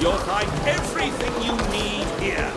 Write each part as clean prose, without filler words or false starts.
You'll find everything you need here.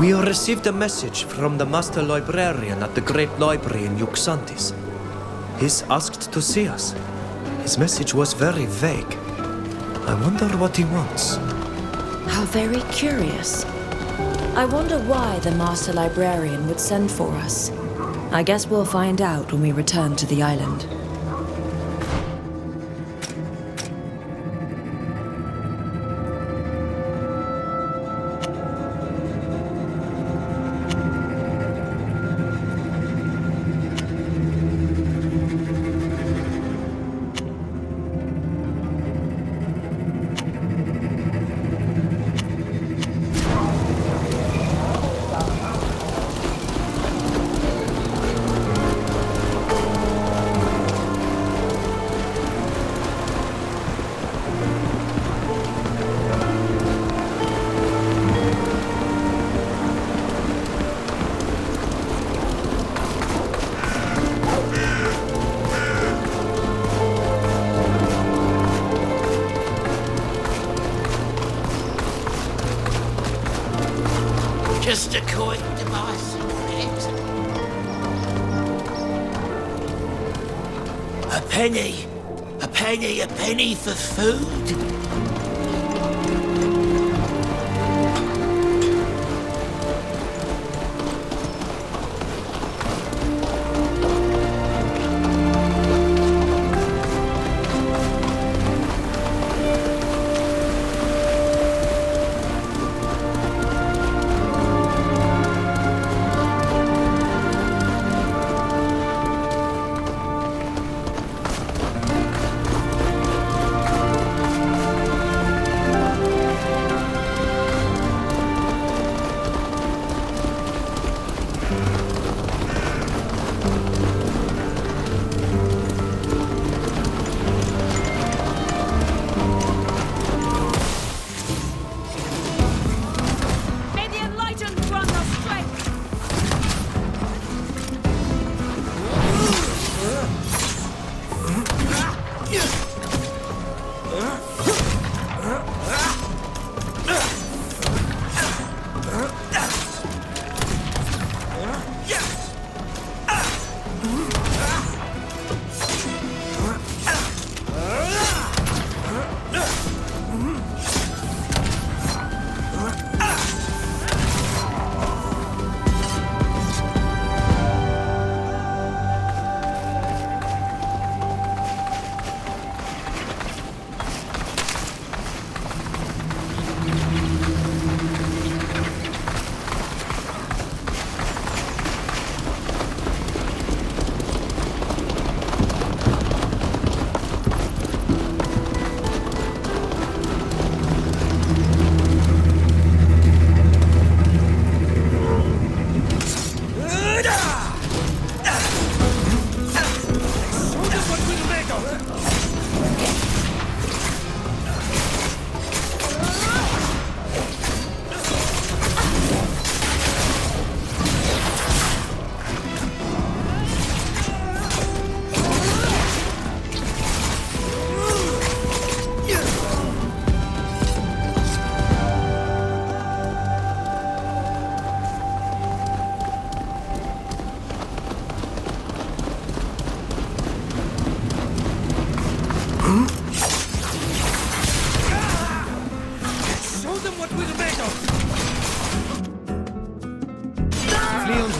We received a message from the Master Librarian at the Great Library in Yuxantis. He's asked to see us. His message was very vague. I wonder what he wants. How very curious. I wonder why the Master Librarian would send for us. I guess we'll find out when we return to the island. Just a coin device, friend. A penny. A penny for food.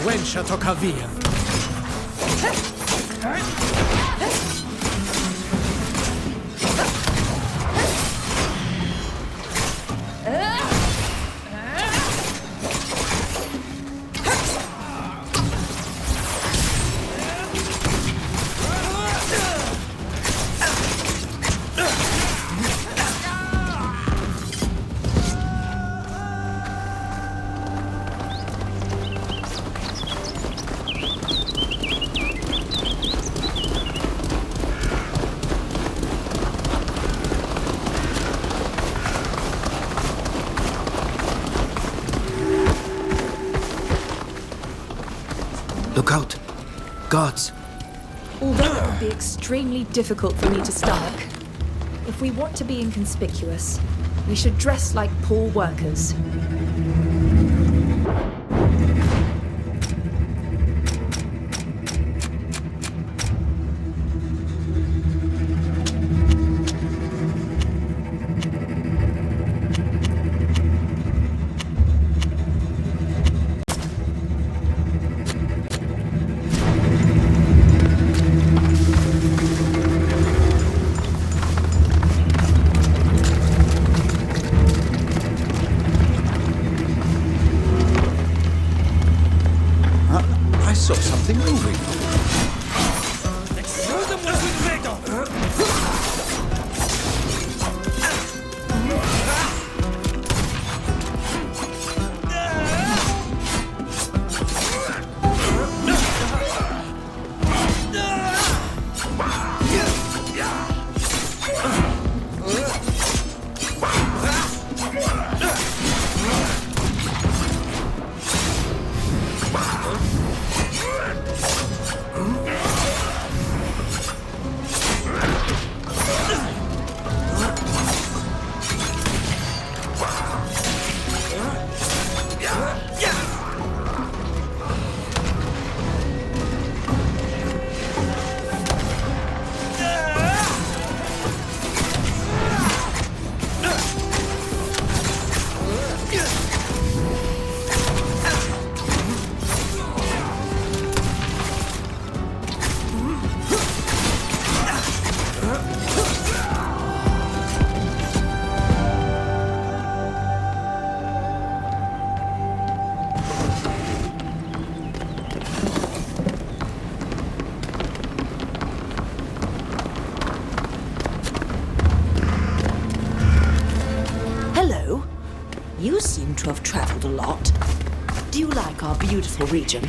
Wench to Kavien. Look out. Guards. Although it would be extremely difficult for me to stomach, if we want to be inconspicuous, we should dress like poor workers. I saw something moving. Show them what we're made of! You seem to have traveled a lot. Do you like our beautiful region?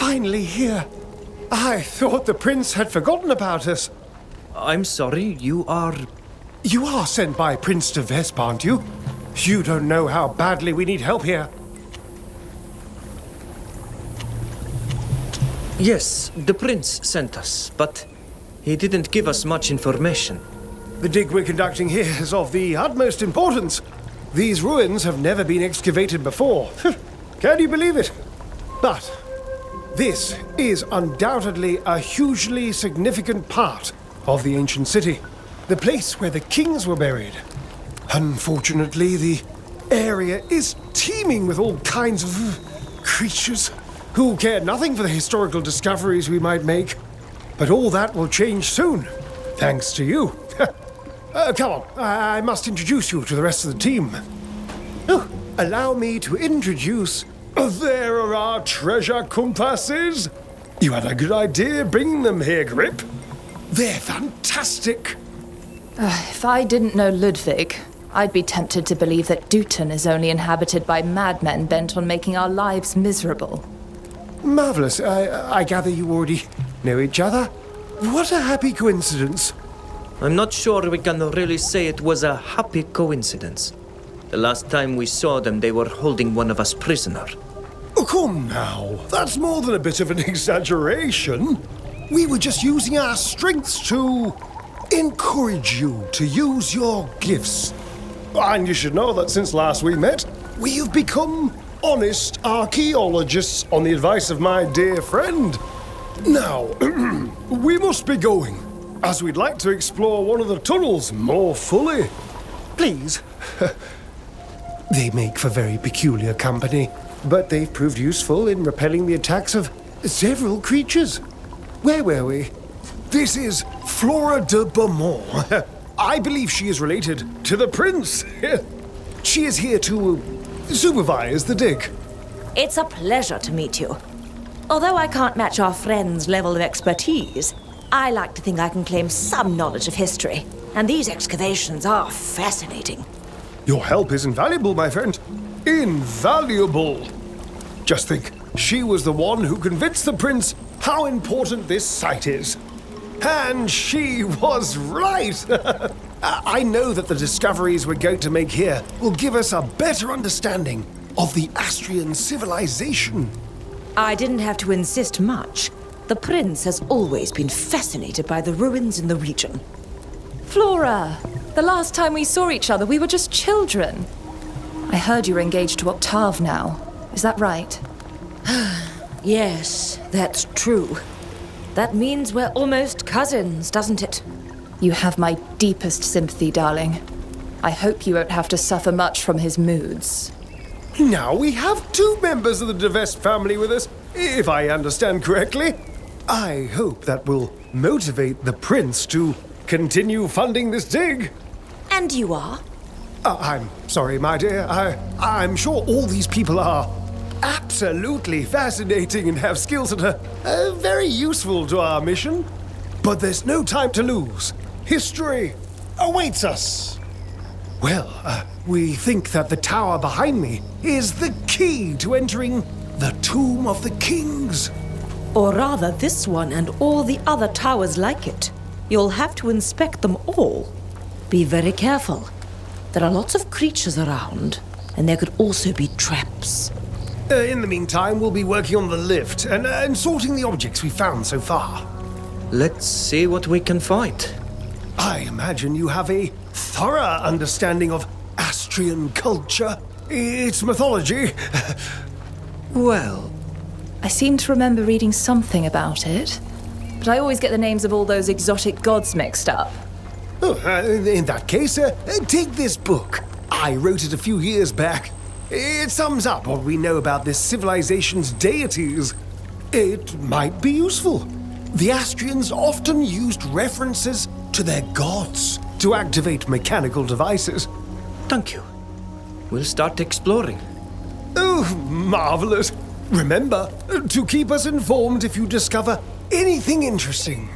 finally here. I thought the prince had forgotten about us. I'm sorry, you are... You are sent by Prince de Vesp, aren't you? You don't know how badly we need help here. Yes, the prince sent us, but he didn't give us much information. The dig we're conducting here is of the utmost importance. These ruins have never been excavated before. Can you believe it? But this is undoubtedly a hugely significant part of the ancient city. The place where the kings were buried. Unfortunately, the area is teeming with all kinds of creatures who care nothing for the historical discoveries we might make. But all that will change soon, thanks to you. Come on, I must introduce you to the rest of the team. Oh, allow me to introduce... There are our treasure compasses. You had a good idea bringing them here, Grip. They're fantastic. If I didn't know Ludwig, I'd be tempted to believe that Dutton is only inhabited by madmen bent on making our lives miserable. Marvelous. I gather you already know each other. What a happy coincidence. I'm not sure we can really say it was a happy coincidence. The last time we saw them, they were holding one of us prisoner. Oh, come now. That's more than a bit of an exaggeration. We were just using our strengths to encourage you to use your gifts. And you should know that since last we met, we have become honest archaeologists on the advice of my dear friend. Now, we must be going, as we'd like to explore one of the tunnels more fully. Please. They make for very peculiar company, but they've proved useful in repelling the attacks of several creatures. Where were we? This is Flora de Beaumont. I believe she is related to the prince. She is here to supervise the dig. It's a pleasure to meet you. Although I can't match our friend's level of expertise, I like to think I can claim some knowledge of history, and these excavations are fascinating. Your help is invaluable, my friend. Invaluable. Just think, she was the one who convinced the prince how important this site is. And she was right. I know that the discoveries we're going to make here will give us a better understanding of the Astrian civilization. I didn't have to insist much. The prince has always been fascinated by the ruins in the region. Flora, the last time we saw each other, we were just children. I heard you're engaged to Octave now. Is that right? Yes, that's true. That means we're almost cousins, doesn't it? You have my deepest sympathy, darling. I hope you won't have to suffer much from his moods. Now we have 2 members of the de Vesp family with us, if I understand correctly. I hope that will motivate the prince to continue funding this dig. And you are? I'm sorry, my dear. I'm sure all these people are absolutely fascinating and have skills that are very useful to our mission. But there's no time to lose. History awaits us. Well, we think that the tower behind me is the key to entering the Tomb of the Kings. Or rather, this one and all the other towers like it. You'll have to inspect them all. Be very careful. There are lots of creatures around, and there could also be traps. In the meantime, we'll be working on the lift and sorting the objects we found so far. Let's see what we can find. I imagine you have a thorough understanding of Astrian culture, its mythology. Well, I seem to remember reading something about it, but I always get the names of all those exotic gods mixed up. Oh, in that case, take this book. I wrote it a few years back. It sums up what we know about this civilization's deities. It might be useful. The Astrians often used references to their gods to activate mechanical devices. thank you. We'll start exploring. Oh, marvelous. Remember to keep us informed if you discover anything interesting.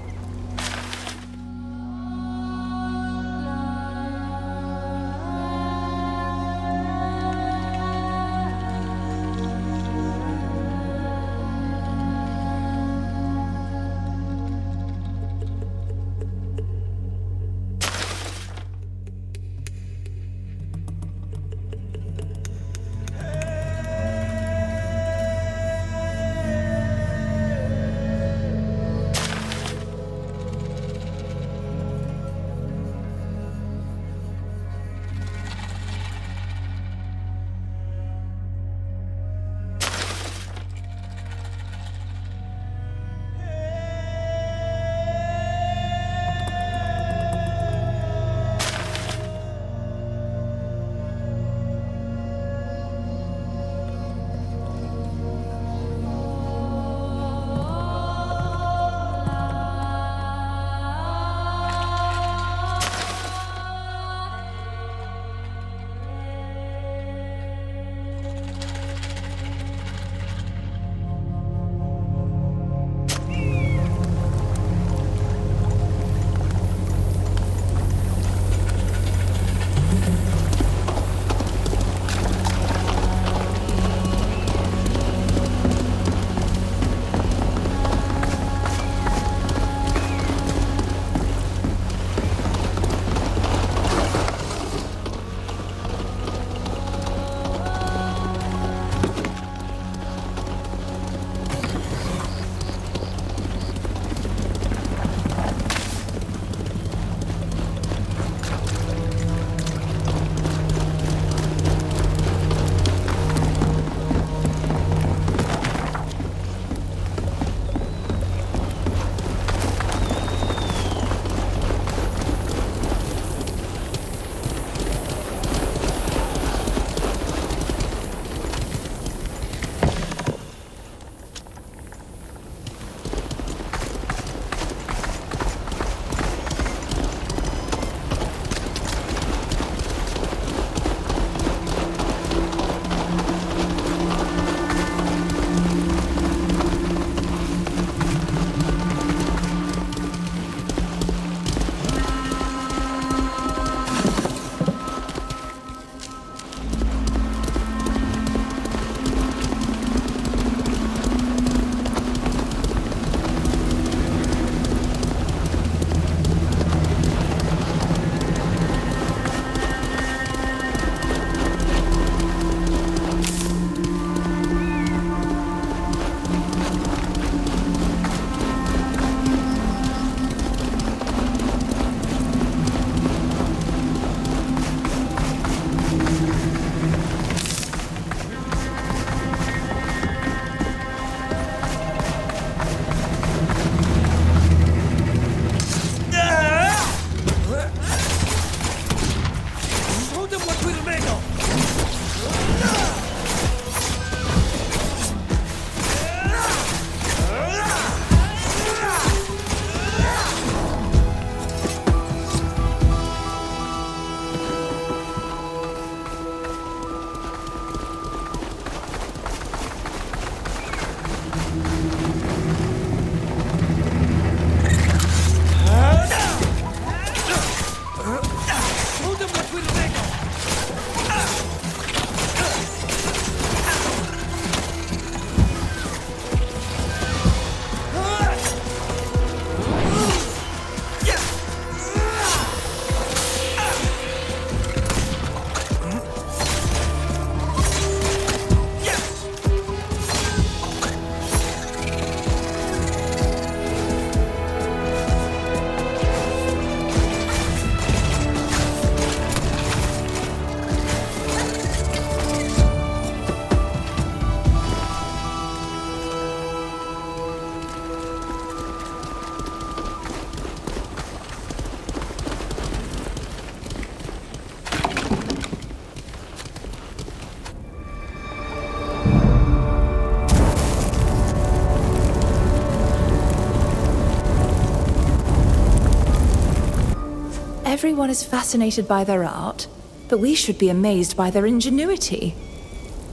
Everyone is fascinated by their art, but we should be amazed by their ingenuity.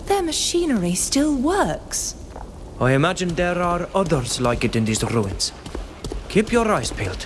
Their machinery still works. I imagine there are others like it in these ruins. Keep your eyes peeled.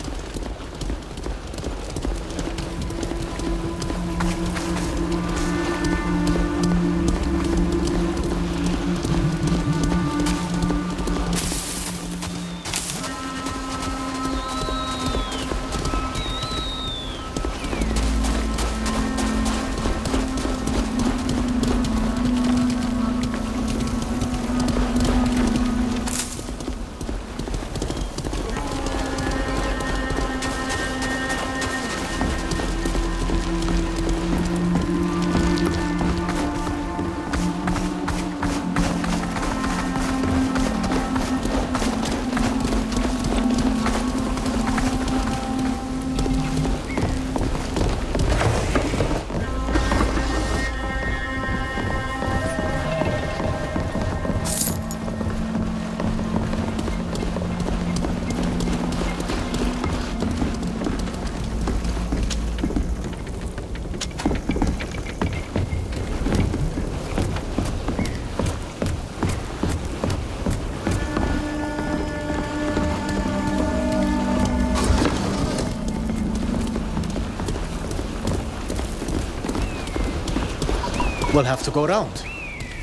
We'll have to go around.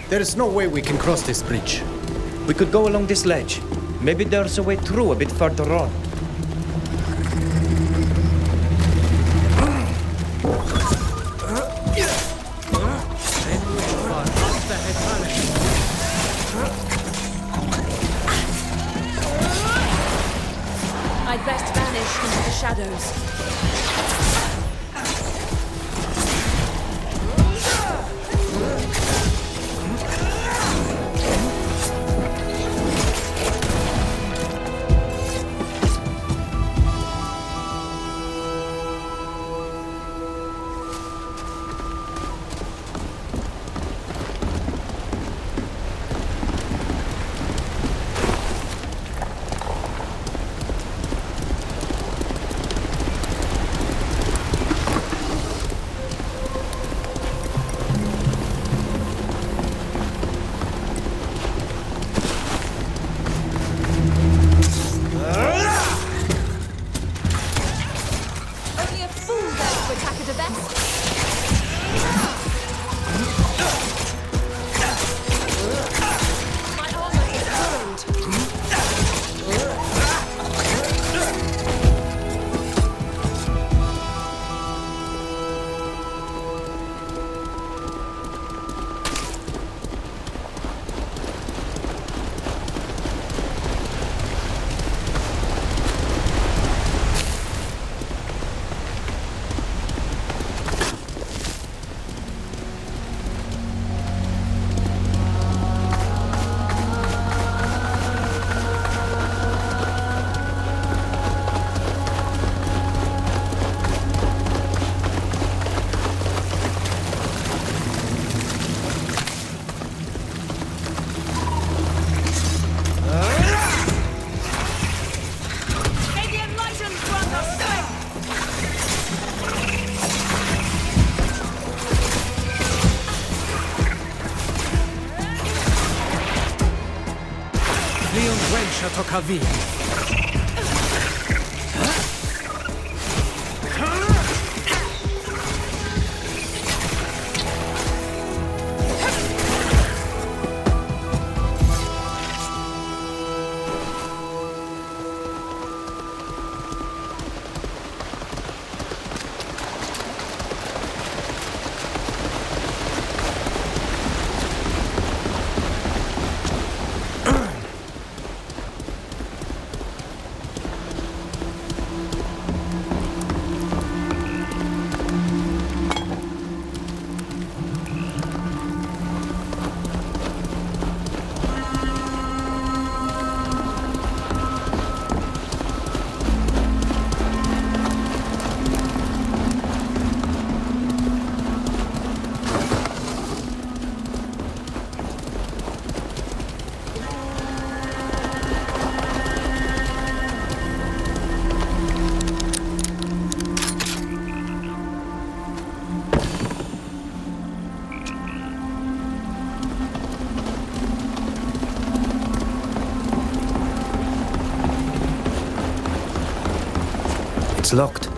There is no way we can cross this bridge. We could go along this ledge. Maybe there's a way through a bit further on. I'd best vanish into the shadows. Toca via. It's locked.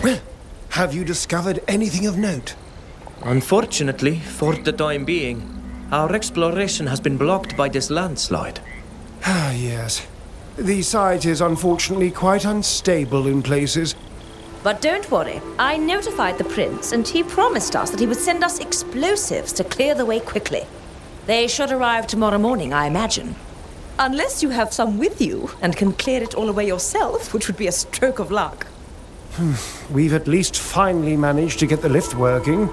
Well, have you discovered anything of note? Unfortunately, for the time being, our exploration has been blocked by this landslide. Ah, yes. The site is unfortunately quite unstable in places. But don't worry, I notified the prince and he promised us that he would send us explosives to clear the way quickly. They should arrive tomorrow morning, I imagine. Unless you have some with you and can clear it all away yourself, which would be a stroke of luck. We've at least finally managed to get the lift working.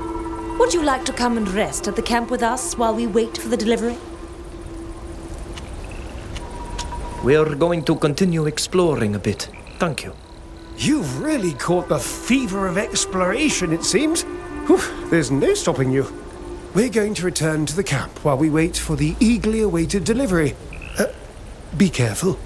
Would you like to come and rest at the camp with us while we wait for the delivery? We are going to continue exploring a bit. Thank you. You've really caught the fever of exploration, it seems. Whew, there's no stopping you. We're going to return to the camp while we wait for the eagerly awaited delivery. Be careful.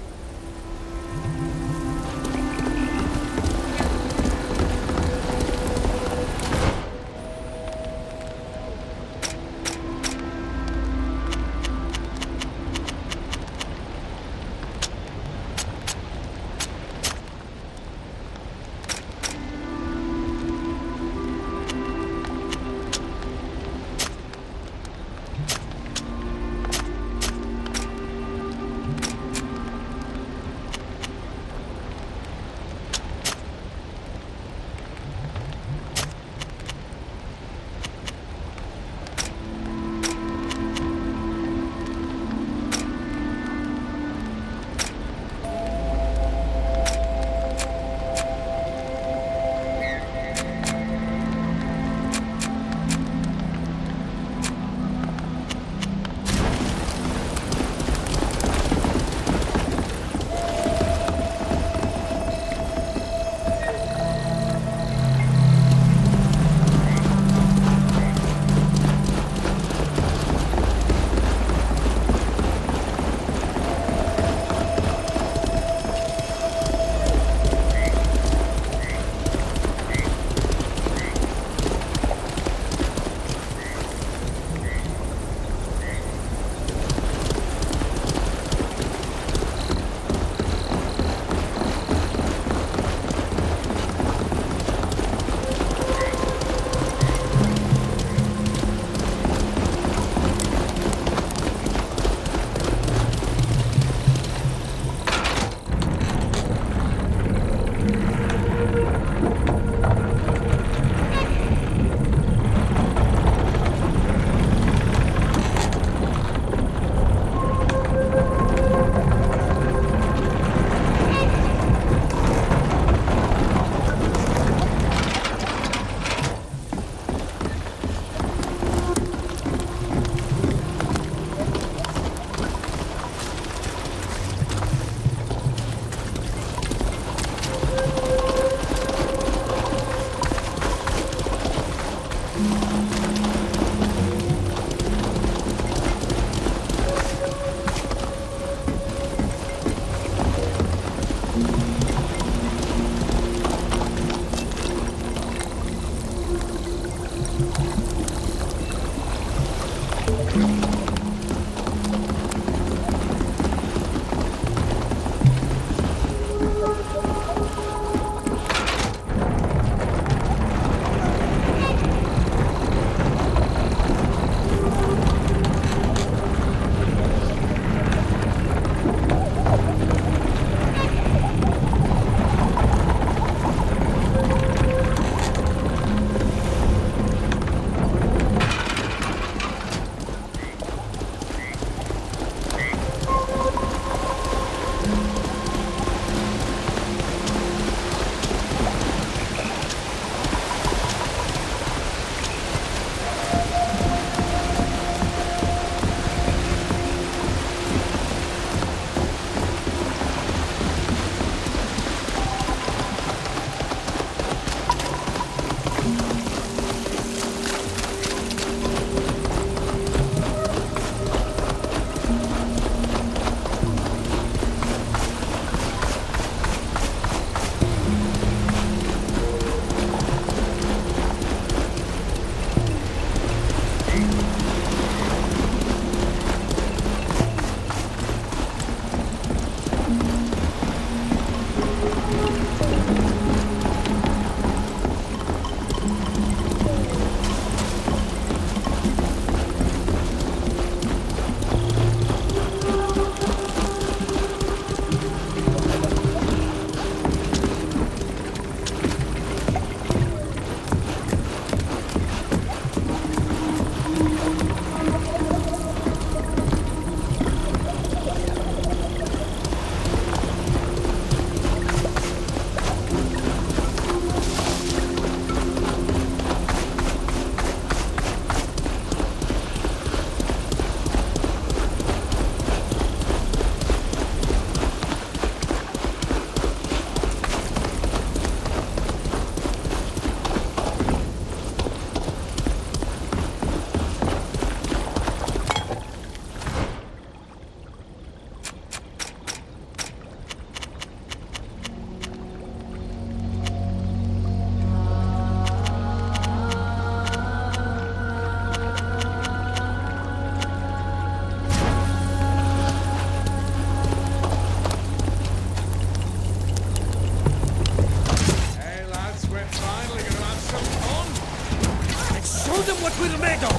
with metal!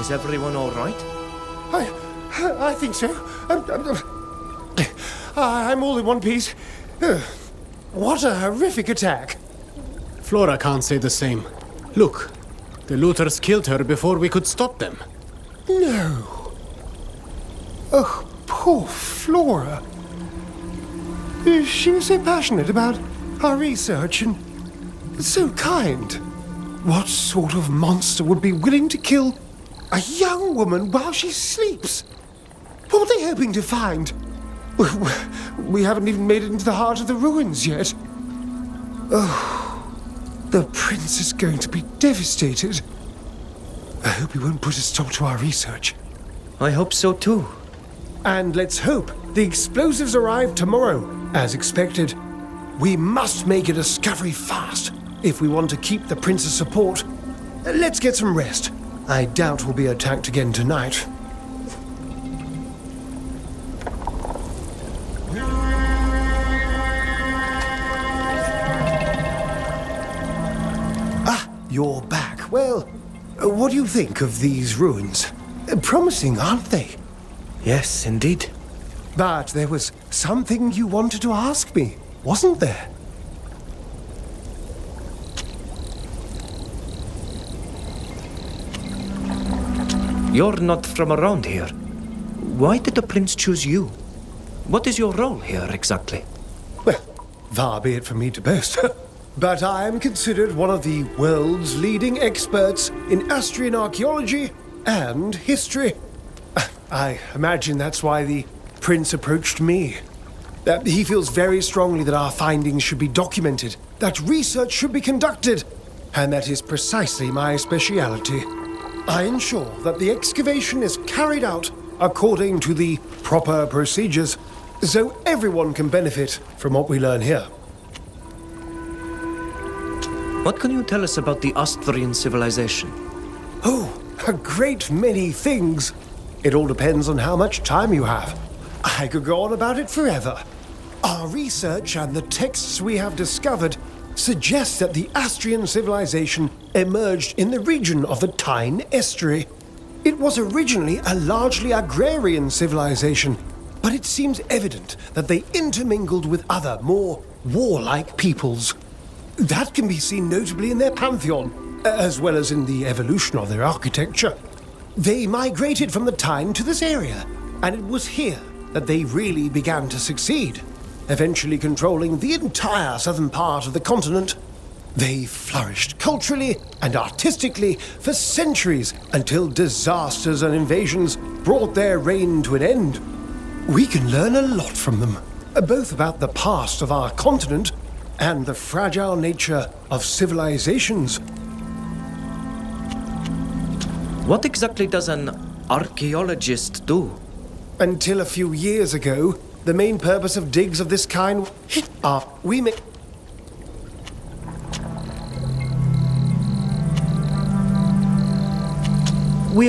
Is everyone all right? I think so. I'm all in one piece. What a horrific attack. Flora can't say the same. Look, the looters killed her before we could stop them. No. Oh, poor Flora. She was so passionate about our research and so kind. What sort of monster would be willing to kill a young woman while she sleeps? What were they hoping to find? We haven't even made it into the heart of the ruins yet. Oh, the prince is going to be devastated. I hope he won't put a stop to our research. I hope so too. And let's hope the explosives arrive tomorrow, as expected. We must make a discovery fast if we want to keep the prince's support. Let's get some rest. I doubt we'll be attacked again tonight. Ah, you're back. Well, what do you think of these ruins? Promising, aren't they? Yes, indeed. But there was something you wanted to ask me, wasn't there? You're not from around here. Why did the prince choose you? What is your role here exactly? Well, far be it from me to boast. But I am considered one of the world's leading experts in Astrian archaeology and history. I imagine that's why the prince approached me. He feels very strongly that our findings should be documented, that research should be conducted, and that is precisely my speciality. I ensure that the excavation is carried out according to the proper procedures, so everyone can benefit from what we learn here. What can you tell us about the Austrian civilization? Oh, a great many things. It all depends on how much time you have. I could go on about it forever. Our research and the texts we have discovered suggest that the Austrian civilization emerged in the region of the Tyne estuary. It was originally a largely agrarian civilization, but it seems evident that they intermingled with other, more warlike peoples. That can be seen notably in their Pantheon, as well as in the evolution of their architecture. They migrated from the Tyne to this area, and it was here that they really began to succeed, eventually controlling the entire southern part of the continent. They flourished culturally and artistically for centuries until disasters and invasions brought their reign to an end. We can learn a lot from them, both about the past of our continent and the fragile nature of civilizations. What exactly does an archaeologist do? Until a few years ago, the main purpose of digs of this kind are We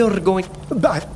are going... But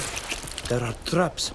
step. There are traps.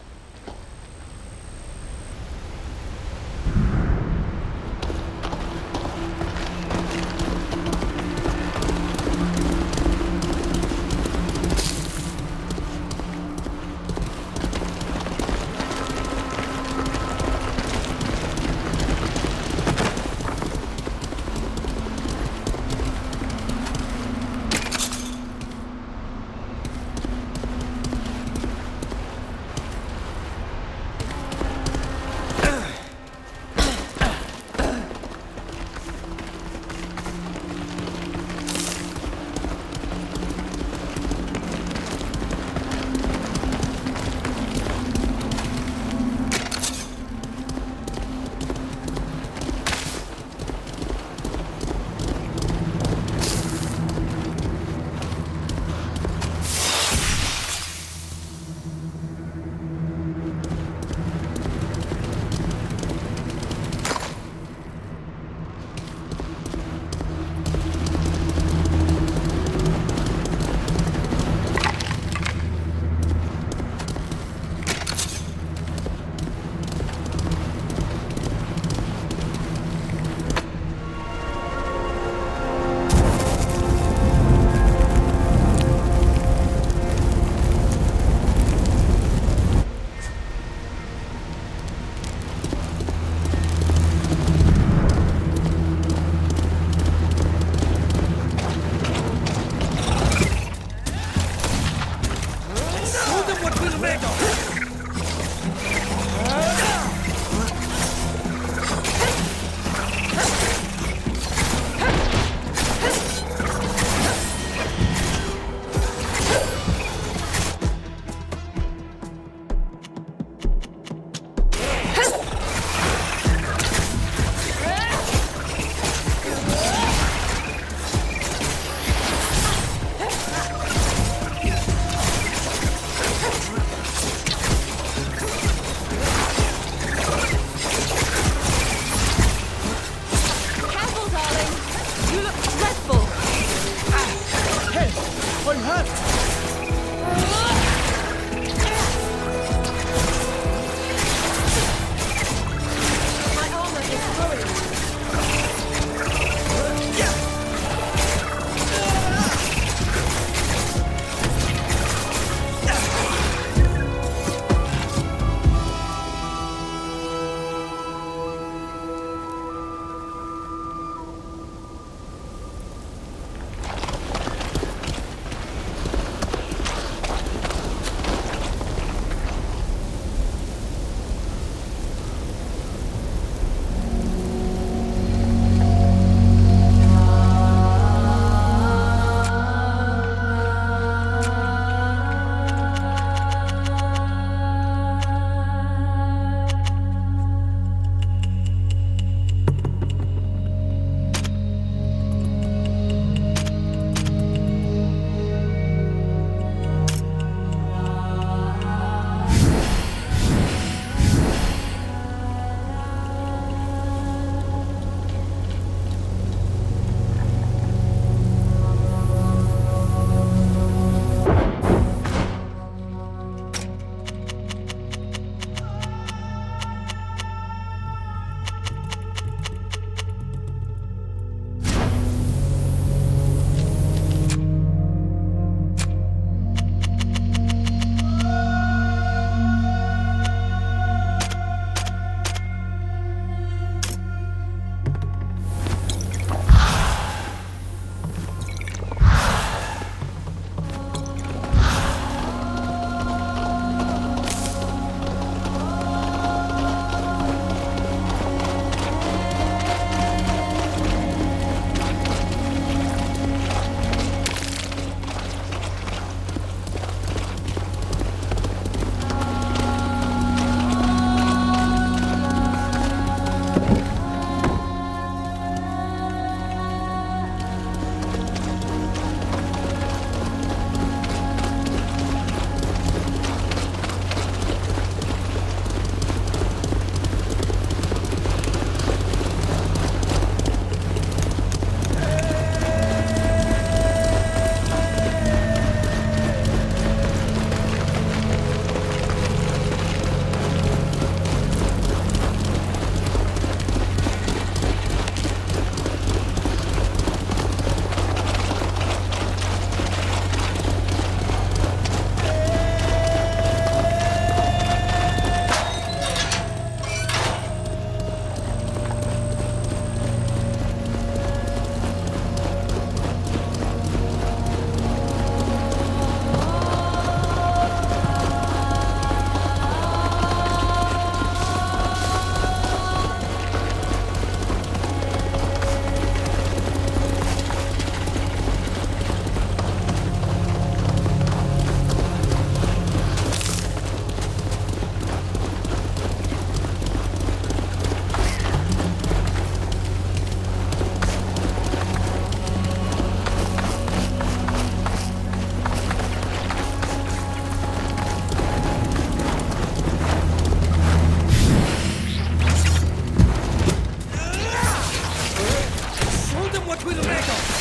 them what we're made of!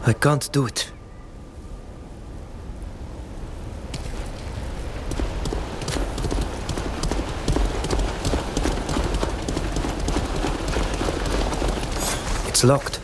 I can't do it. It's locked.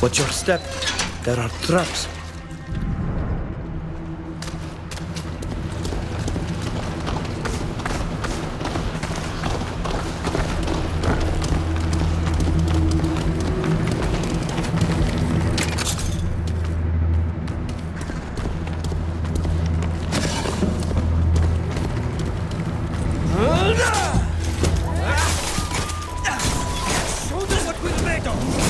Watch your step. There are traps. Show them what we're made of!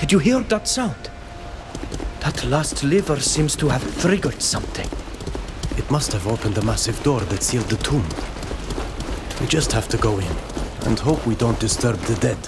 Did you hear that sound? That last lever seems to have triggered something. It must have opened the massive door that sealed the tomb. We just have to go in and hope we don't disturb the dead.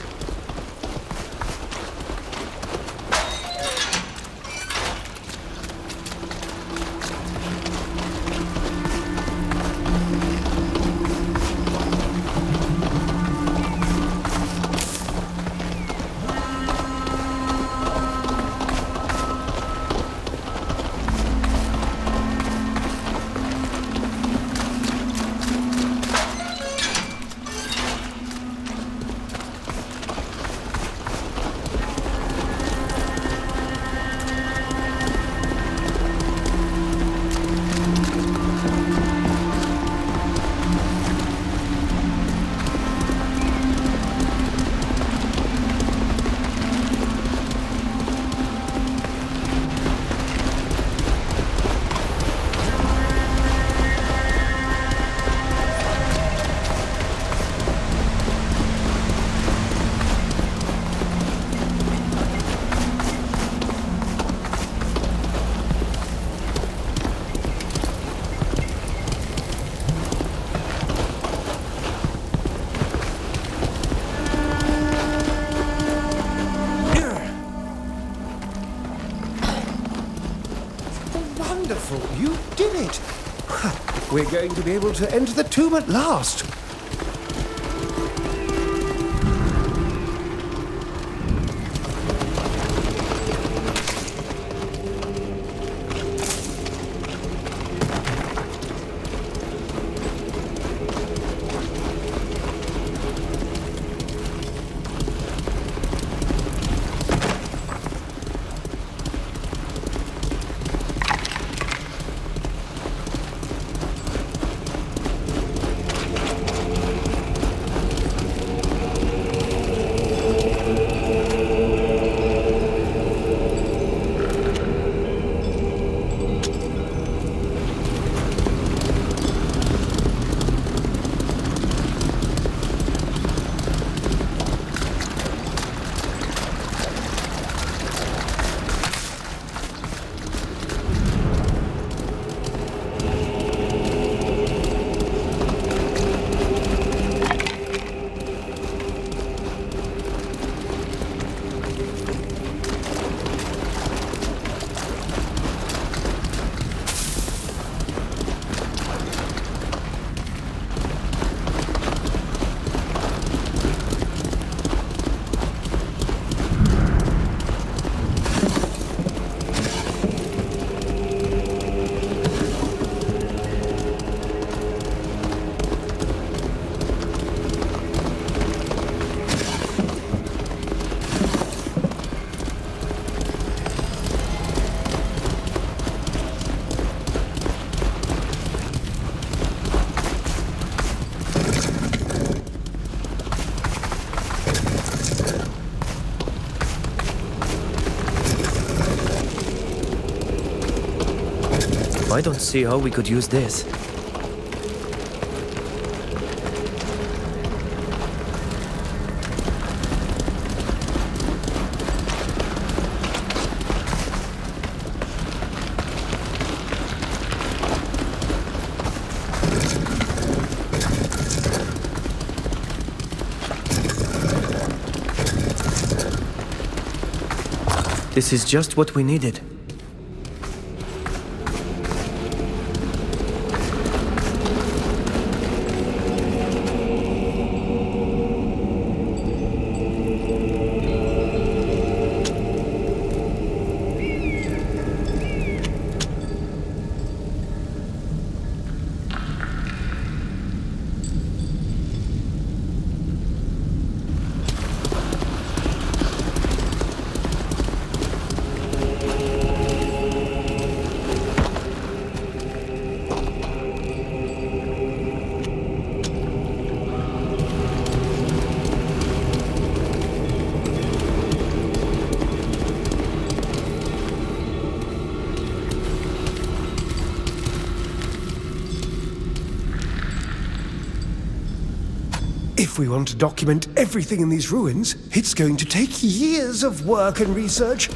Wonderful, you did it! We're going to be able to enter the tomb at last. I don't see how we could use this. This is just what we needed. If we want to document everything in these ruins, it's going to take years of work and research.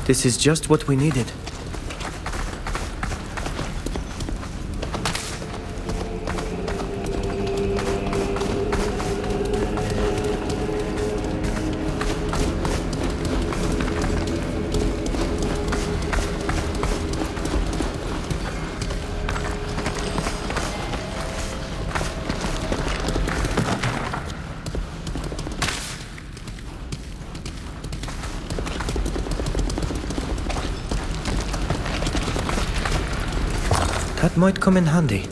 This is just what we needed. That might come in handy.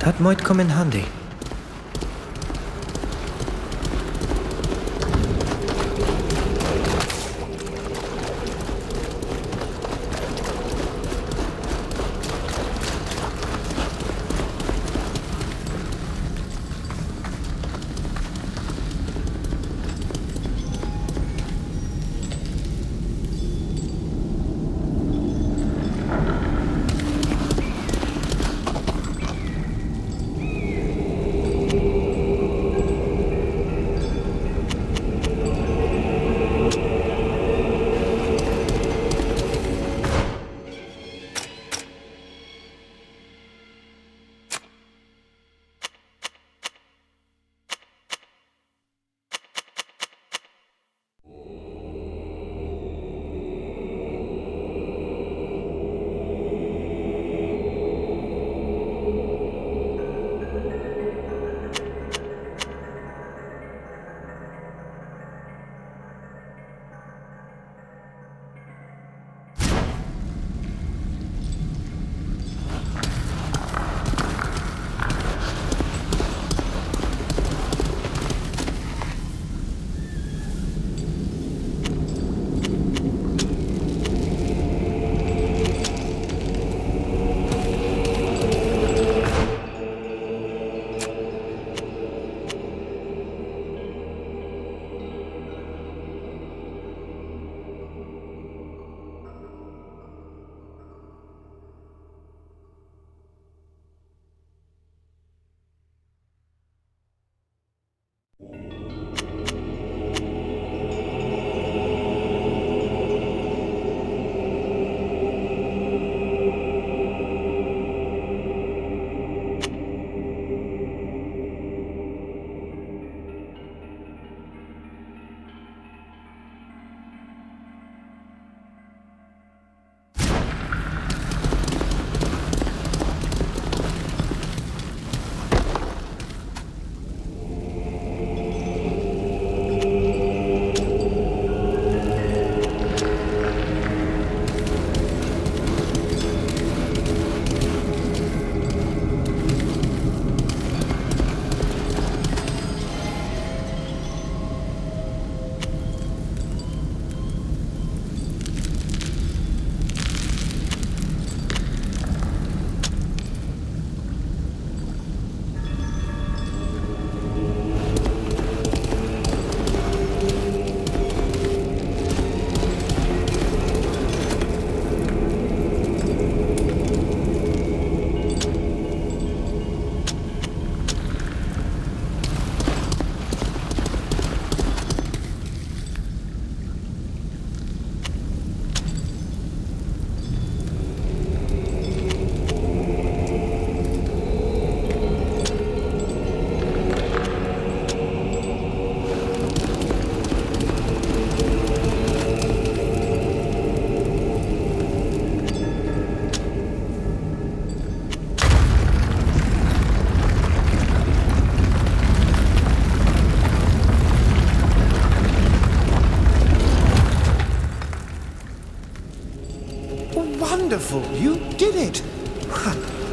That might come in handy.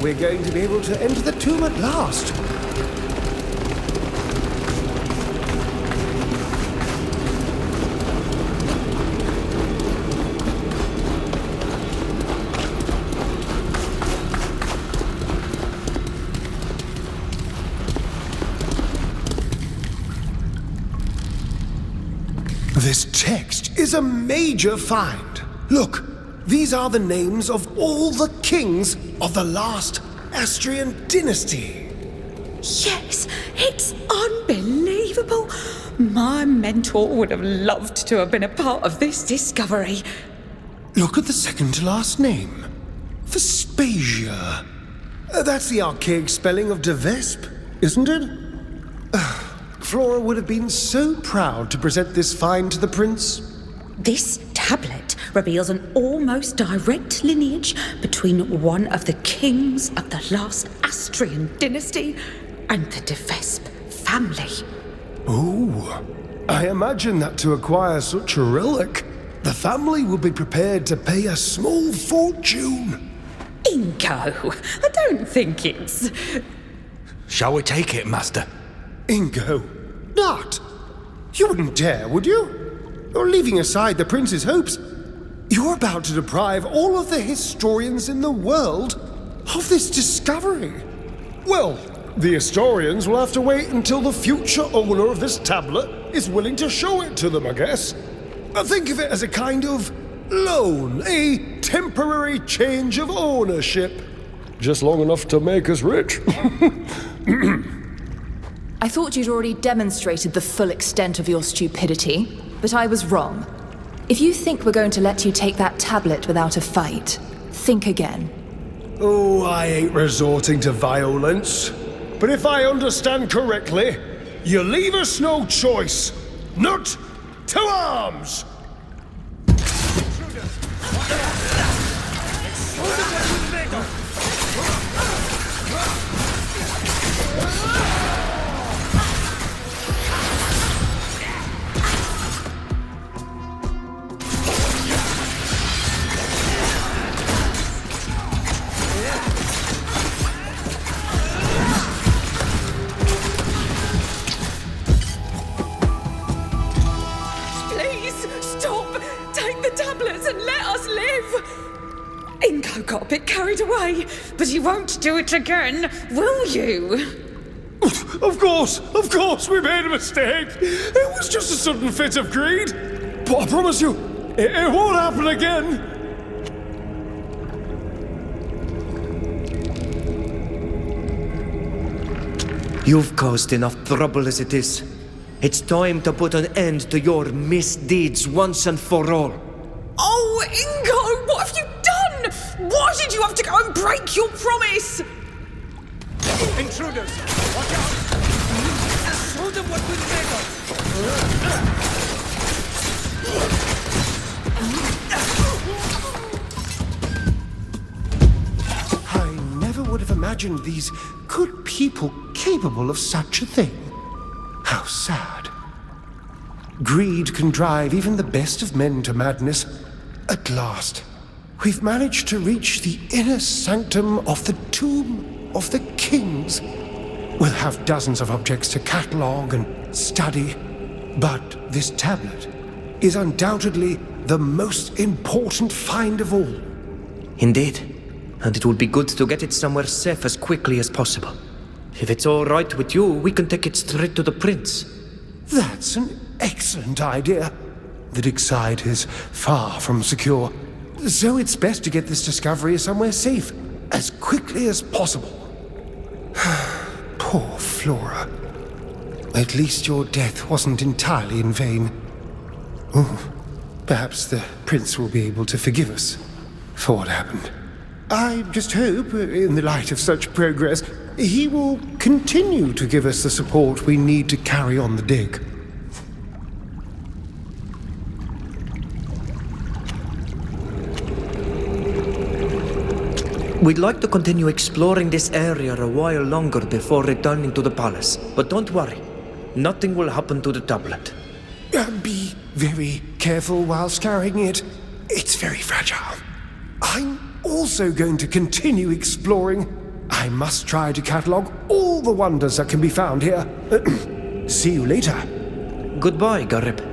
we're going to be able to enter the tomb at last. This text is a major find. Look, these are the names of all the kings of the last Astrian dynasty. Yes, it's unbelievable. My mentor would have loved to have been a part of this discovery. Look at the second to last name. Vespasia. That's the archaic spelling of Devesp, isn't it? Flora would have been so proud to present this find to the prince. This tablet reveals an almost direct lineage between one of the kings of the last Astrian dynasty and the Devesp family. Oh, I imagine that to acquire such a relic, the family would be prepared to pay a small fortune. Ingo, I don't think it's... Shall we take it, Master? Ingo, not! You wouldn't dare, would you? Or leaving aside the prince's hopes, you're about to deprive all of the historians in the world of this discovery. Well, the historians will have to wait until the future owner of this tablet is willing to show it to them, I guess. But think of it as a kind of loan, a temporary change of ownership. Just long enough to make us rich. I thought you'd already demonstrated the full extent of your stupidity, but I was wrong. If you think we're going to let you take that tablet without a fight, think again. Oh, I ain't resorting to violence. But if I understand correctly, you leave us no choice. Not to arms! Ingo got a bit carried away, but he won't do it again, will you? Of course, we made a mistake. It was just a sudden fit of greed. But I promise you, it won't happen again. You've caused enough trouble as it is. It's time to put an end to your misdeeds once and for all. Oh, Ingo, what have you done? Why did you have to go and break your promise? Intruders! Watch out! Show them what we're made of! I never would have imagined these good people capable of such a thing. How sad. Greed can drive even the best of men to madness. At last, we've managed to reach the inner sanctum of the Tomb of the Kings. We'll have dozens of objects to catalogue and study, but this tablet is undoubtedly the most important find of all. Indeed. And it would be good to get it somewhere safe as quickly as possible. If it's all right with you, we can take it straight to the prince. That's an excellent idea. The dig site is far from secure, so it's best to get this discovery somewhere safe as quickly as possible. Poor Flora. At least your death wasn't entirely in vain. Oh, perhaps the prince will be able to forgive us for what happened. I just hope, in the light of such progress, he will continue to give us the support we need to carry on the dig. We'd like to continue exploring this area a while longer before returning to the palace. But don't worry, nothing will happen to the tablet. Be very careful whilst carrying it. It's very fragile. I'm also going to continue exploring I must try to catalogue all the wonders that can be found here. See you later. Goodbye, Garib.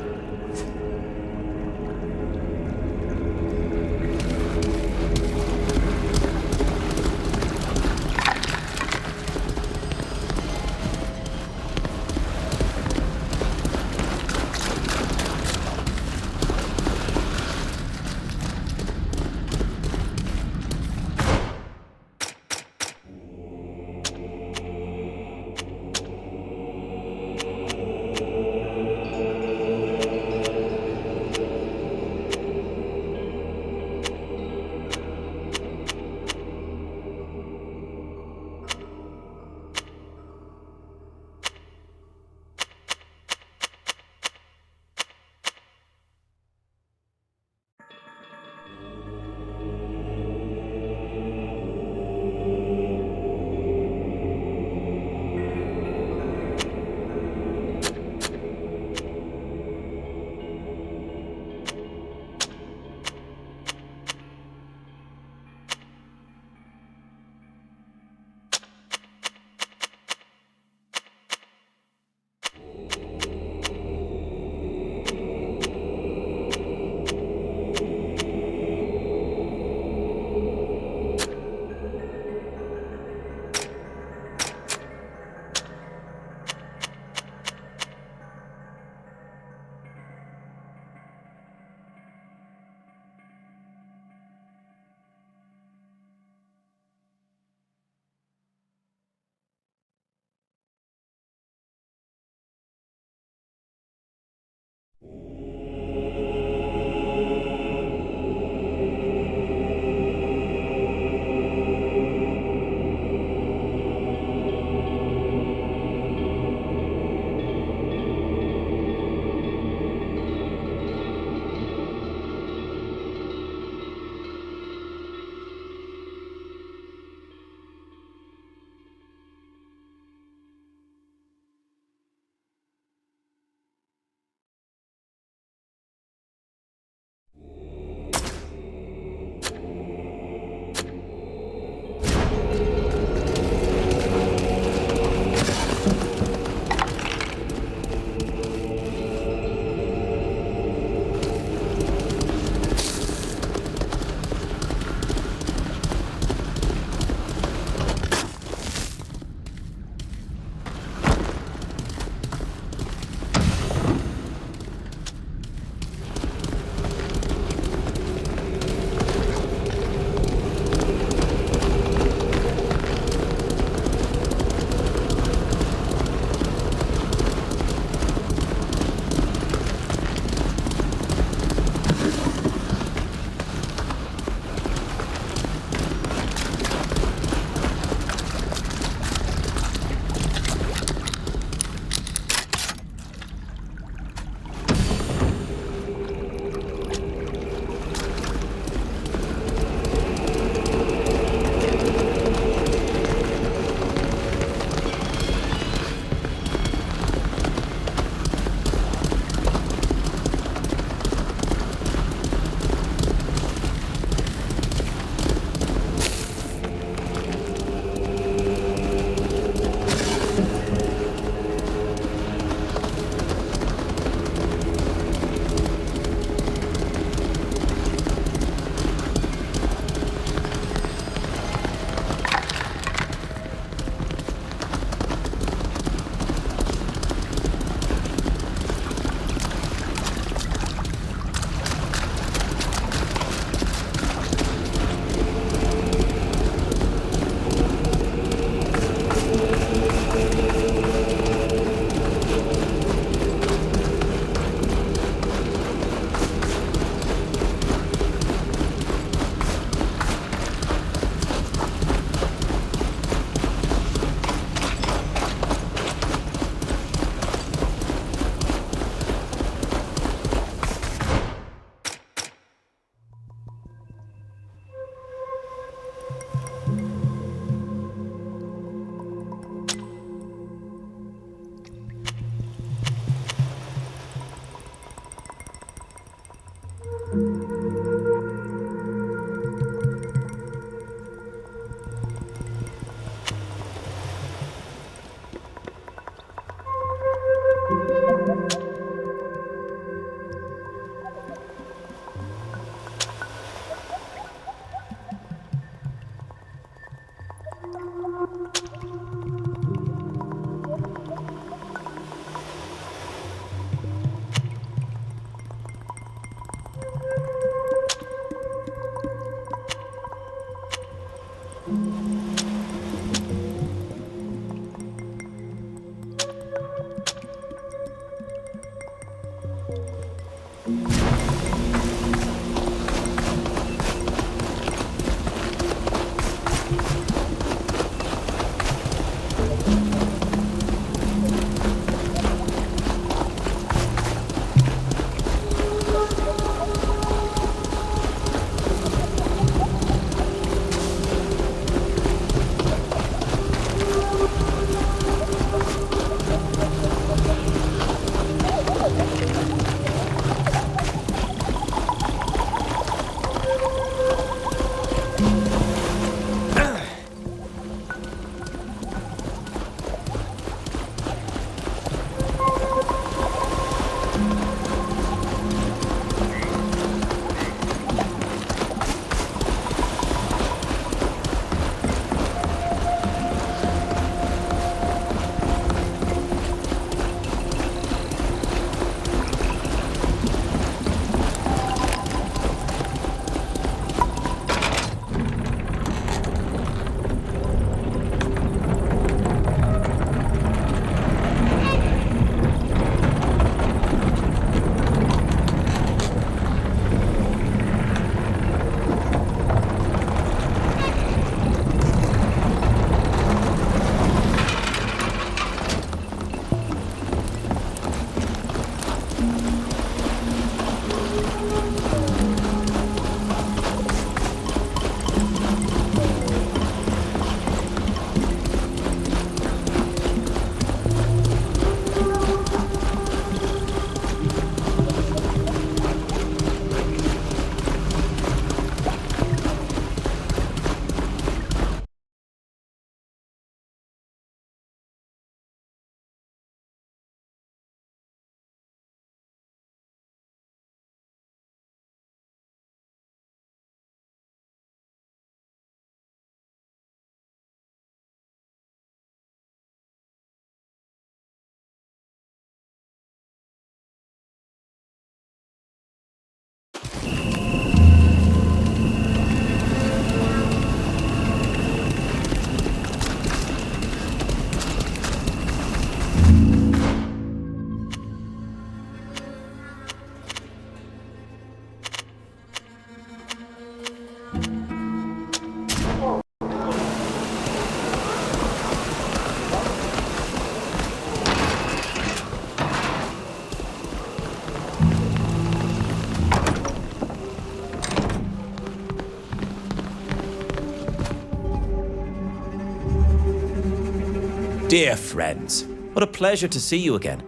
Dear friends, what a pleasure to see you again.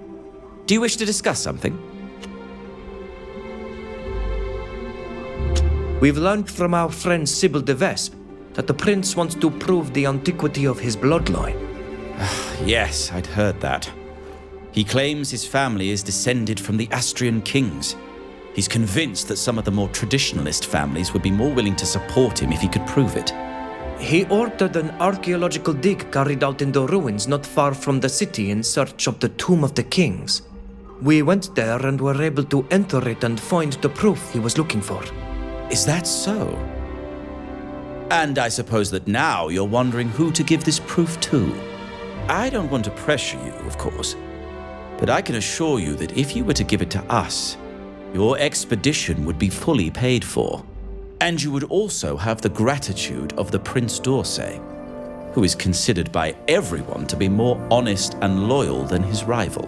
Do you wish to discuss something? We've learned from our friend Sybil de Vespe that the prince wants to prove the antiquity of his bloodline. Yes, I'd heard that. He claims his family is descended from the Astrian kings. He's convinced that some of the more traditionalist families would be more willing to support him if he could prove it. He ordered an archaeological dig carried out in the ruins not far from the city in search of the Tomb of the Kings. We went there and were able to enter it and find the proof he was looking for. Is that so? And I suppose that now you're wondering who to give this proof to. I don't want to pressure you, of course, but I can assure you that if you were to give it to us, your expedition would be fully paid for. And you would also have the gratitude of the Prince d'Orsay, who is considered by everyone to be more honest and loyal than his rival.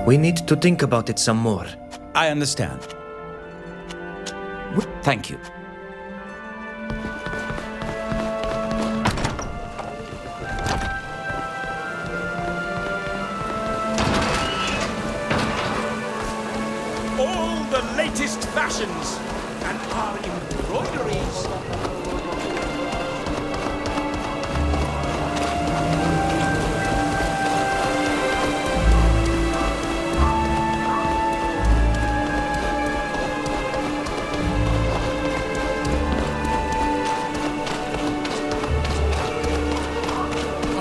We need to think about it some more. I understand. Thank you. All the latest fashions and our embroideries.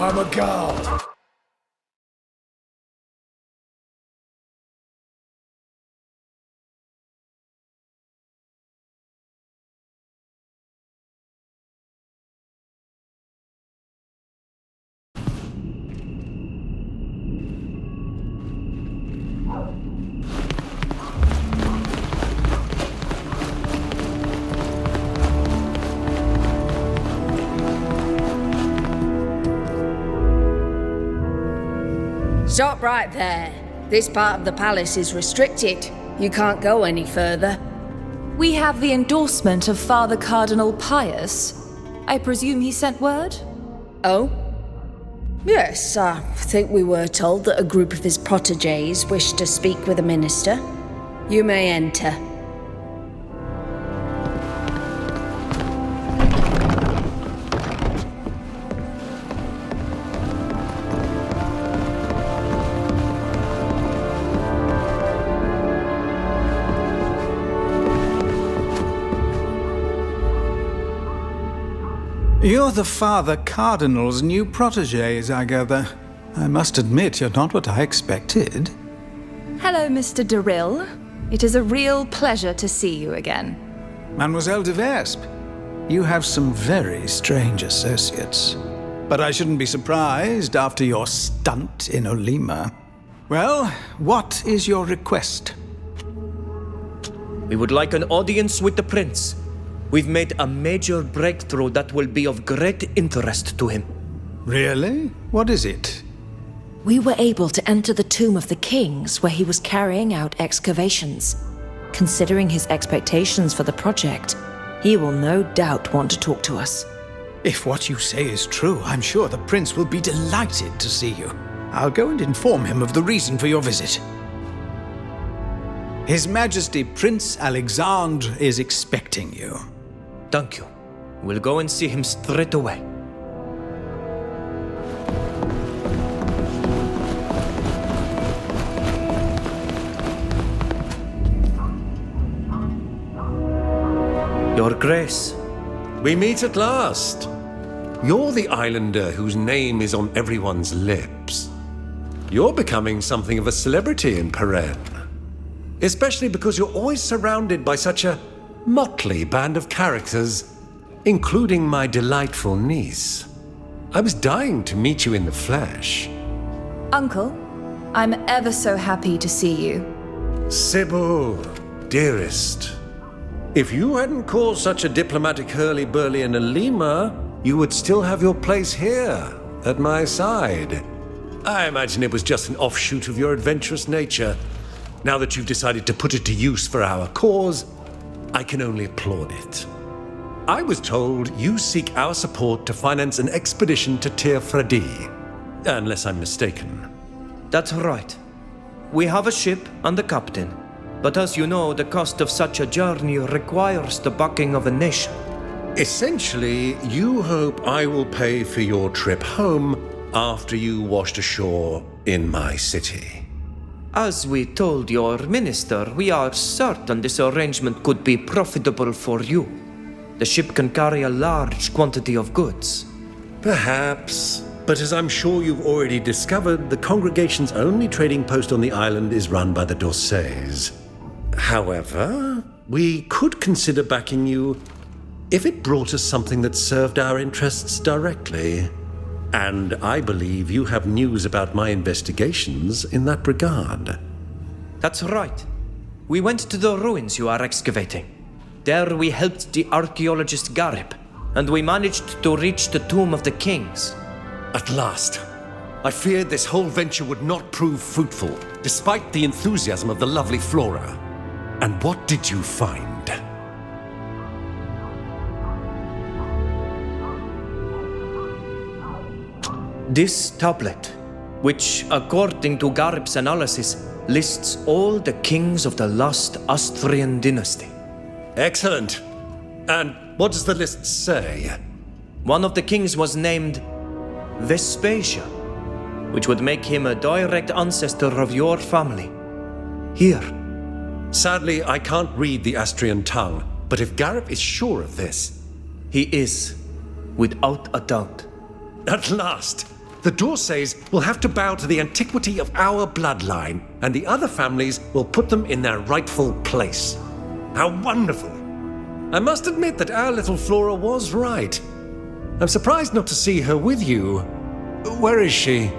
I'm a guard. Stop right there. This part of the palace is restricted. You can't go any further. We have the endorsement of Father Cardinal Pius. I presume he sent word? Oh? Yes, I think we were told that a group of his protégés wished to speak with a minister. You may enter. You're the Father Cardinal's new protégés, I gather. I must admit, you're not what I expected. Hello, Mr. Durrill. It is a real pleasure to see you again. Mademoiselle de Vespe, you have some very strange associates. But I shouldn't be surprised after your stunt in Olima. Well, what is your request? We would like an audience with the prince. We've made a major breakthrough that will be of great interest to him. Really? What is it? We were able to enter the Tomb of the Kings where he was carrying out excavations. Considering his expectations for the project, he will no doubt want to talk to us. If what you say is true, I'm sure the prince will be delighted to see you. I'll go and inform him of the reason for your visit. His Majesty Prince Alexandre is expecting you. Thank you. We'll go and see him straight away. Your Grace. We meet at last. You're the islander whose name is on everyone's lips. You're becoming something of a celebrity in Peren. Especially because you're always surrounded by such a motley band of characters, including my delightful niece. I was dying to meet you in the flesh. Uncle, I'm ever so happy to see you. Sybil, dearest. If you hadn't caused such a diplomatic hurly-burly in Olima, you would still have your place here, at my side. I imagine it was just an offshoot of your adventurous nature. Now that you've decided to put it to use for our cause, I can only applaud it. I was told you seek our support to finance an expedition to Teer Fradee, unless I'm mistaken. That's right. We have a ship and a captain, but as you know, the cost of such a journey requires the backing of a nation. Essentially, you hope I will pay for your trip home after you washed ashore in my city. As we told your minister, we are certain this arrangement could be profitable for you. The ship can carry a large quantity of goods. Perhaps, but as I'm sure you've already discovered, the congregation's only trading post on the island is run by the Odysees. However, we could consider backing you if it brought us something that served our interests directly. And I believe you have news about my investigations in that regard. That's right. We went to the ruins you are excavating. There we helped the archaeologist Garib, and we managed to reach the tomb of the kings. At last. I feared this whole venture would not prove fruitful, despite the enthusiasm of the lovely Flora. And what did you find? This tablet, which, according to Garib's analysis, lists all the kings of the last Austrian dynasty. Excellent. And what does the list say? One of the kings was named Vespasia, which would make him a direct ancestor of your family. Here. Sadly, I can't read the Austrian tongue, but if Garib is sure of this... He is, without a doubt. At last! The Odyssees will have to bow to the antiquity of our bloodline, and the other families will put them in their rightful place. How wonderful! I must admit that our little Flora was right. I'm surprised not to see her with you. Where is she?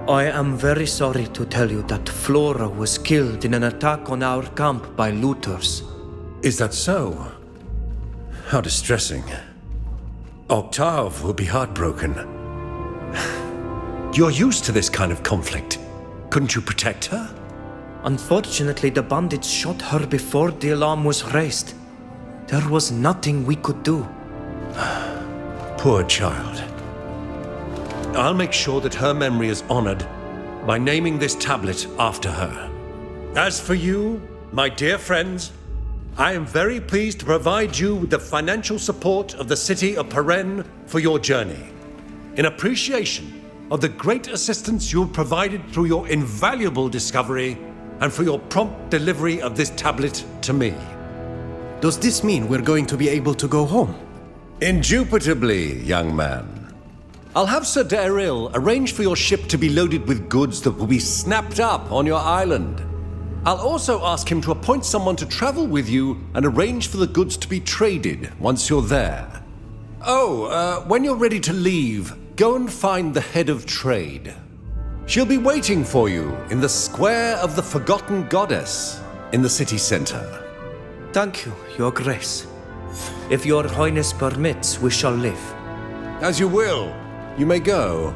I am very sorry to tell you that Flora was killed in an attack on our camp by looters. Is that so? How distressing. Octave will be heartbroken. You're used to this kind of conflict. Couldn't you protect her? Unfortunately, the bandits shot her before the alarm was raised. There was nothing we could do. Poor child. I'll make sure that her memory is honored by naming this tablet after her. As for you, my dear friends, I am very pleased to provide you with the financial support of the city of Paren for your journey, in appreciation of the great assistance you have provided through your invaluable discovery and for your prompt delivery of this tablet to me. Does this mean we're going to be able to go home? Indubitably, young man. I'll have Sir Daryl arrange for your ship to be loaded with goods that will be snapped up on your island. I'll also ask him to appoint someone to travel with you and arrange for the goods to be traded once you're there. Oh, when you're ready to leave, go and find the head of trade. She'll be waiting for you in the Square of the Forgotten Goddess in the city center. Thank you, Your Grace. If Your Highness permits, we shall live. As you will. You may go.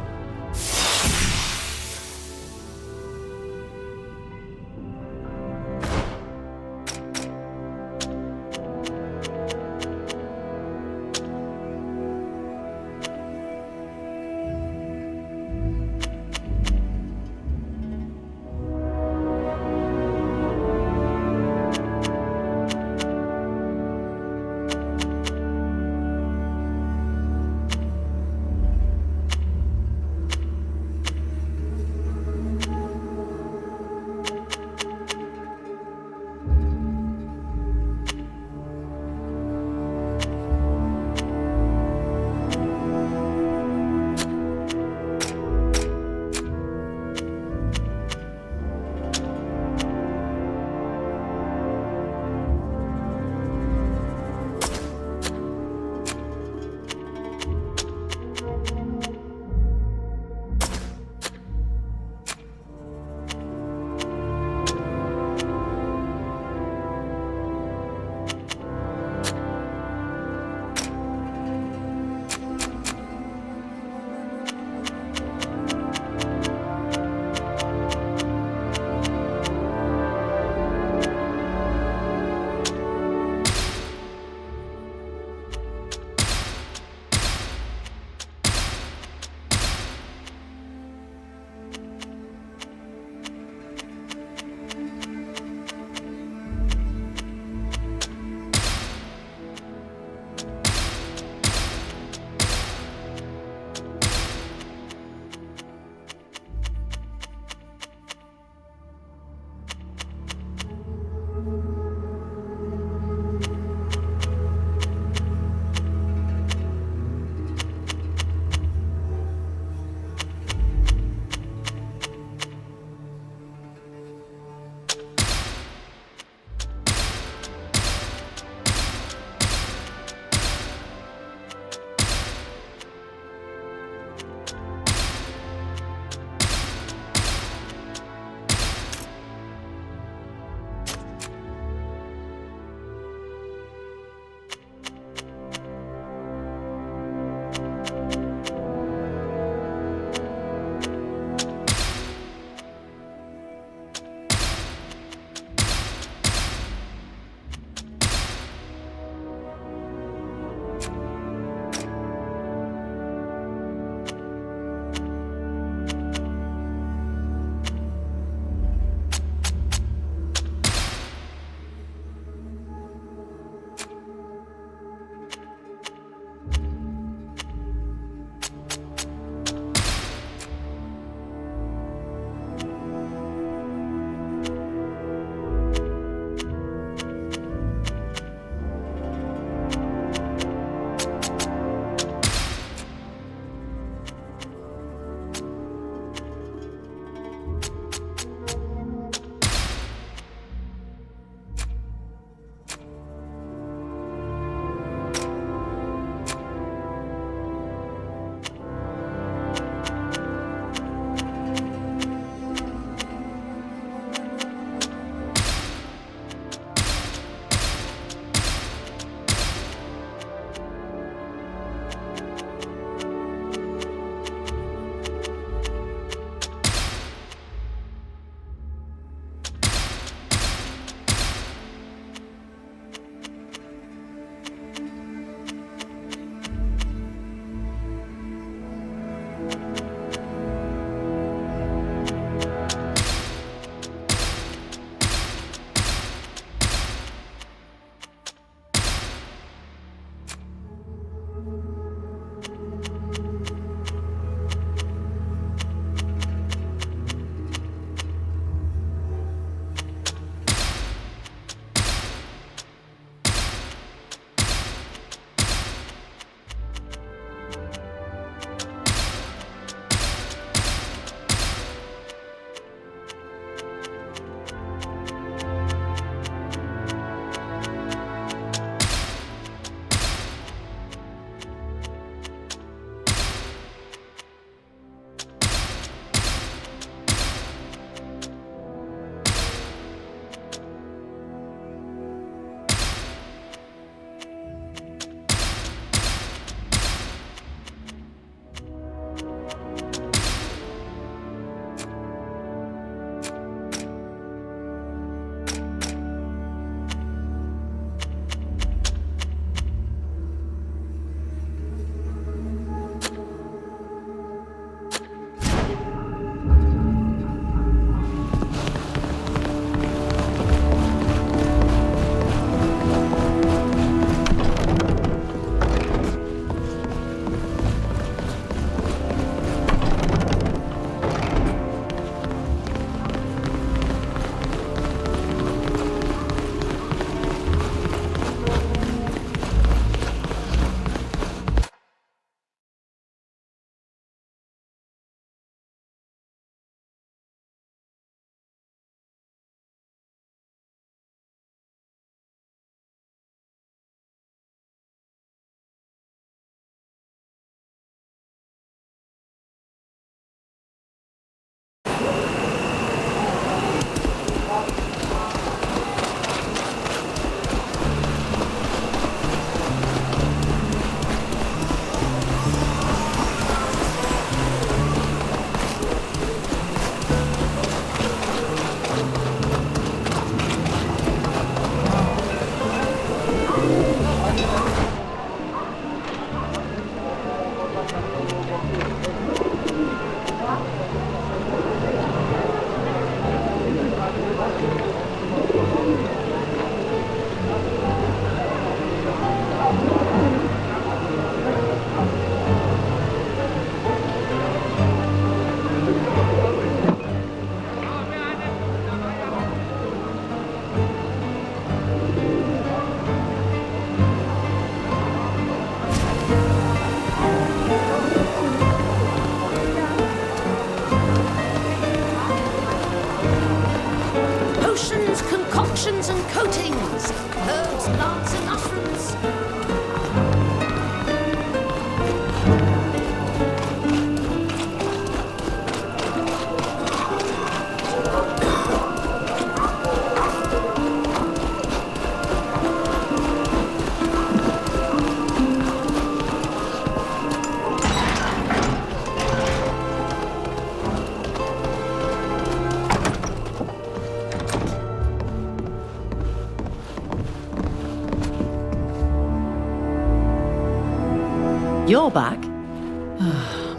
You're back?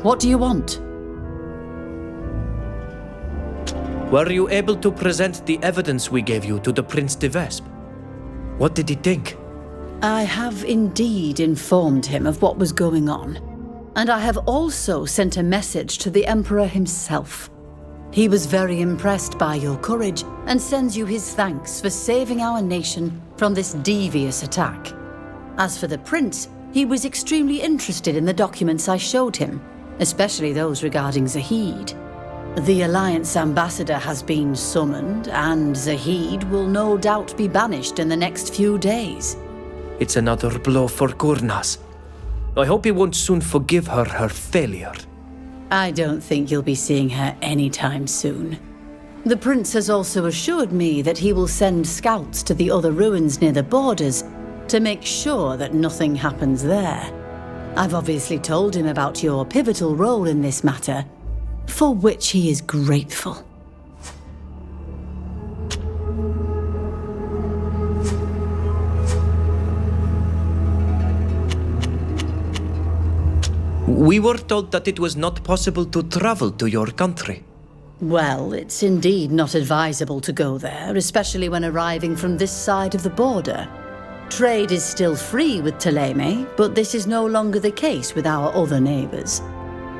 What do you want? Were you able to present the evidence we gave you to the Prince de Vesp? What did he think? I have indeed informed him of what was going on. And I have also sent a message to the Emperor himself. He was very impressed by your courage and sends you his thanks for saving our nation from this devious attack. As for the Prince, he was extremely interested in the documents I showed him, especially those regarding Zahid. The Alliance ambassador has been summoned, and Zahid will no doubt be banished in the next few days. It's another blow for Gurnas. I hope he won't soon forgive her failure. I don't think you'll be seeing her anytime soon. The Prince has also assured me that he will send scouts to the other ruins near the borders to make sure that nothing happens there. I've obviously told him about your pivotal role in this matter, for which he is grateful. We were told that it was not possible to travel to your country. Well, it's indeed not advisable to go there, especially when arriving from this side of the border. Trade is still free with Ptolemy, but this is no longer the case with our other neighbors.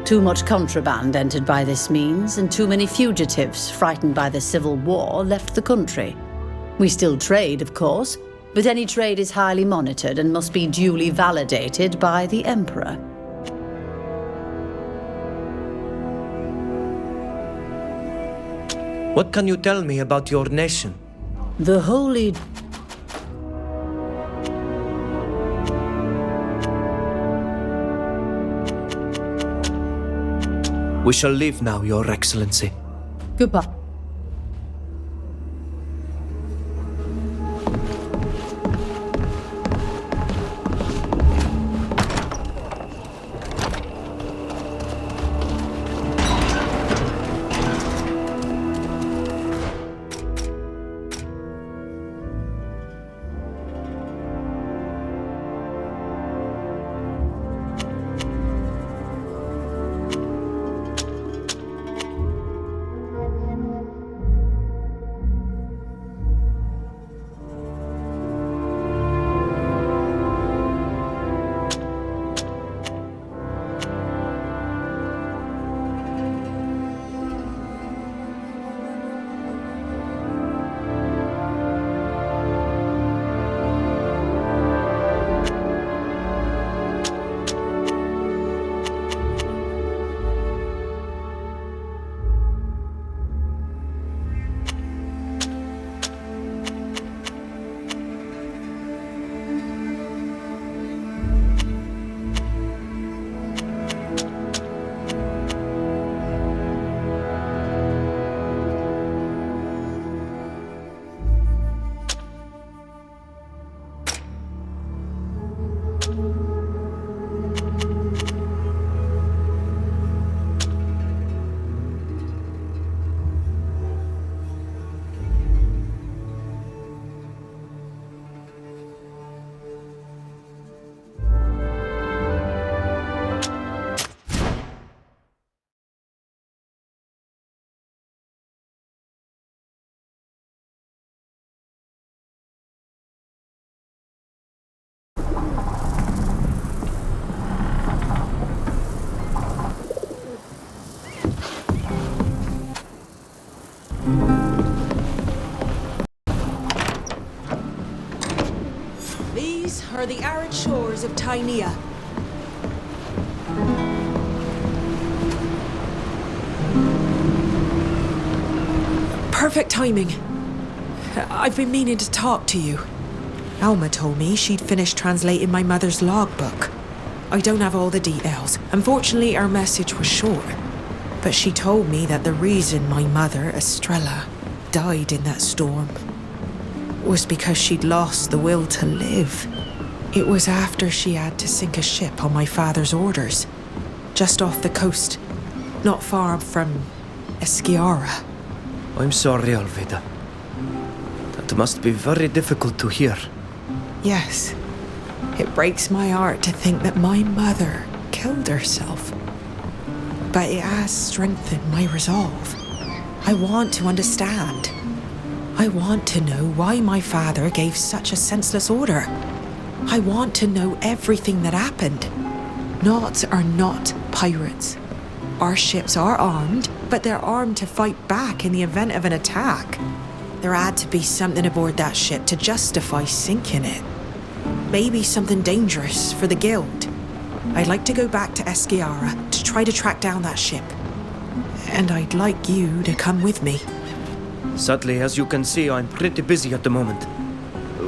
Too much contraband entered by this means, and too many fugitives, frightened by the civil war, left the country. We still trade, of course, but any trade is highly monitored and must be duly validated by the Emperor. What can you tell me about your nation? The Holy... We shall leave now, Your Excellency. Goodbye. These are the arid shores of Tainea. Perfect timing. I've been meaning to talk to you. Alma told me she'd finished translating my mother's logbook. I don't have all the details. Unfortunately, our message was short. But she told me that the reason my mother, Estrella, died in that storm was because she'd lost the will to live. It was after she had to sink a ship on my father's orders, just off the coast, not far from Esquiara. I'm sorry, Alvida. That must be very difficult to hear. Yes. It breaks my heart to think that my mother killed herself. But it has strengthened my resolve. I want to understand. I want to know why my father gave such a senseless order. I want to know everything that happened. Knots are not pirates. Our ships are armed, but they're armed to fight back in the event of an attack. There had to be something aboard that ship to justify sinking it. Maybe something dangerous for the guild. I'd like to go back to Esciara to try to track down that ship. And I'd like you to come with me. Sadly, as you can see, I'm pretty busy at the moment.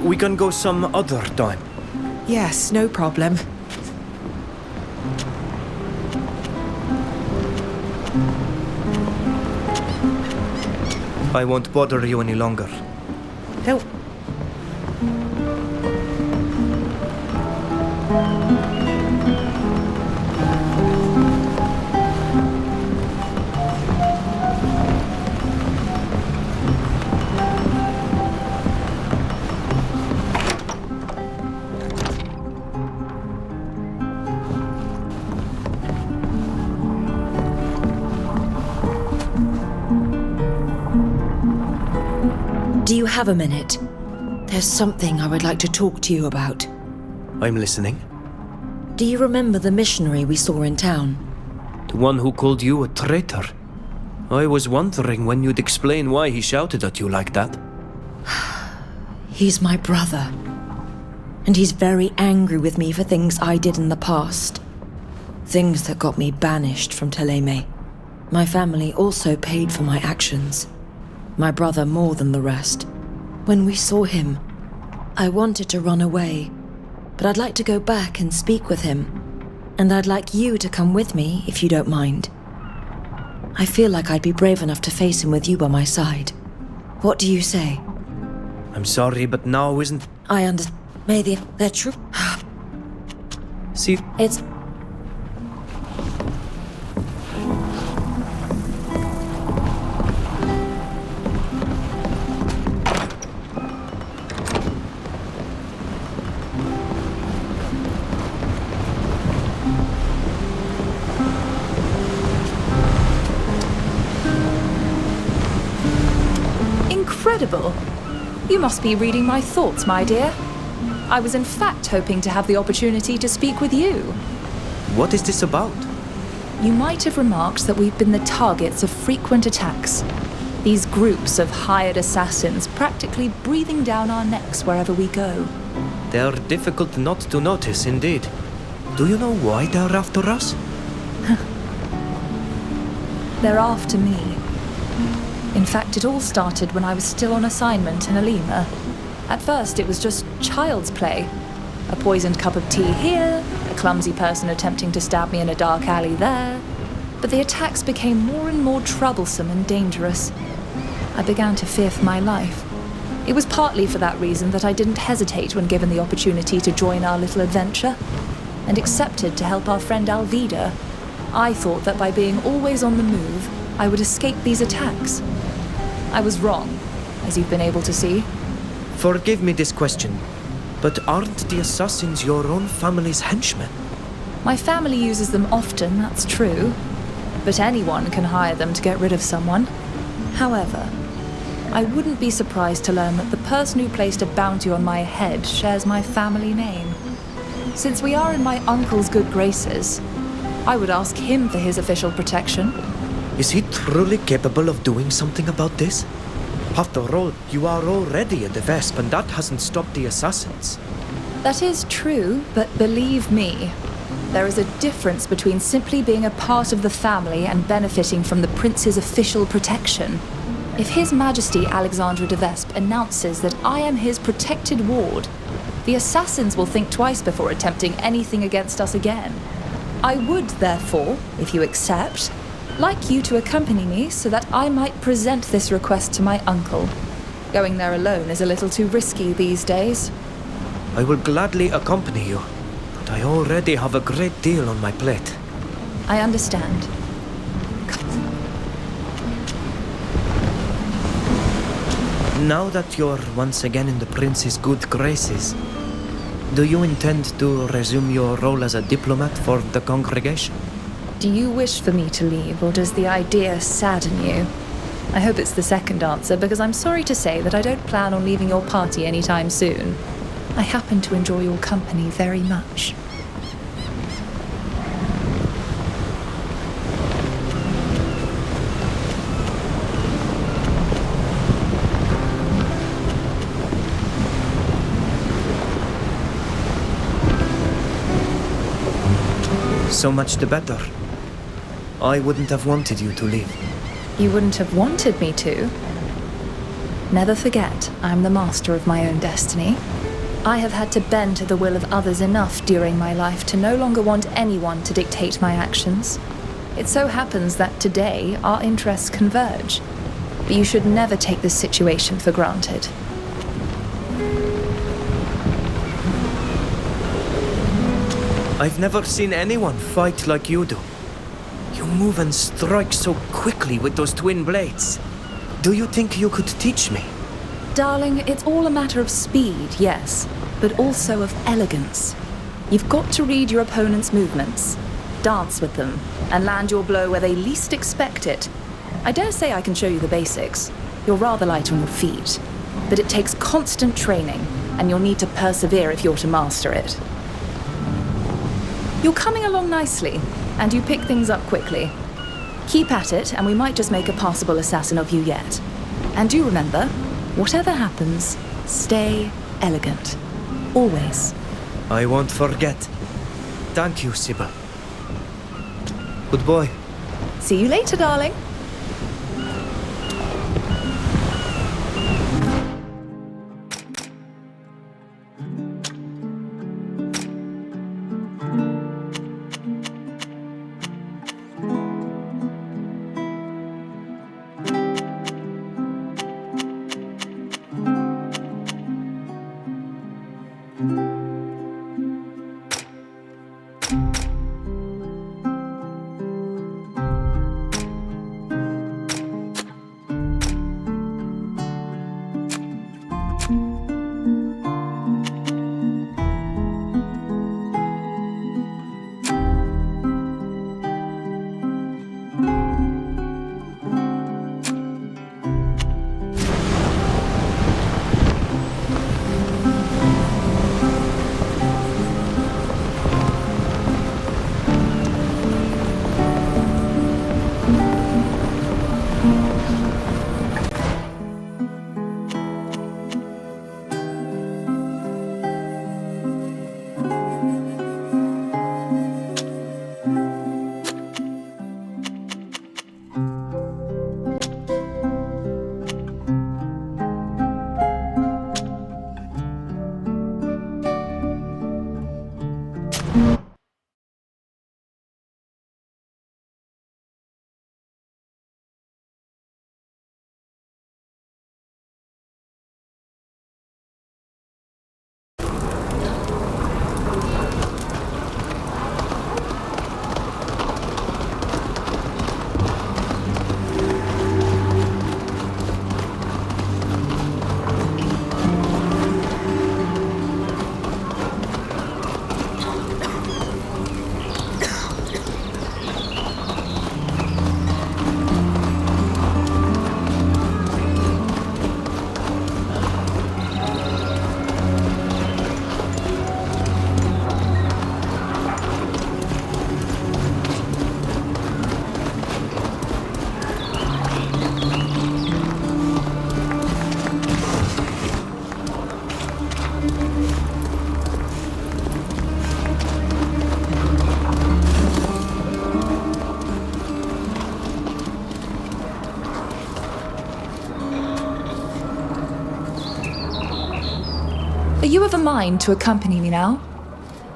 We can go some other time. Yes, no problem. I won't bother you any longer. Don't. Do you have a minute? There's something I would like to talk to you about. I'm listening. Do you remember the missionary we saw in town? The one who called you a traitor? I was wondering when you'd explain why he shouted at you like that. He's my brother. And he's very angry with me for things I did in the past. Things that got me banished from Teleme. My family also paid for my actions. My brother more than the rest. When we saw him, I wanted to run away, but I'd like to go back and speak with him. And I'd like you to come with me, if you don't mind. I feel like I'd be brave enough to face him with you by my side. What do you say? I'm sorry, but now isn't... I understand. Maybe they're true. See... It's... Incredible! You must be reading my thoughts, my dear. I was in fact hoping to have the opportunity to speak with you. What is this about? You might have remarked that we've been the targets of frequent attacks. These groups of hired assassins practically breathing down our necks wherever we go. They're difficult not to notice, indeed. Do you know why they're after us? They're after me. In fact, it all started when I was still on assignment in Alima. At first, it was just child's play. A poisoned cup of tea here, a clumsy person attempting to stab me in a dark alley there. But the attacks became more and more troublesome and dangerous. I began to fear for my life. It was partly for that reason that I didn't hesitate when given the opportunity to join our little adventure, and accepted to help our friend Alvida. I thought that by being always on the move, I would escape these attacks. I was wrong, as you've been able to see. Forgive me this question, but aren't the assassins your own family's henchmen? My family uses them often, that's true. But anyone can hire them to get rid of someone. However, I wouldn't be surprised to learn that the person who placed a bounty on my head shares my family name. Since we are in my uncle's good graces, I would ask him for his official protection. Is he truly capable of doing something about this? After all, you are already in the Vesp, and that hasn't stopped the assassins. That is true, but believe me, there is a difference between simply being a part of the family and benefiting from the prince's official protection. If His Majesty Alexandra de Vesp announces that I am his protected ward, the assassins will think twice before attempting anything against us again. I would, therefore, if you accept, like you to accompany me so that I might present this request to my uncle. Going there alone is a little too risky these days. I will gladly accompany you, but I already have a great deal on my plate. I understand. Now that you're once again in the prince's good graces, Do you intend to resume your role as a diplomat for the congregation? Do you wish for me to leave, or does the idea sadden you? I hope it's the second answer, because I'm sorry to say that I don't plan on leaving your party anytime soon. I happen to enjoy your company very much. So much the better. I wouldn't have wanted you to leave. You wouldn't have wanted me to? Never forget, I'm the master of my own destiny. I have had to bend to the will of others enough during my life to no longer want anyone to dictate my actions. It so happens that today our interests converge. But you should never take this situation for granted. I've never seen anyone fight like you do. You move and strike so quickly with those twin blades. Do you think you could teach me? Darling, it's all a matter of speed, yes, but also of elegance. You've got to read your opponent's movements, dance with them, and land your blow where they least expect it. I dare say I can show you the basics. You're rather light on your feet, but it takes constant training, and you'll need to persevere if you're to master it. You're coming along nicely, and you pick things up quickly. Keep at it, and we might just make a passable assassin of you yet. And do remember, whatever happens, stay elegant. Always. I won't forget. Thank you, Sybil. Good boy. See you later, darling. Are you of a mind to accompany me now?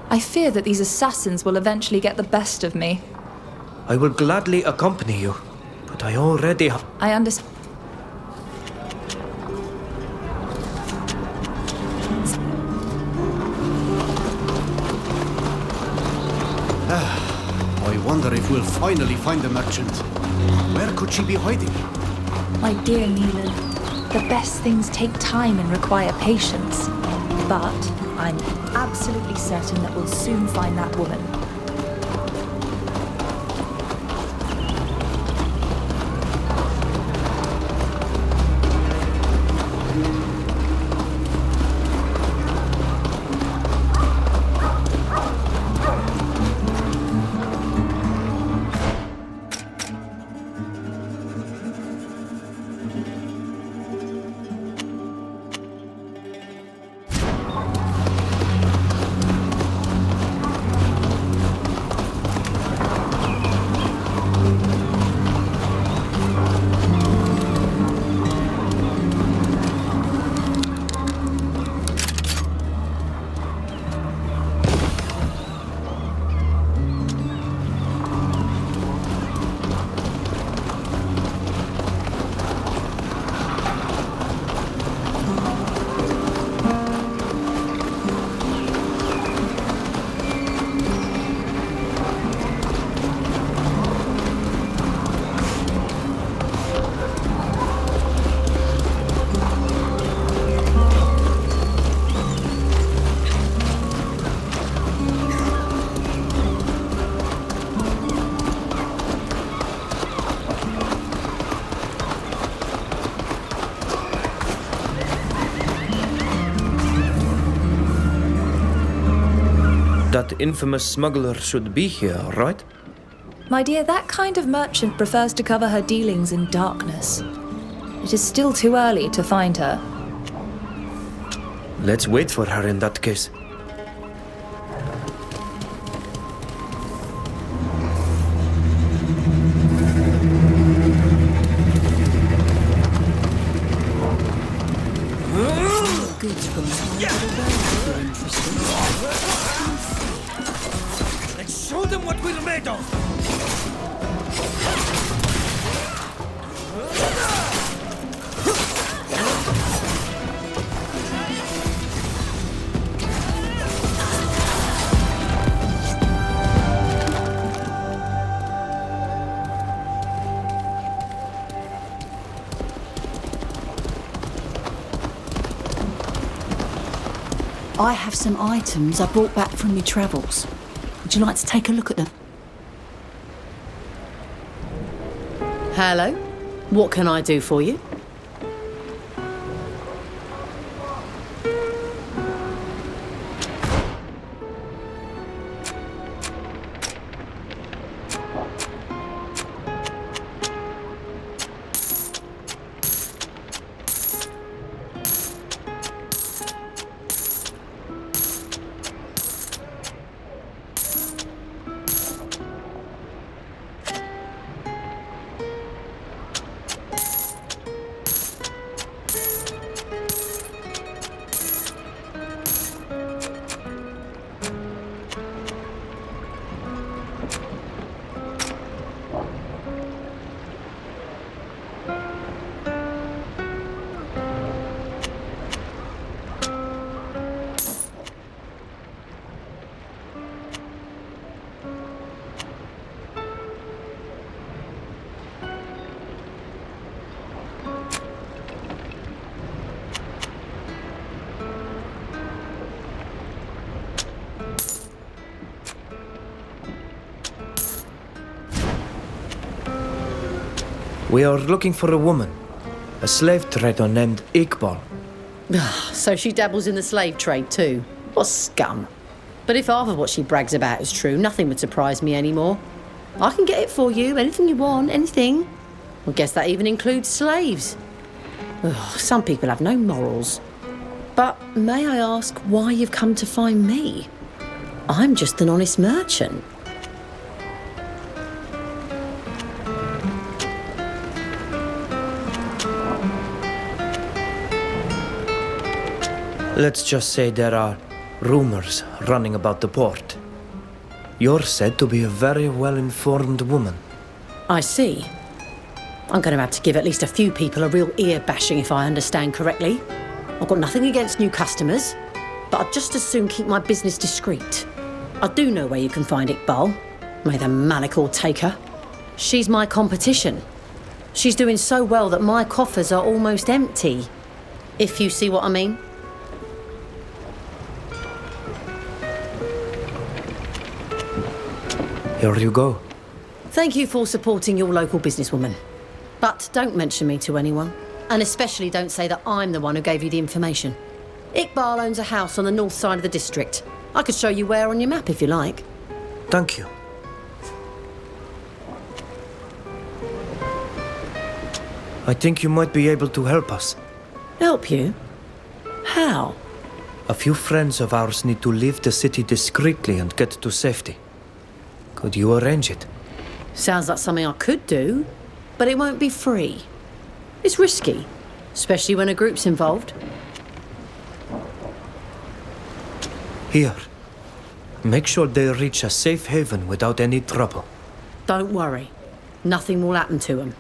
I fear that these assassins will eventually get the best of me. I will gladly accompany you, but I already have... I understand. I wonder if we'll finally find the merchant. Where could she be hiding? My dear Neelan, the best things take time and require patience. But I'm absolutely certain that we'll soon find that woman. That infamous smuggler should be here, right? My dear, that kind of merchant prefers to cover her dealings in darkness. It is still too early to find her. Let's wait for her in that case. Let's show them what we're made of! I have some items I brought back from my travels. Would you like to take a look at them? Hello? What can I do for you? We are looking for a woman, a slave trader named Iqbal. So she dabbles in the slave trade too. What scum. But if half of what she brags about is true, nothing would surprise me anymore. I can get it for you, anything you want, anything. I guess that even includes slaves. Ugh, some people have no morals. But may I ask why you've come to find me? I'm just an honest merchant. Let's just say there are rumors running about the port. You're said to be a very well-informed woman. I see. I'm going to have to give at least a few people a real ear-bashing if I understand correctly. I've got nothing against new customers, but I'd just as soon keep my business discreet. I do know where you can find Iqbal. May the Malachor take her. She's my competition. She's doing so well that my coffers are almost empty. If you see what I mean. Here you go. Thank you for supporting your local businesswoman. But don't mention me to anyone. And especially don't say that I'm the one who gave you the information. Iqbal owns a house on the north side of the district. I could show you where on your map if you like. Thank you. I think you might be able to help us. Help you? How? A few friends of ours need to leave the city discreetly and get to safety. Could you arrange it? Sounds like something I could do, but it won't be free. It's risky, especially when a group's involved. Here. Make sure they reach a safe haven without any trouble. Don't worry. Nothing will happen to them.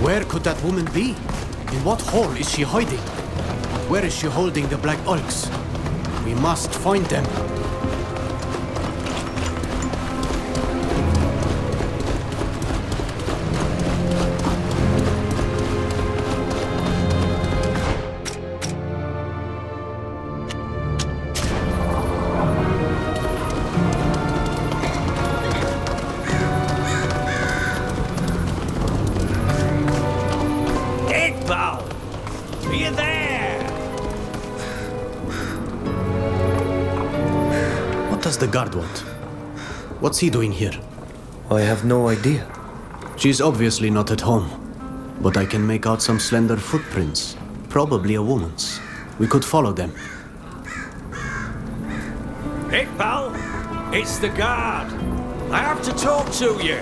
Where could that woman be? In what hole is she hiding? Where is she holding the black ulks? We must find them. The guard want? What's he doing here? I have no idea. She's obviously not at home, but I can make out some slender footprints. Probably a woman's. We could follow them. Iqbal, it's the guard. I have to talk to you.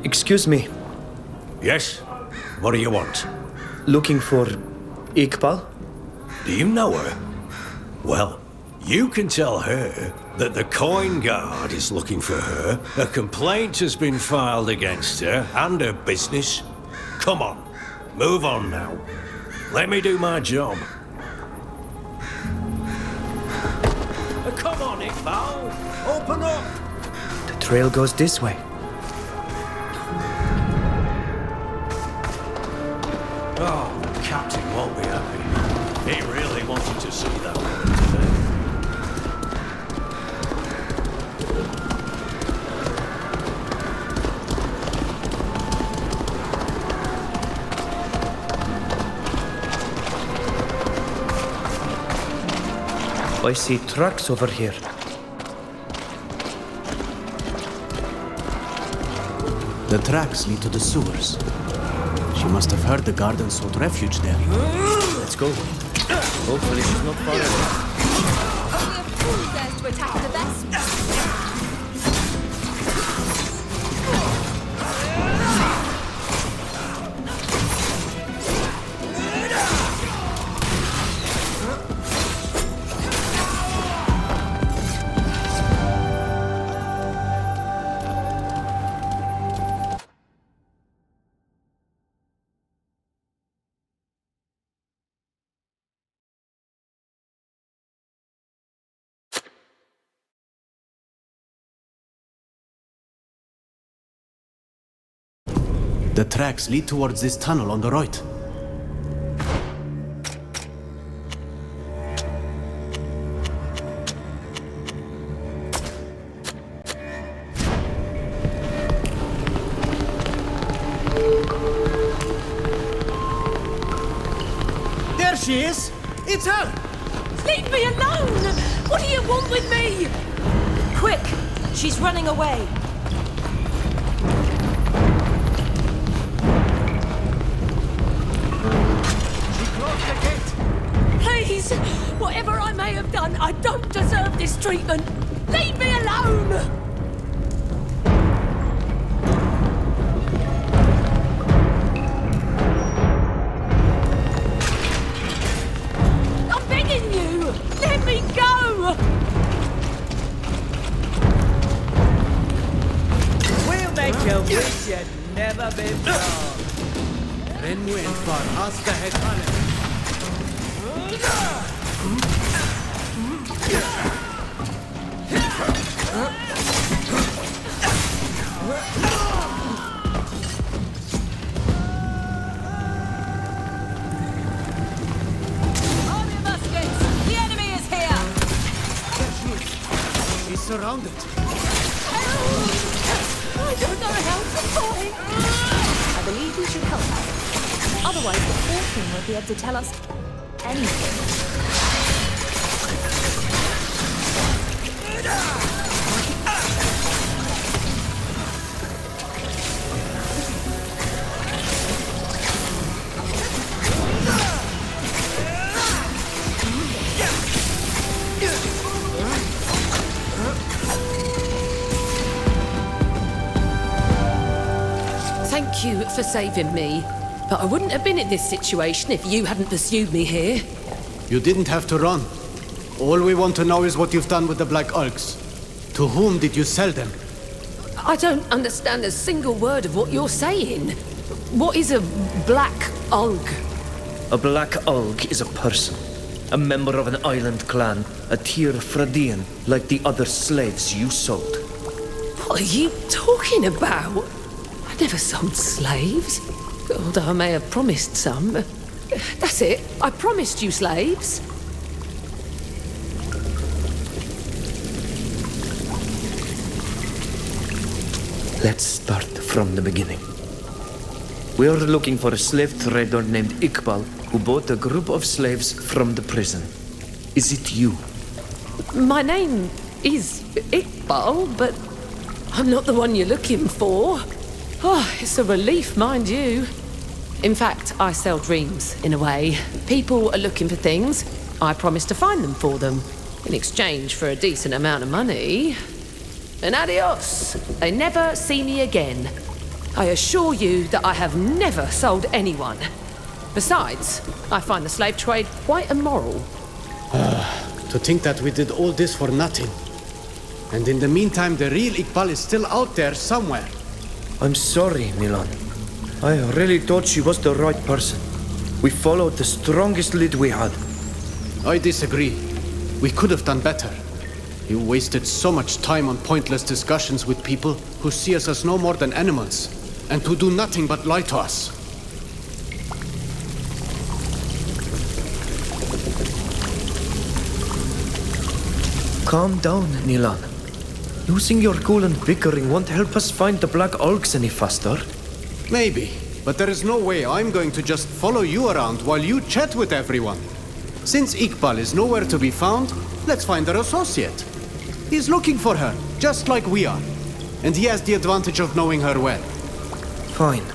Excuse me. Yes? What do you want? Looking for Iqbal? Do you know her? Well, you can tell her that the coin guard is looking for her. A complaint has been filed against her and her business. Come on, move on now. Let me do my job. Come on, Iqbal. Open up. The trail goes this way. Oh, the captain won't be happy. He really wanted to see that one today. I see tracks over here. The tracks lead to the sewers. She must have heard the guard and sought refuge there. Let's go. Hopefully she's not far away. Only a fool dares to attack the best. The tracks lead towards this tunnel on the right. There she is! It's her! Leave me alone! What do you want with me? Quick! She's running away. Please! Whatever I may have done, I don't deserve this treatment! Leave me alone! I'm begging you! Let me go! We'll make you wish you'd never been born. Renwin for Asta Hekane. around it. I don't know how to fight. I believe we should help her. Otherwise, the poor king won't be able to tell us anything. Thank you for saving me. But I wouldn't have been in this situation if you hadn't pursued me here. You didn't have to run. All we want to know is what you've done with the Black Ulks. To whom did you sell them? I don't understand a single word of what you're saying. What is a Black Ulk? A Black Ulk is a person, a member of an island clan, a Teer Fradee, like the other slaves you sold. What are you talking about? I never sold slaves. Although I may have promised some. That's it. I promised you slaves. Let's start from the beginning. We are looking for a slave trader named Iqbal who bought a group of slaves from the prison. Is it you? My name is Iqbal, but I'm not the one you're looking for. Oh, it's a relief, mind you. In fact, I sell dreams, in a way. People are looking for things. I promise to find them for them, in exchange for a decent amount of money. And adios. They never see me again. I assure you that I have never sold anyone. Besides, I find the slave trade quite immoral. To think that we did all this for nothing. And in the meantime, the real Iqbal is still out there somewhere. I'm sorry, Milan. I really thought she was the right person. We followed the strongest lead we had. I disagree. We could have done better. You wasted so much time on pointless discussions with people who see us as no more than animals, and who do nothing but lie to us. Calm down, Nilan. Losing your cool and bickering won't help us find the Black Ulks any faster. Maybe, but there is no way I'm going to just follow you around while you chat with everyone. Since Iqbal is nowhere to be found, let's find our associate. He's looking for her, just like we are. And he has the advantage of knowing her well. Fine.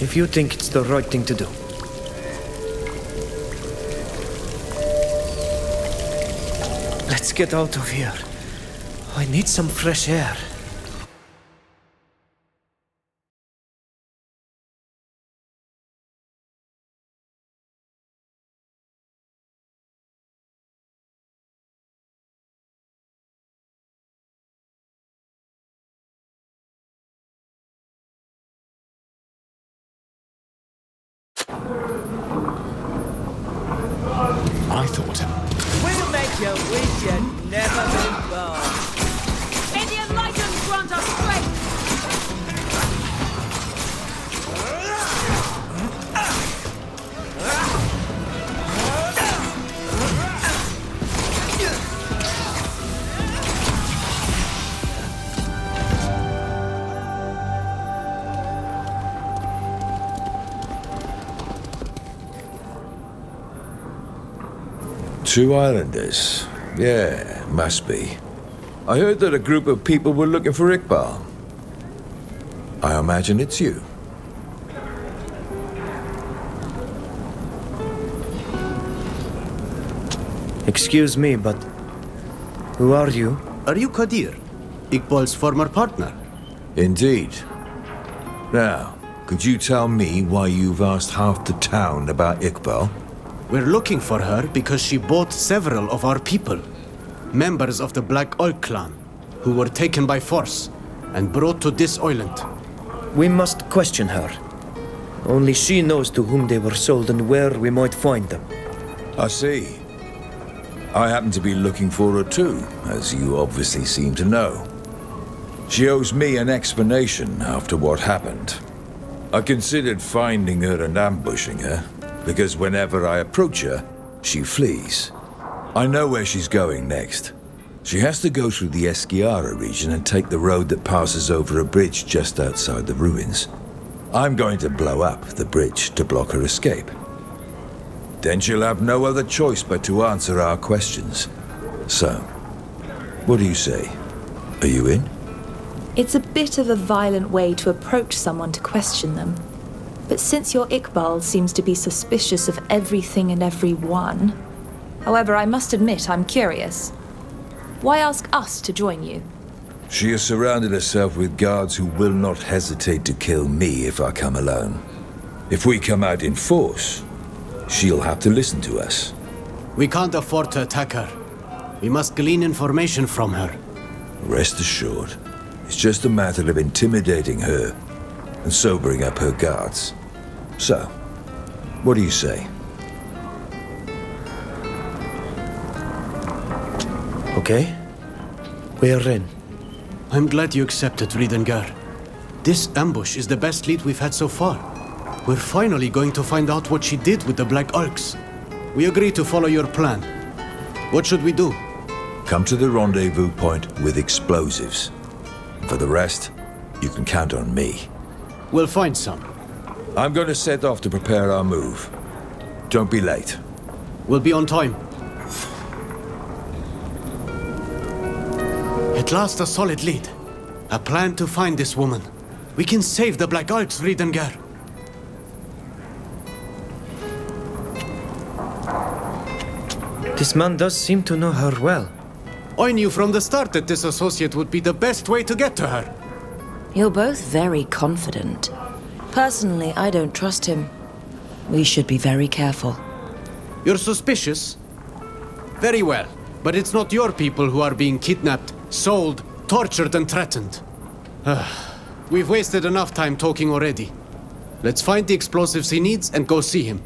If you think it's the right thing to do. Let's get out of here. I need some fresh air. I thought. We'll make you wish you'd never been born. May the enlightened grant us strength! Two islanders. Yeah, must be. I heard that a group of people were looking for Iqbal. I imagine it's you. Excuse me, but who are you? Are you Kadir, Iqbal's former partner? Indeed. Now, could you tell me why you've asked half the town about Iqbal? We're looking for her because she bought several of our people, members of the Black Ulk clan, who were taken by force and brought to this island. We must question her. Only she knows to whom they were sold and where we might find them. I see. I happen to be looking for her too, as you obviously seem to know. She owes me an explanation after what happened. I considered finding her and ambushing her, because whenever I approach her, she flees. I know where she's going next. She has to go through the Esquiara region and take the road that passes over a bridge just outside the ruins. I'm going to blow up the bridge to block her escape. Then she'll have no other choice but to answer our questions. So, what do you say? Are you in? It's a bit of a violent way to approach someone to question them. But since your Iqbal seems to be suspicious of everything and everyone... However, I must admit I'm curious. Why ask us to join you? She has surrounded herself with guards who will not hesitate to kill me if I come alone. If we come out in force, she'll have to listen to us. We can't afford to attack her. We must glean information from her. Rest assured, it's just a matter of intimidating her and sobering up her guards. So, what do you say? Okay. We're in. I'm glad you accepted, Ridengar. This ambush is the best lead we've had so far. We're finally going to find out what she did with the Black Arcs. We agree to follow your plan. What should we do? Come to the rendezvous point with explosives. For the rest, you can count on me. We'll find some. I'm going to set off to prepare our move. Don't be late. We'll be on time. At last, a solid lead. A plan to find this woman. We can save the Black Arcs, Ridengar. This man does seem to know her well. I knew from the start that this associate would be the best way to get to her. You're both very confident. Personally, I don't trust him. We should be very careful. You're suspicious? Very well, but it's not your people who are being kidnapped, sold, tortured and threatened. We've wasted enough time talking already. Let's find the explosives he needs and go see him.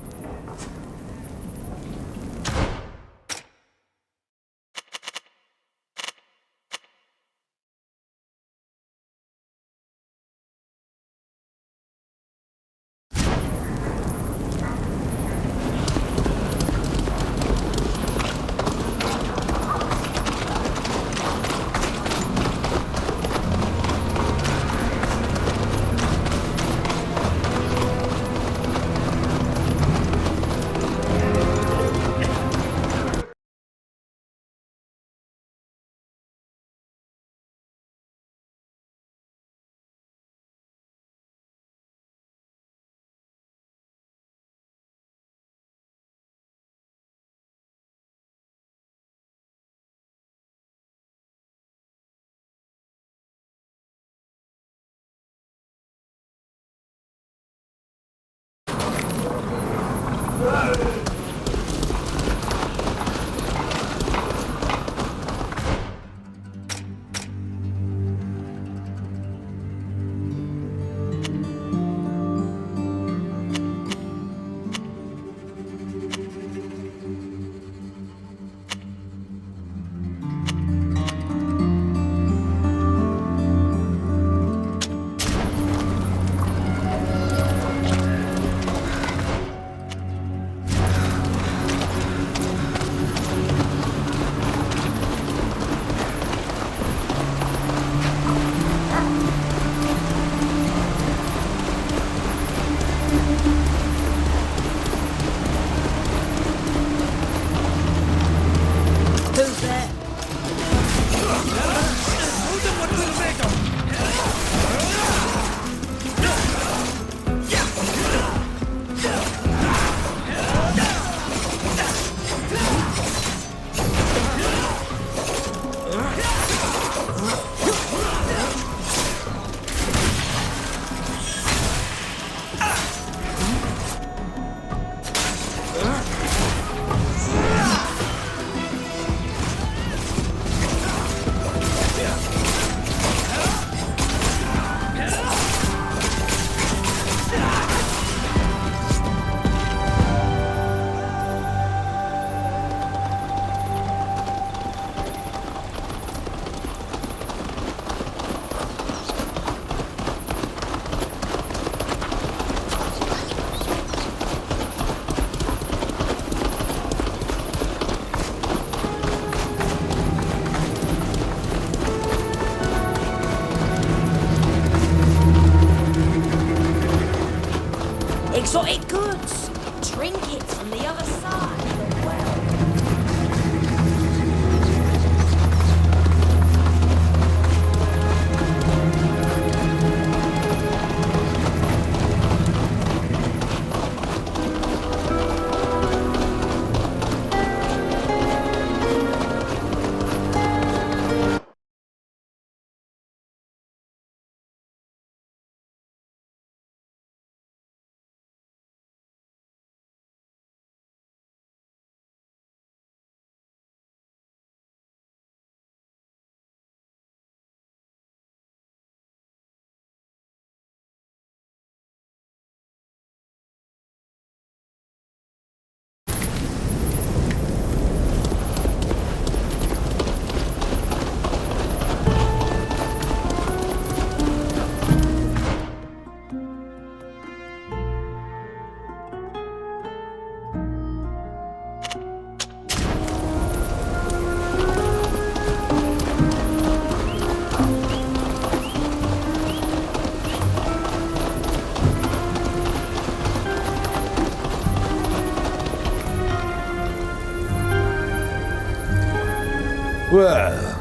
Well,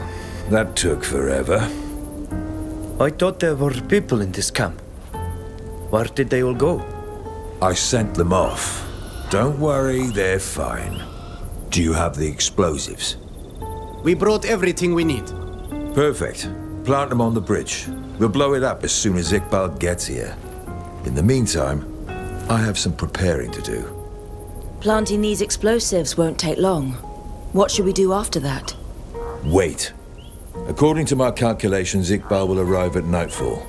that took forever. I thought there were people in this camp. Where did they all go? I sent them off. Don't worry, they're fine. Do you have the explosives? We brought everything we need. Perfect. Plant them on the bridge. We'll blow it up as soon as Iqbal gets here. In the meantime, I have some preparing to do. Planting these explosives won't take long. What should we do after that? Wait. According to my calculations, Iqbal will arrive at nightfall.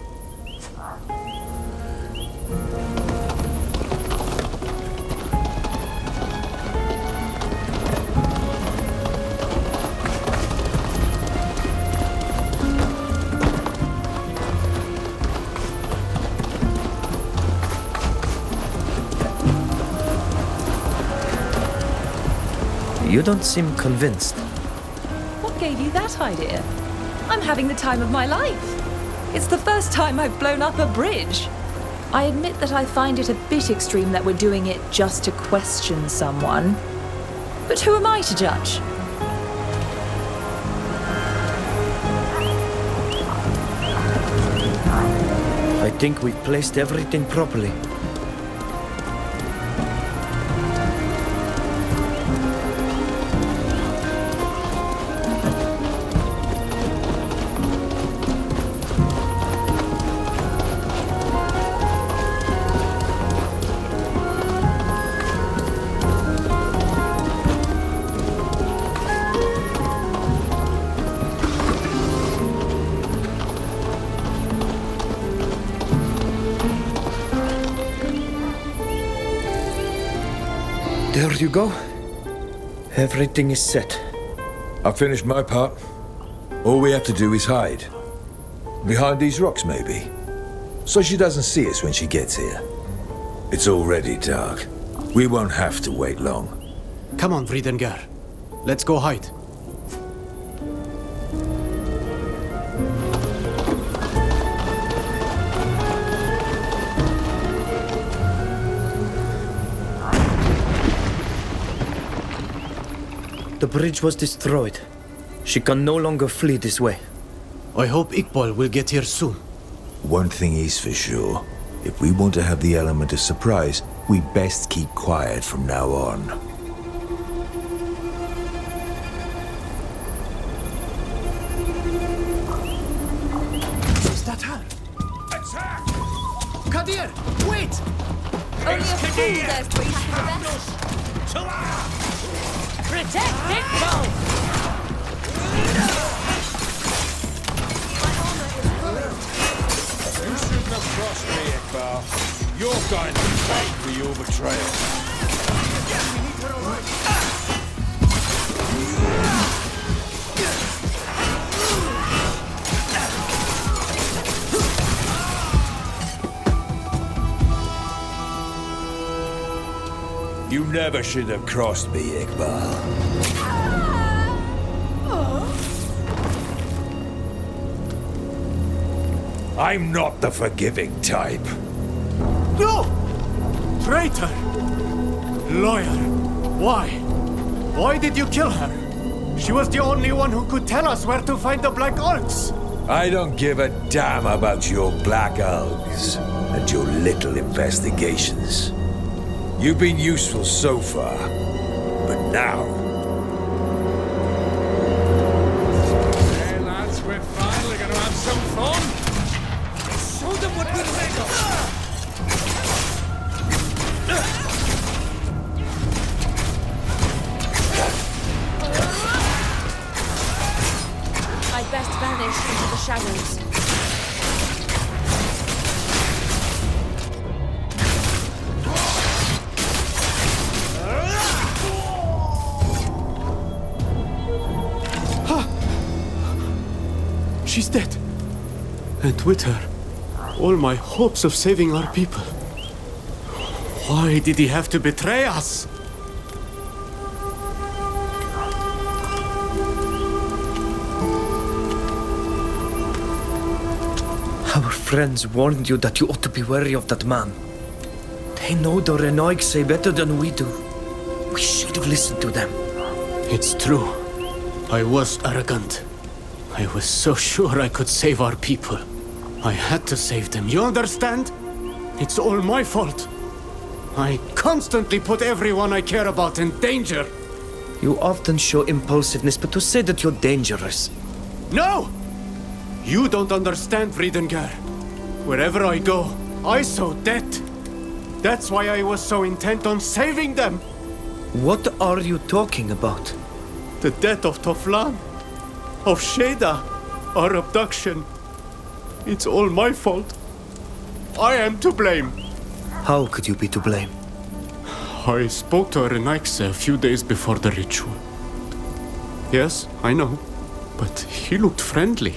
You don't seem convinced. What gave you that idea? I'm having the time of my life. It's the first time I've blown up a bridge. I admit that I find it a bit extreme that we're doing it just to question someone. But who am I to judge? I think we've placed everything properly. There you go. Everything is set. I've finished my part. All we have to do is hide. Behind these rocks, maybe. So she doesn't see us when she gets here. It's already dark. We won't have to wait long. Come on, Vridengar. Let's go hide. The bridge was destroyed. She can no longer flee this way. I hope Iqbal will get here soon. One thing is for sure. If we want to have the element of surprise, we best keep quiet from now on. Is that her? Attack! Kadir, wait! Only a fool dares to attack the best. Protect Iqbal! You shouldn't have crossed me, Iqbal. You're going to pay for your betrayal. You never should have crossed me, Iqbal. I'm not the forgiving type. No! Traitor! Lawyer! Why? Why did you kill her? She was the only one who could tell us where to find the Black Orcs. I don't give a damn about your Black Elves and your little investigations. You've been useful so far, but now... Hey lads, we're finally going to have some fun. Show them what we're made of. I'd best vanish into the shadows. She's dead. And with her, all my hopes of saving our people. Why did he have to betray us? Our friends warned you that you ought to be wary of that man. They know the Renoigse better than we do. We should have listened to them. It's true. I was arrogant. I was so sure I could save our people. I had to save them, you understand? It's all my fault. I constantly put everyone I care about in danger. You often show impulsiveness, but to say that you're dangerous... No! You don't understand, Friedengar. Wherever I go, I sow death. That's why I was so intent on saving them. What are you talking about? The death of Toflan, of Sheda, our abduction. It's all my fault. I am to blame. How could you be to blame? I spoke to Renaikse a few days before the ritual. Yes, I know, but he looked friendly.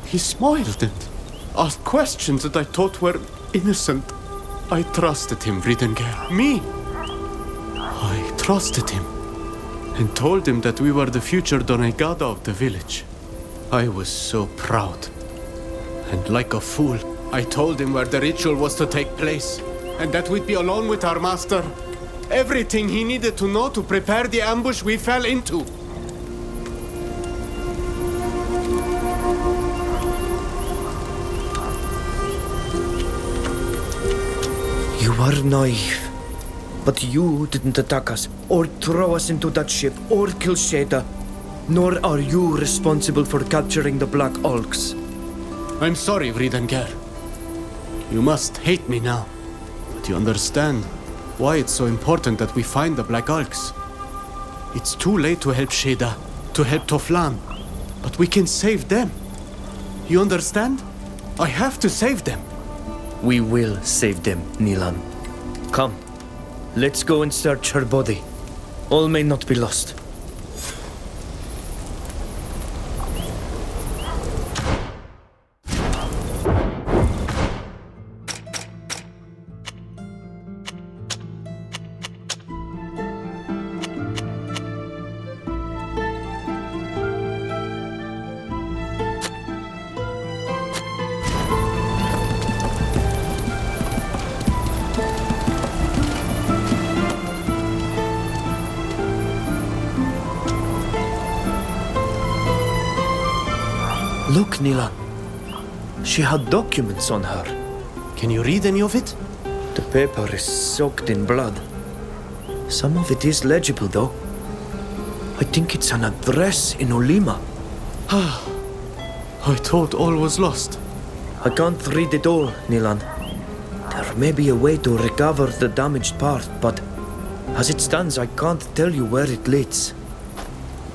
He smiled and asked questions that I thought were innocent. I trusted him, Friedengar. Me! I trusted him and told him that we were the future Donegada of the village. I was so proud. And like a fool, I told him where the ritual was to take place and that we'd be alone with our master. Everything he needed to know to prepare the ambush we fell into. You are naive. But you didn't attack us, or throw us into that ship, or kill Sheda. Nor are you responsible for capturing the Black Ulks. I'm sorry, Friedengar. You must hate me now. But you understand why it's so important that we find the Black Ulks. It's too late to help Sheda, to help Toflan. But we can save them. You understand? I have to save them. We will save them, Nilan. Come. Let's go and search her body. All may not be lost. Look, Nilan. She had documents on her. Can you read any of it? The paper is soaked in blood. Some of it is legible, though. I think it's an address in Olima. I thought all was lost. I can't read it all, Nilan. There may be a way to recover the damaged part, but as it stands, I can't tell you where it leads.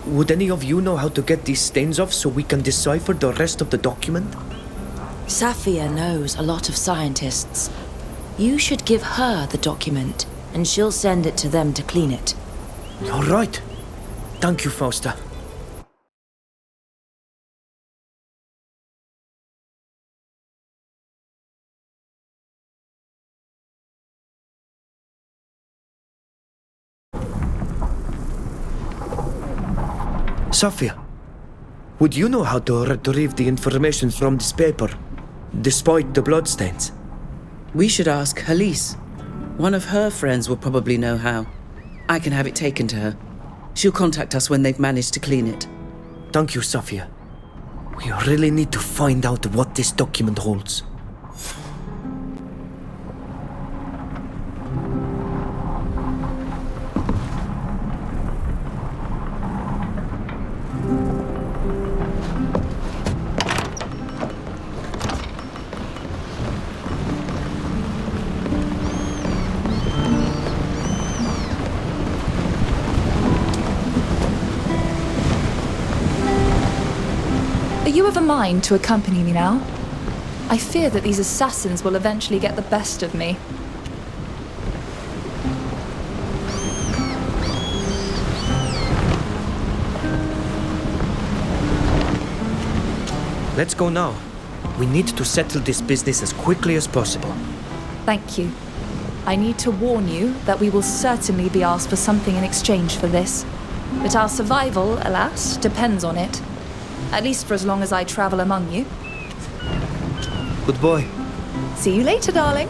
Would any of you know how to get these stains off so we can decipher the rest of the document? Safia knows a lot of scientists. You should give her the document, and she'll send it to them to clean it. All right. Thank you, Fausta. Safia, would you know how to retrieve the information from this paper, despite the bloodstains? We should ask Halise. One of her friends will probably know how. I can have it taken to her. She'll contact us when they've managed to clean it. Thank you, Safia. We really need to find out what this document holds. Are you of a mind to accompany me now? I fear that these assassins will eventually get the best of me. Let's go now. We need to settle this business as quickly as possible. Thank you. I need to warn you that we will certainly be asked for something in exchange for this. But our survival, alas, depends on it. At least for as long as I travel among you. Goodbye. See you later, darling.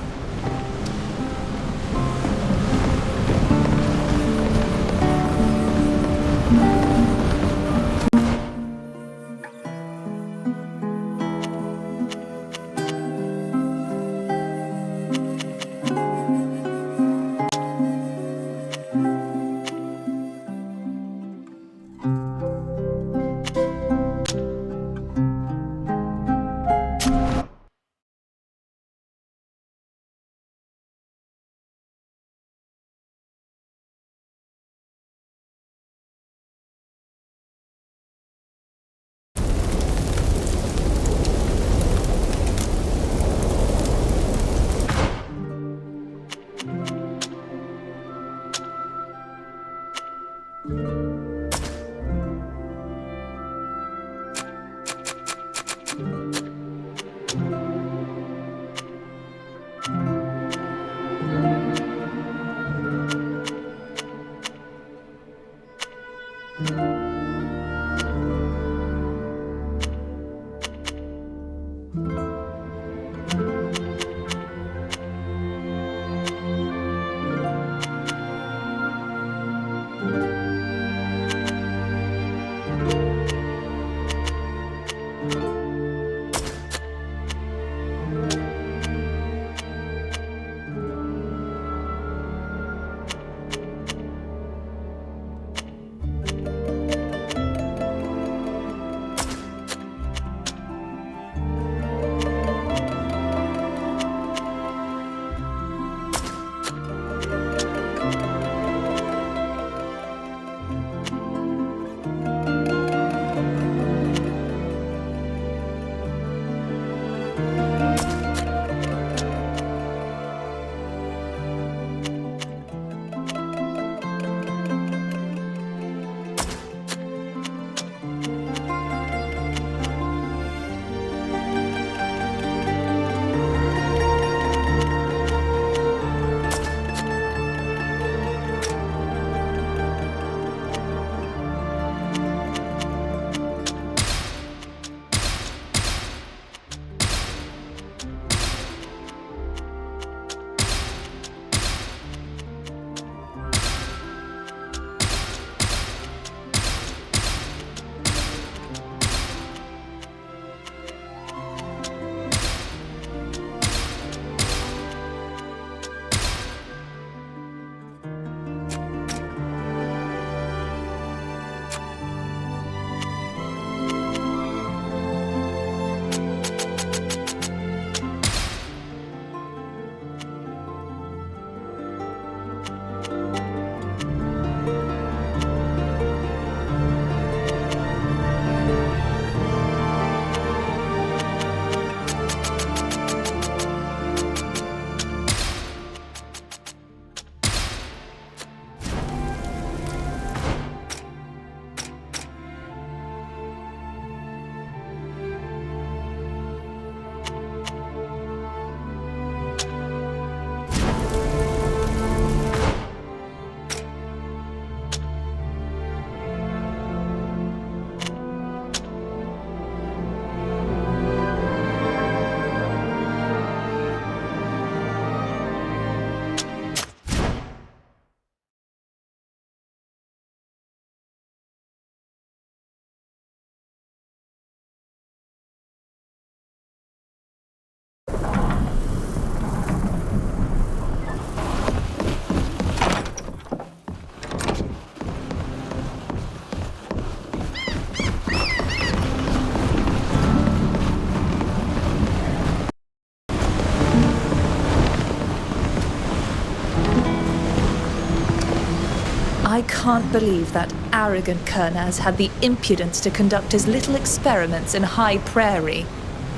I can't believe that arrogant Kernaz had the impudence to conduct his little experiments in High Prairie.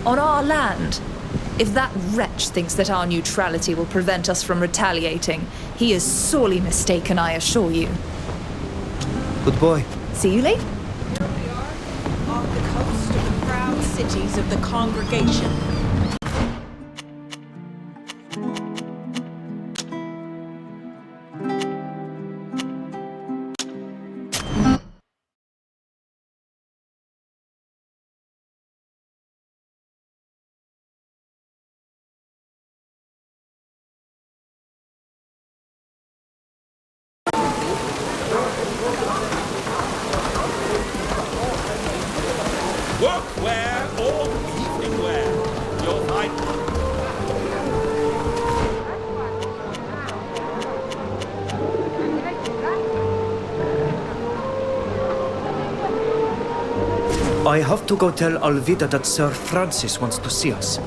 On our land. If that wretch thinks that our neutrality will prevent us from retaliating, he is sorely mistaken, I assure you. Good boy. See you later. Here we are, off the coast of the proud cities of the congregation. Workwear or evening wear? You'll find. I have to go tell Alvida that Sir Francis wants to see us.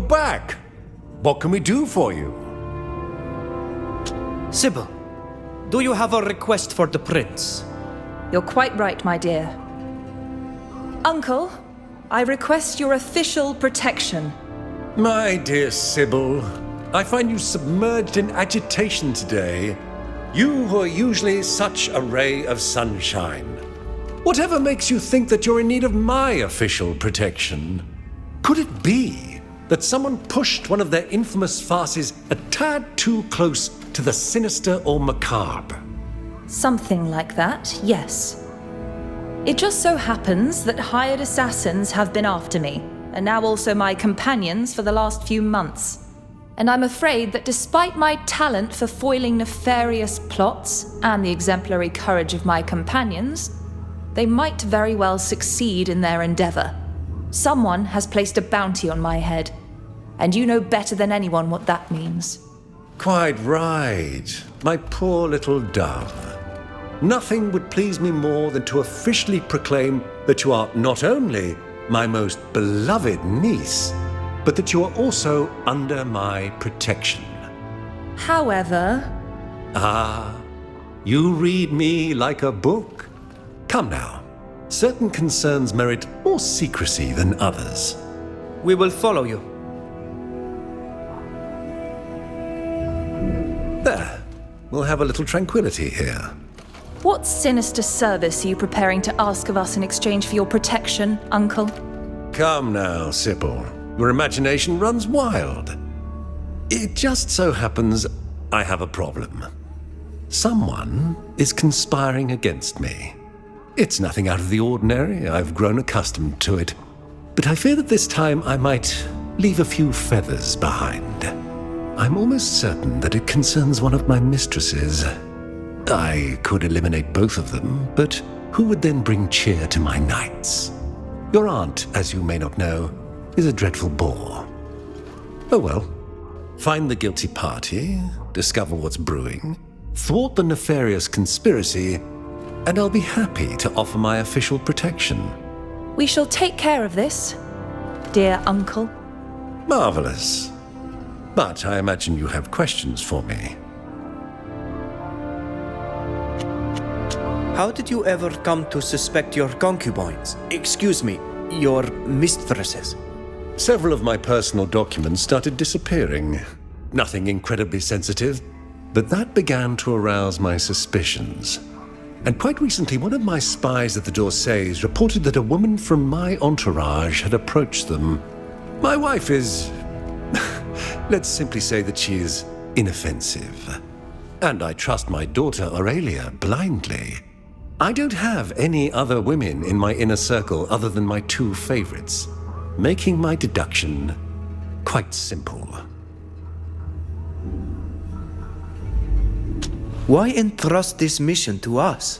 back. What can we do for you? Sybil, do you have a request for the prince? You're quite right, my dear. Uncle, I request your official protection. My dear Sybil, I find you submerged in agitation today. You who are usually such a ray of sunshine. Whatever makes you think that you're in need of my official protection? Could it be that someone pushed one of their infamous farces a tad too close to the sinister or macabre? Something like that, yes. It just so happens that hired assassins have been after me, and now also my companions for the last few months. And I'm afraid that despite my talent for foiling nefarious plots and the exemplary courage of my companions, they might very well succeed in their endeavor. Someone has placed a bounty on my head, and you know better than anyone what that means. Quite right, my poor little dove. Nothing would please me more than to officially proclaim that you are not only my most beloved niece, but that you are also under my protection. However... Ah, you read me like a book. Come now, certain concerns merit more secrecy than others. We will follow you. There, we'll have a little tranquility here. What sinister service are you preparing to ask of us in exchange for your protection, Uncle? Come now, Sybil. Your imagination runs wild. It just so happens I have a problem. Someone is conspiring against me. It's nothing out of the ordinary. I've grown accustomed to it. But I fear that this time I might leave a few feathers behind. I'm almost certain that it concerns one of my mistresses. I could eliminate both of them, but who would then bring cheer to my nights? Your aunt, as you may not know, is a dreadful bore. Oh well. Find the guilty party, discover what's brewing, thwart the nefarious conspiracy, and I'll be happy to offer my official protection. We shall take care of this, dear Uncle. Marvelous. But I imagine you have questions for me. How did you ever come to suspect your concubines? Excuse me, your mistresses? Several of my personal documents started disappearing. Nothing incredibly sensitive, but that began to arouse my suspicions. And quite recently, one of my spies at the D'Orsays reported that a woman from my entourage had approached them. My wife is... let's simply say that she is inoffensive. And I trust my daughter Aurelia blindly. I don't have any other women in my inner circle other than my two favorites, making my deduction quite simple. Why entrust this mission to us?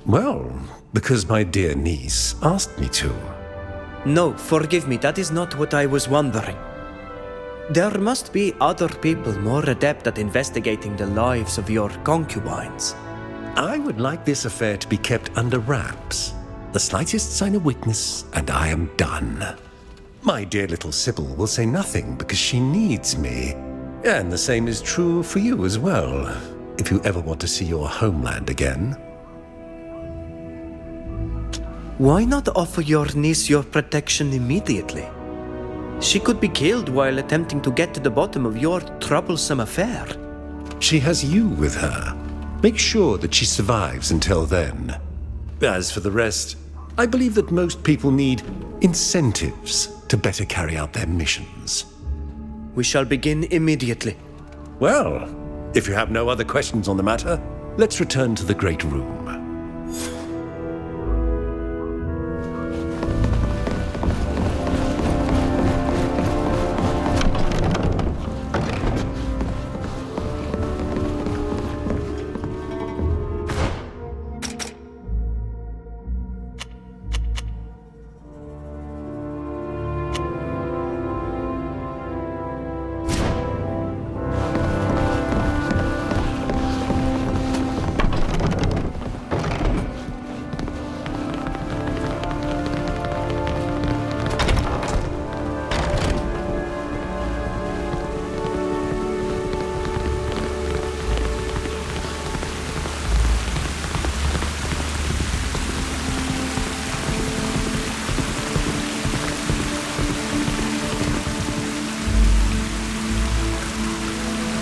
Well, because my dear niece asked me to. No, forgive me, that is not what I was wondering. There must be other people more adept at investigating the lives of your concubines. I would like this affair to be kept under wraps. The slightest sign of weakness, and I am done. My dear little Sybil will say nothing because she needs me. And the same is true for you as well, if you ever want to see your homeland again. Why not offer your niece your protection immediately? She could be killed while attempting to get to the bottom of your troublesome affair. She has you with her. Make sure that she survives until then. As for the rest, I believe that most people need incentives to better carry out their missions. We shall begin immediately. Well, if you have no other questions on the matter, let's return to the Great Room.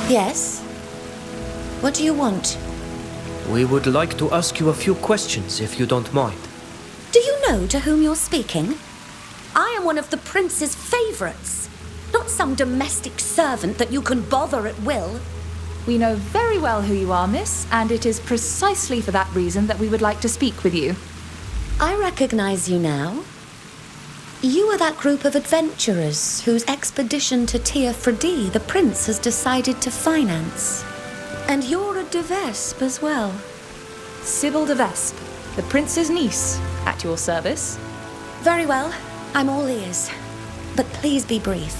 Yes? What do you want? We would like to ask you a few questions, if you don't mind. Do you know to whom you're speaking? I am one of the prince's favorites, not some domestic servant that you can bother at will. We know very well who you are, miss, and it is precisely for that reason that we would like to speak with you. I recognize you now. You are that group of adventurers whose expedition to Teer Fradee the prince has decided to finance. And you're a de Vespe as well. Sybil de Vespe, the prince's niece, at your service. Very well, I'm all ears. But please be brief.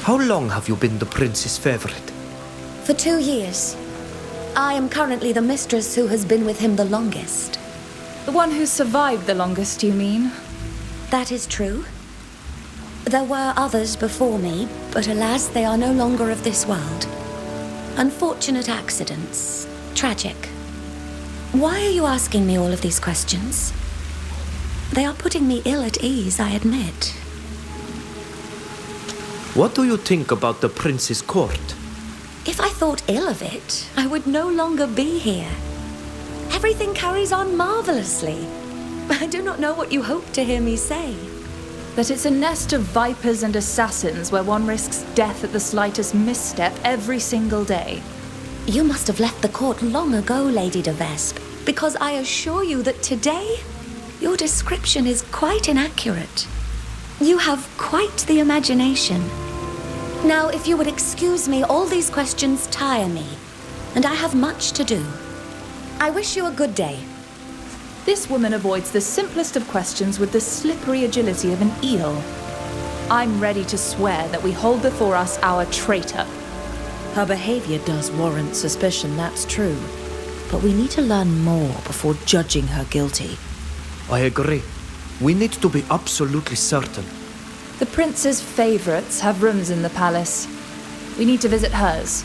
How long have you been the prince's favorite? For 2 years. I am currently the mistress who has been with him the longest. The one who survived the longest, you mean? That is true. There were others before me, but alas, they are no longer of this world. Unfortunate accidents. Tragic. Why are you asking me all of these questions? They are putting me ill at ease, I admit. What do you think about the prince's court? If I thought ill of it, I would no longer be here. Everything carries on marvelously. I do not know what you hope to hear me say. That it's a nest of vipers and assassins where one risks death at the slightest misstep every single day. You must have left the court long ago, Lady de Vespe, because I assure you that today, your description is quite inaccurate. You have quite the imagination. Now, if you would excuse me, all these questions tire me, and I have much to do. I wish you a good day. This woman avoids the simplest of questions with the slippery agility of an eel. I'm ready to swear that we hold before us our traitor. Her behavior does warrant suspicion, that's true. But we need to learn more before judging her guilty. I agree. We need to be absolutely certain. The prince's favorites have rooms in the palace. We need to visit hers.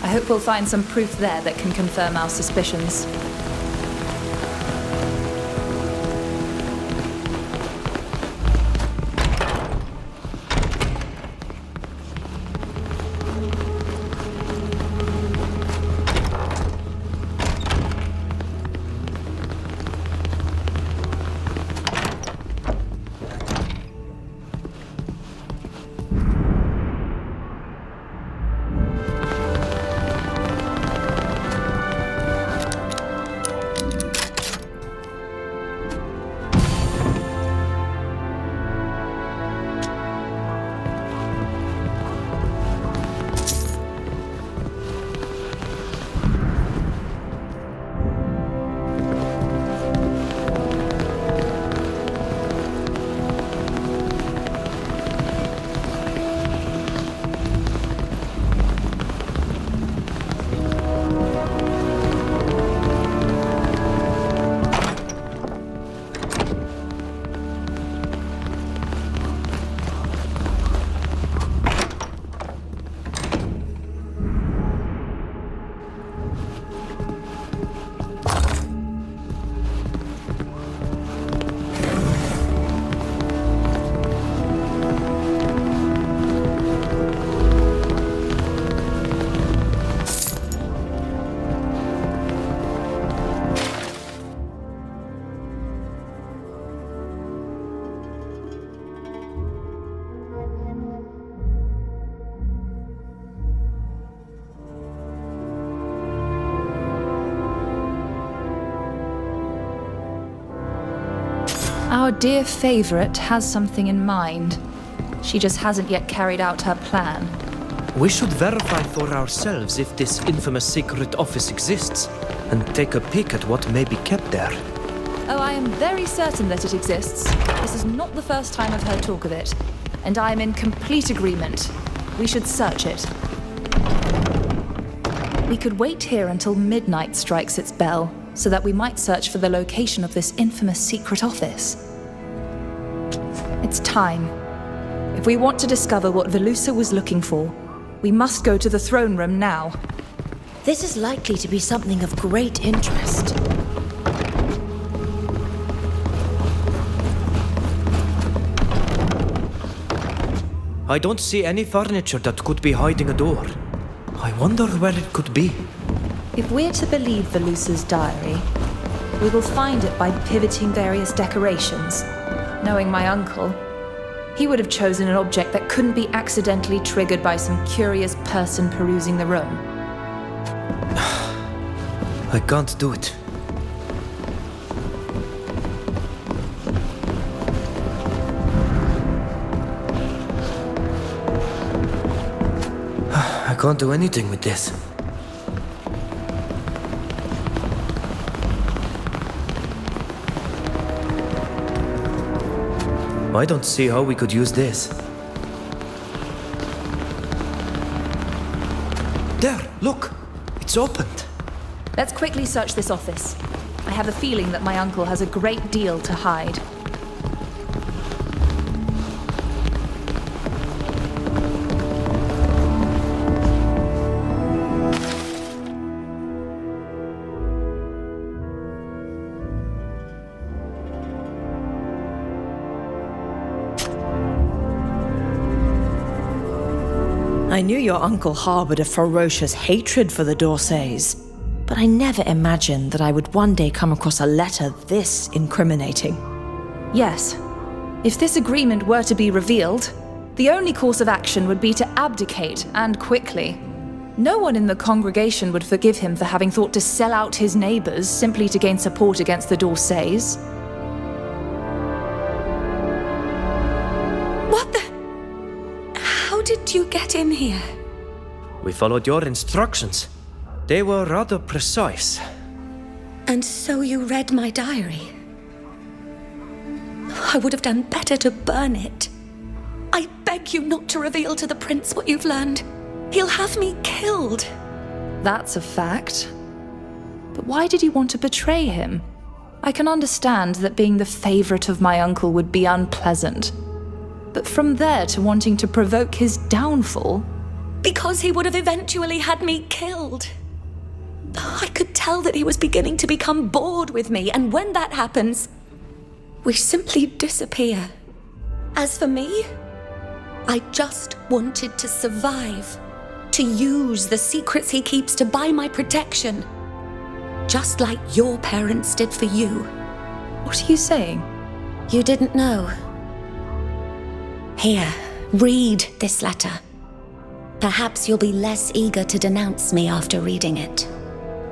I hope we'll find some proof there that can confirm our suspicions. Our dear favorite has something in mind. She just hasn't yet carried out her plan. We should verify for ourselves if this infamous secret office exists, and take a peek at what may be kept there. Oh, I am very certain that it exists. This is not the first time I've heard talk of it, and I am in complete agreement. We should search it. We could wait here until midnight strikes its bell, so that we might search for the location of this infamous secret office. It's time. If we want to discover what Velusa was looking for, we must go to the throne room now. This is likely to be something of great interest. I don't see any furniture that could be hiding a door. I wonder where it could be. If we're to believe Velusa's diary, we will find it by pivoting various decorations. Knowing my uncle, he would have chosen an object that couldn't be accidentally triggered by some curious person perusing the room. I can't do it. I can't do anything with this. I don't see how we could use this. There, look! It's opened! Let's quickly search this office. I have a feeling that my uncle has a great deal to hide. I knew your uncle harbored a ferocious hatred for the D'Orsays, but I never imagined that I would one day come across a letter this incriminating. Yes. If this agreement were to be revealed, the only course of action would be to abdicate, and quickly. No one in the congregation would forgive him for having thought to sell out his neighbors simply to gain support against the D'Orsays. How did you get in here? We followed your instructions. They were rather precise. And so you read my diary? I would have done better to burn it. I beg you not to reveal to the prince what you've learned. He'll have me killed. That's a fact. But why did you want to betray him? I can understand that being the favorite of my uncle would be unpleasant. But from there to wanting to provoke his downfall? Because he would have eventually had me killed. I could tell that he was beginning to become bored with me, and when that happens, we simply disappear. As for me, I just wanted to survive, to use the secrets he keeps to buy my protection, just like your parents did for you. What are you saying? You didn't know. Here, read this letter. Perhaps you'll be less eager to denounce me after reading it.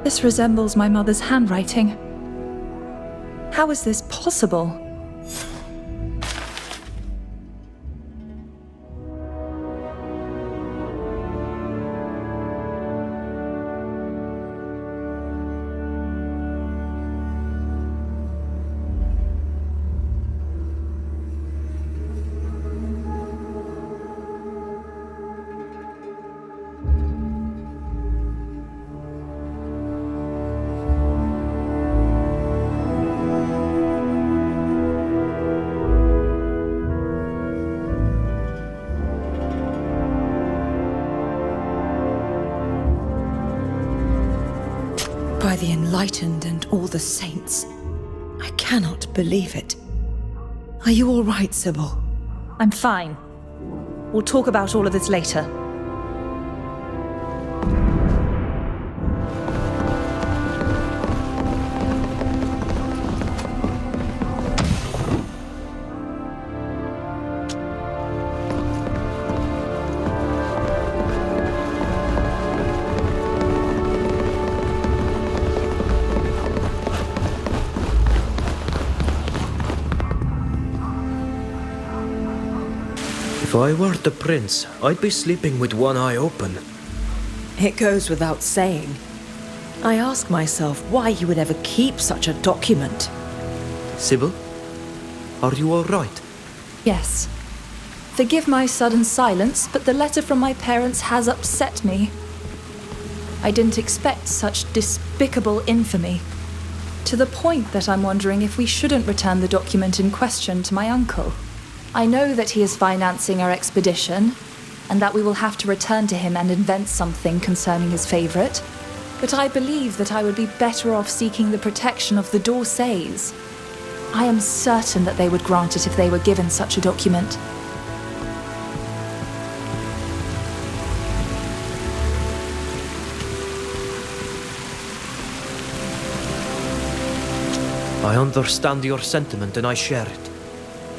This resembles my mother's handwriting. How is this possible? By the enlightened and all the saints, I cannot believe it. Are you all right, Sybil? I'm fine. We'll talk about all of this later. If I were the prince, I'd be sleeping with one eye open. It goes without saying. I ask myself why he would ever keep such a document. Sybil, are you all right? Yes. Forgive my sudden silence, but the letter from my parents has upset me. I didn't expect such despicable infamy. To the point that I'm wondering if we shouldn't return the document in question to my uncle. I know that he is financing our expedition, and that we will have to return to him and invent something concerning his favorite. But I believe that I would be better off seeking the protection of the D'Orsays. I am certain that they would grant it if they were given such a document. I understand your sentiment and I share it.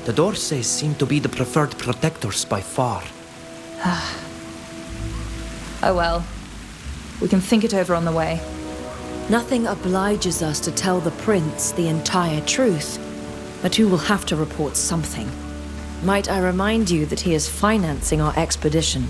The Odyssees seem to be the preferred protectors by far. Oh well. We can think it over on the way. Nothing obliges us to tell the prince the entire truth, but you will have to report something. Might I remind you that he is financing our expedition?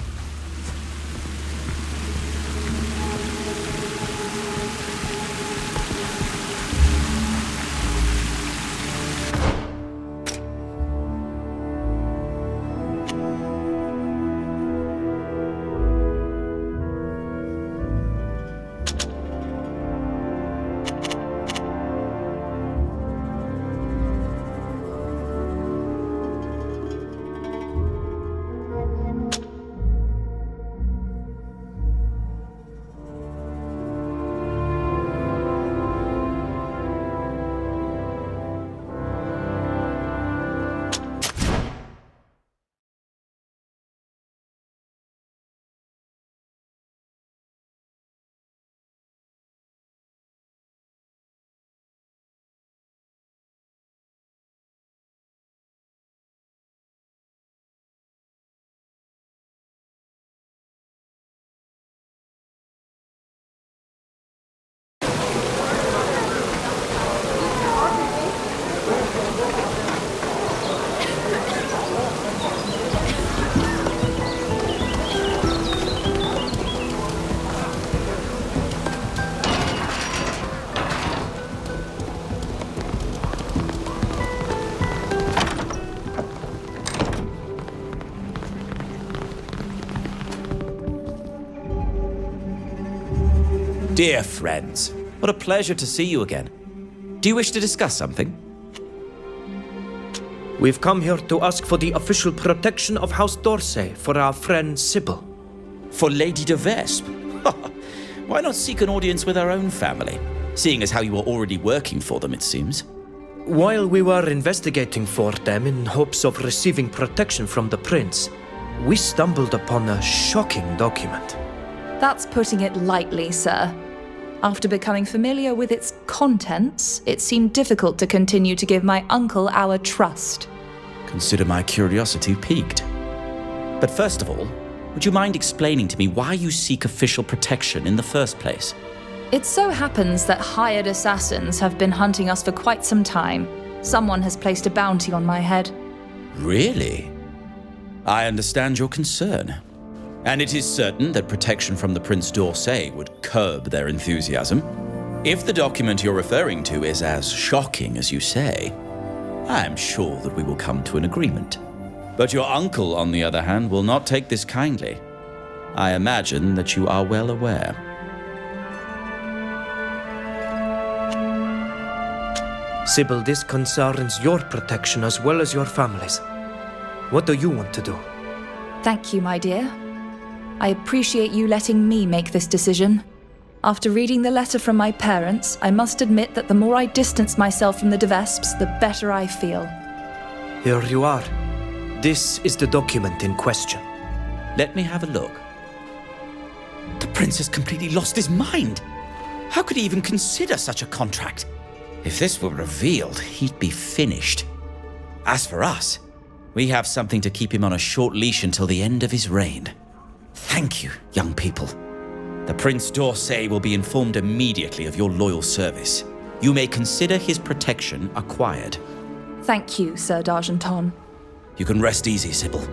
Dear friends, what a pleasure to see you again. Do you wish to discuss something? We've come here to ask for the official protection of House Odysee for our friend Sybil. For Lady de Vespe? Why not seek an audience with our own family? Seeing as how you are already working for them, it seems. While we were investigating for them in hopes of receiving protection from the prince, we stumbled upon a shocking document. That's putting it lightly, sir. After becoming familiar with its contents, it seemed difficult to continue to give my uncle our trust. Consider my curiosity piqued. But first of all, would you mind explaining to me why you seek official protection in the first place? It so happens that hired assassins have been hunting us for quite some time. Someone has placed a bounty on my head. Really? I understand your concern. And it is certain that protection from the Prince d'Orsay would curb their enthusiasm. If the document you're referring to is as shocking as you say, I am sure that we will come to an agreement. But your uncle, on the other hand, will not take this kindly. I imagine that you are well aware. Sybil, this concerns your protection as well as your family's. What do you want to do? Thank you, my dear. I appreciate you letting me make this decision. After reading the letter from my parents, I must admit that the more I distance myself from the de Vespes, the better I feel. Here you are. This is the document in question. Let me have a look. The prince has completely lost his mind. How could he even consider such a contract? If this were revealed, he'd be finished. As for us, we have something to keep him on a short leash until the end of his reign. Thank you, young people. The Prince d'Orsay will be informed immediately of your loyal service. You may consider his protection acquired. Thank you, Sir d'Argenton. You can rest easy, Sybil.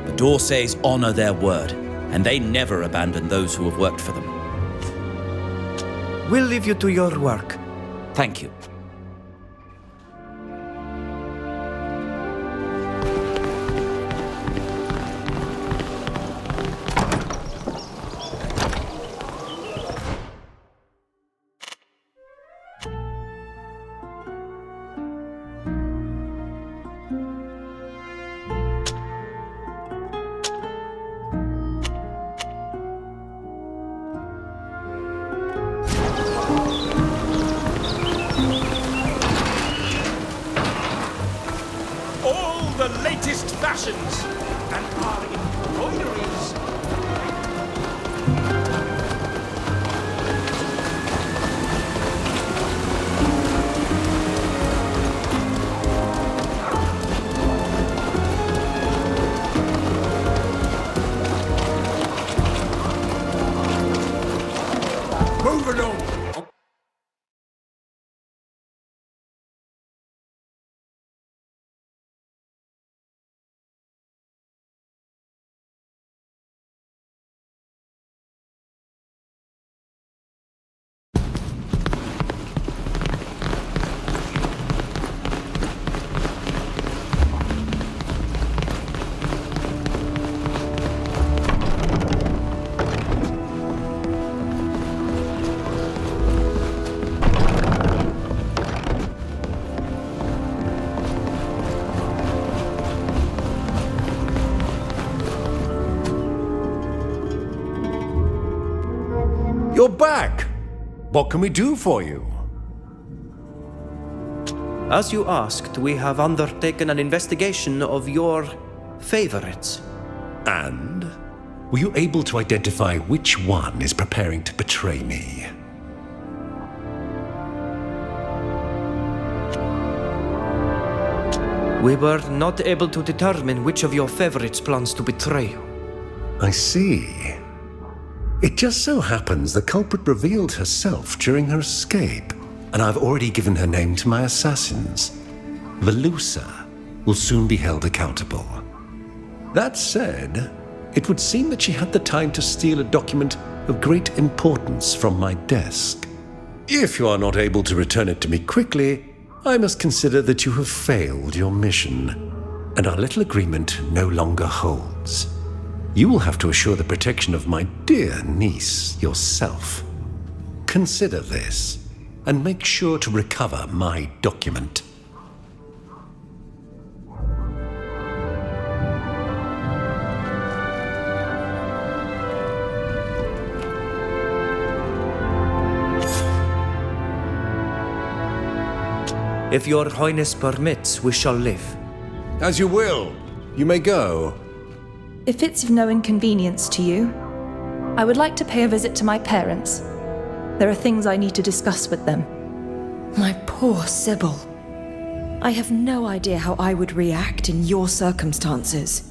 The d'Orsays honor their word, and they never abandon those who have worked for them. We'll leave you to your work. Thank you. The latest fashions and our embroideries. you're back. What can we do for you? As you asked, we have undertaken an investigation of your favorites. And? Were you able to identify which one is preparing to betray me? We were not able to determine which of your favorites plans to betray you. I see. It just so happens the culprit revealed herself during her escape, and I've already given her name to my assassins. Velusa will soon be held accountable. That said, it would seem that she had the time to steal a document of great importance from my desk. If you are not able to return it to me quickly, I must consider that you have failed your mission, and our little agreement no longer holds. You will have to assure the protection of my dear niece yourself. Consider this, and make sure to recover my document. If your highness permits, we shall live. As you will. You may go. If it's of no inconvenience to you, I would like to pay a visit to my parents. There are things I need to discuss with them. My poor Sybil. I have no idea how I would react in your circumstances.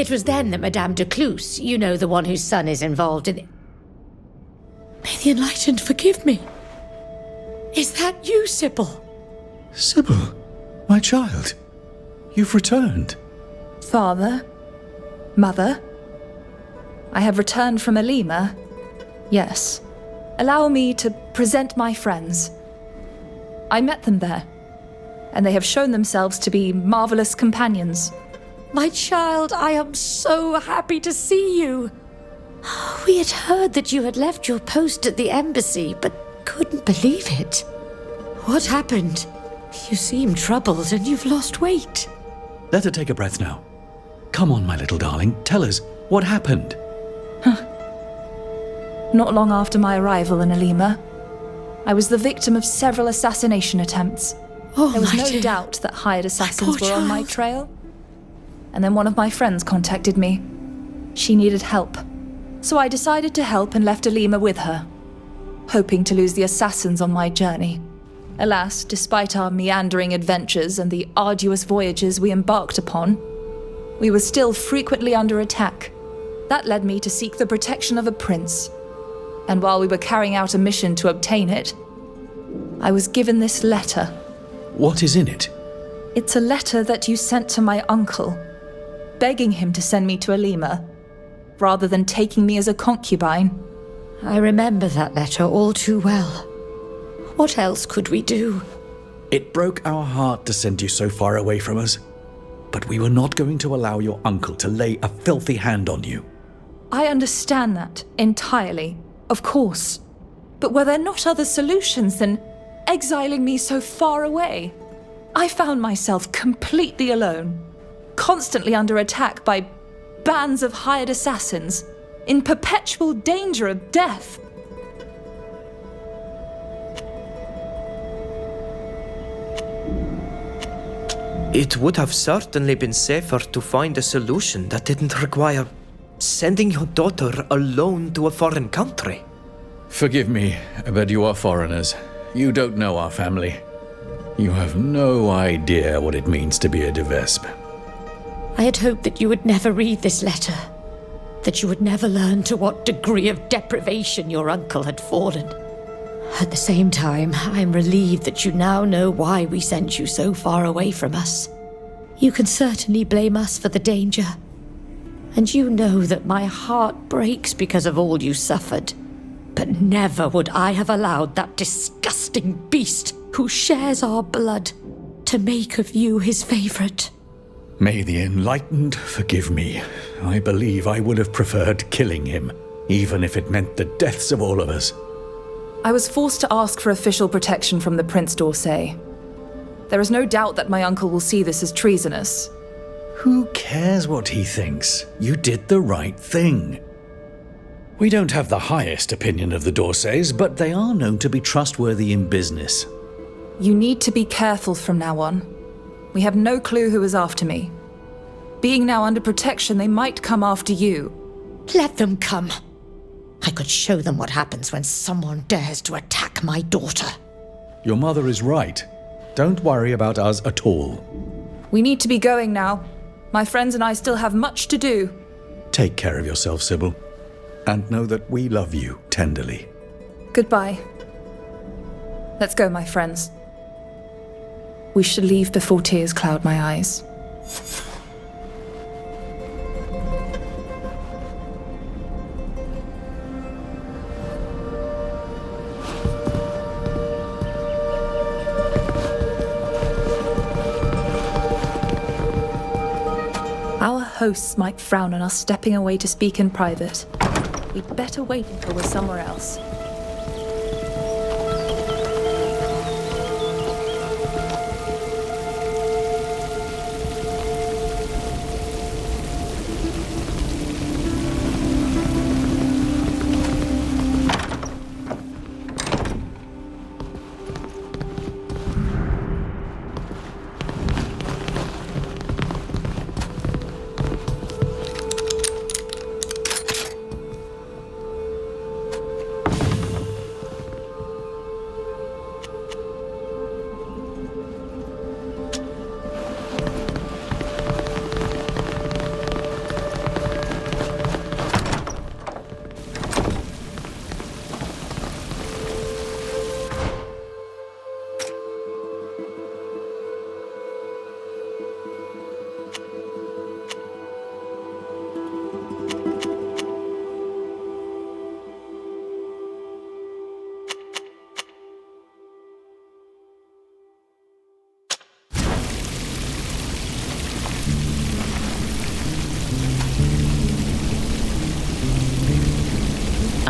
It was then that Madame de Cluse, you know, the one whose son is involved in... May the Enlightened forgive me. Is that you, Sybil? Sybil, my child, you've returned. Father? Mother? I have returned from Elima. Yes. Allow me to present my friends. I met them there, and they have shown themselves to be marvelous companions. My child, I am so happy to see you. We had heard that you had left your post at the embassy, but couldn't believe it. What happened? You seem troubled and you've lost weight. Let her take a breath now. Come on, my little darling, tell us what happened. Not long after my arrival in Elima, I was the victim of several assassination attempts. There was no doubt that hired assassins were on my trail. And then one of my friends contacted me. She needed help. So I decided to help and left Elima with her, hoping to lose the assassins on my journey. Alas, despite our meandering adventures and the arduous voyages we embarked upon, we were still frequently under attack. That led me to seek the protection of a prince. And while we were carrying out a mission to obtain it, I was given this letter. What is in it? It's a letter that you sent to my uncle, begging him to send me to Elima, rather than taking me as a concubine. I remember that letter all too well. What else could we do? It broke our heart to send you so far away from us, but we were not going to allow your uncle to lay a filthy hand on you. I understand that entirely, of course. But were there not other solutions than exiling me so far away? I found myself completely alone, constantly under attack by bands of hired assassins, in perpetual danger of death. It would have certainly been safer to find a solution that didn't require sending your daughter alone to a foreign country. Forgive me, but you are foreigners. You don't know our family. You have no idea what it means to be a de Vespe. I had hoped that you would never read this letter, that you would never learn to what degree of deprivation your uncle had fallen. At the same time, I'm relieved that you now know why we sent you so far away from us. You can certainly blame us for the danger. And you know that my heart breaks because of all you suffered. But never would I have allowed that disgusting beast who shares our blood to make of you his favorite. May the Enlightened forgive me. I believe I would have preferred killing him, even if it meant the deaths of all of us. I was forced to ask for official protection from the Prince d'Orsay. There is no doubt that my uncle will see this as treasonous. Who cares what he thinks? You did the right thing. We don't have the highest opinion of the d'Orsays, but they are known to be trustworthy in business. You need to be careful from now on. We have no clue who is after me. Being now under protection, they might come after you. Let them come. I could show them what happens when someone dares to attack my daughter. Your mother is right. Don't worry about us at all. We need to be going now. My friends and I still have much to do. Take care of yourself, Sybil. And know that we love you tenderly. Goodbye. Let's go, my friends. We should leave before tears cloud my eyes. Our hosts might frown on us stepping away to speak in private. We'd better wait until we're somewhere else.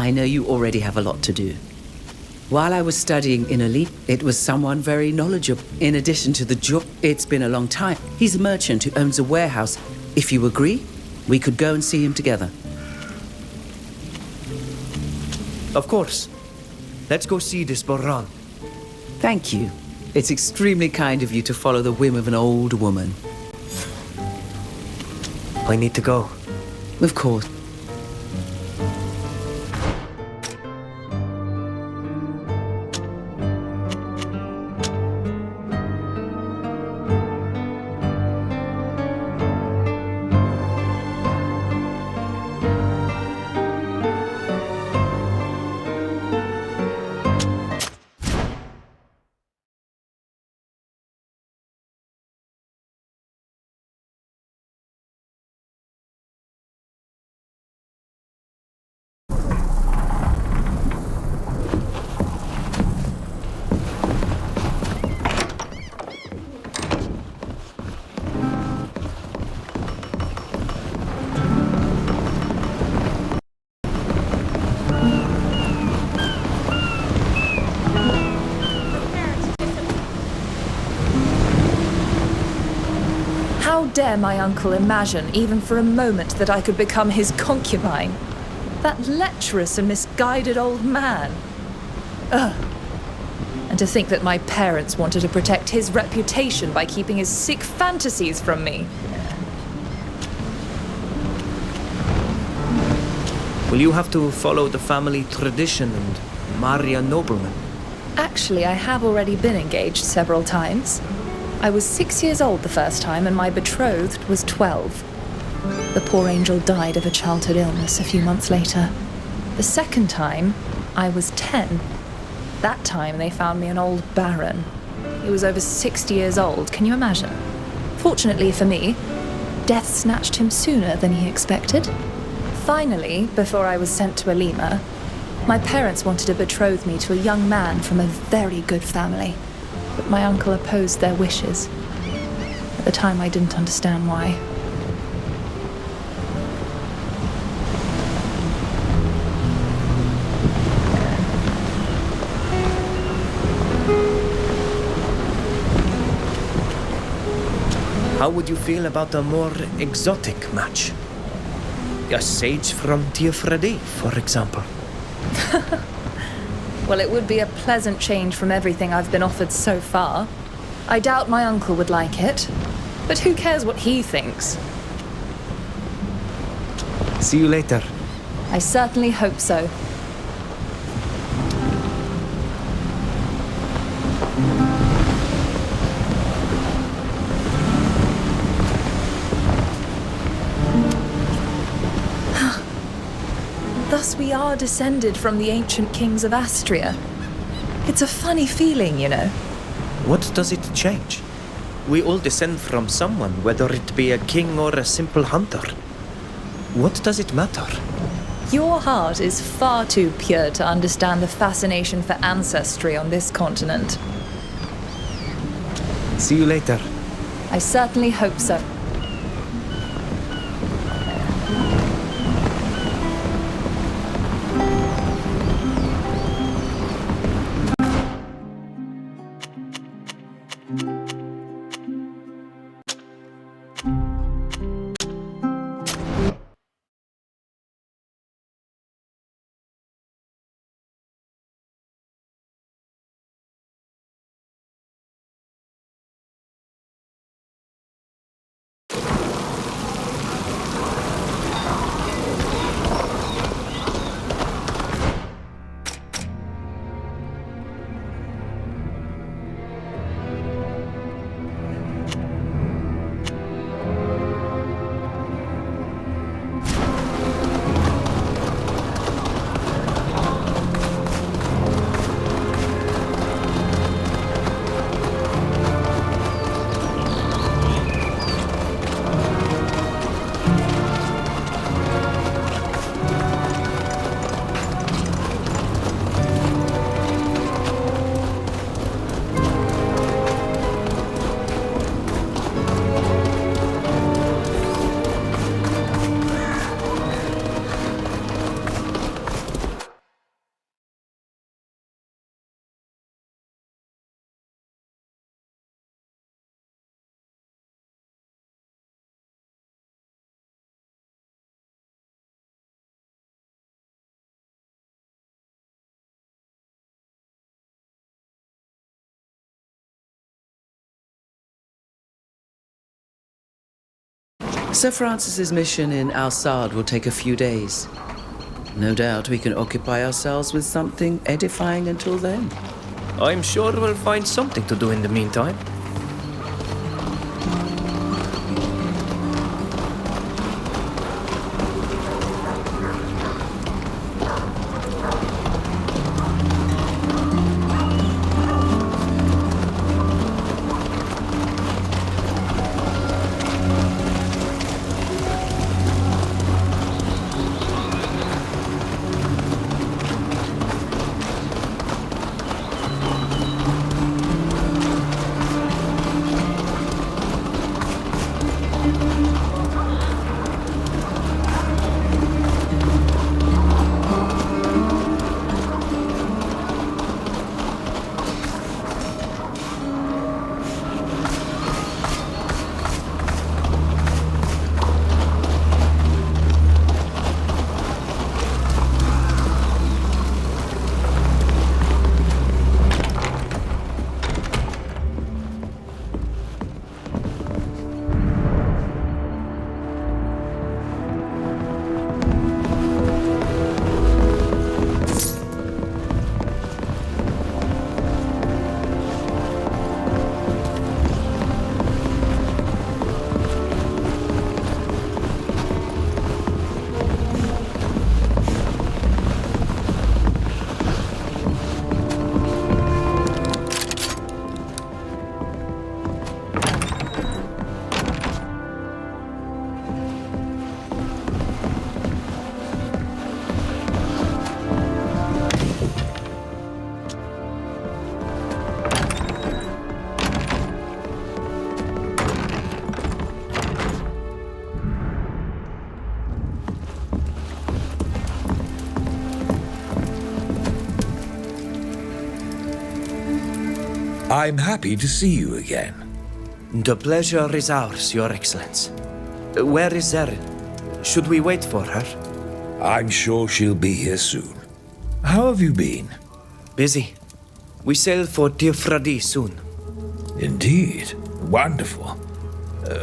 I know you already have a lot to do. While I was studying in Elite, it was someone very knowledgeable. In addition to the job, it's been a long time. He's a merchant who owns a warehouse. If you agree, we could go and see him together. Of course. Let's go see this Boran. Thank you. It's extremely kind of you to follow the whim of an old woman. I need to go. Of course. How dare my uncle imagine, even for a moment, that I could become his concubine? That lecherous and misguided old man. Ugh. And to think that my parents wanted to protect his reputation by keeping his sick fantasies from me. Will you have to follow the family tradition and marry a nobleman? Actually, I have already been engaged several times. I was 6 years old the first time, and my betrothed was 12. The poor angel died of a childhood illness a few months later. The second time, I was 10. That time, they found me an old baron. He was over 60 years old, can you imagine? Fortunately for me, death snatched him sooner than he expected. Finally, before I was sent to Elima, my parents wanted to betroth me to a young man from a very good family. But my uncle opposed their wishes. At the time, I didn't understand why. How would you feel about a more exotic match? A sage from Teer Fradee, for example. Well, it would be a pleasant change from everything I've been offered so far. I doubt my uncle would like it, but who cares what he thinks? See you later. I certainly hope so. Thus we are descended from the ancient kings of Astria. It's a funny feeling, you know. What does it change? We all descend from someone, whether it be a king or a simple hunter. What does it matter? Your heart is far too pure to understand the fascination for ancestry on this continent. See you later. I certainly hope so. Sir Francis's mission in Al-Sad will take a few days. No doubt we can occupy ourselves with something edifying until then. I'm sure we'll find something to do in the meantime. I'm happy to see you again. The pleasure is ours, Your Excellence. Where is Erin? Should we wait for her? I'm sure she'll be here soon. How have you been? Busy. We sail for Teer Fradee soon. Indeed. Wonderful.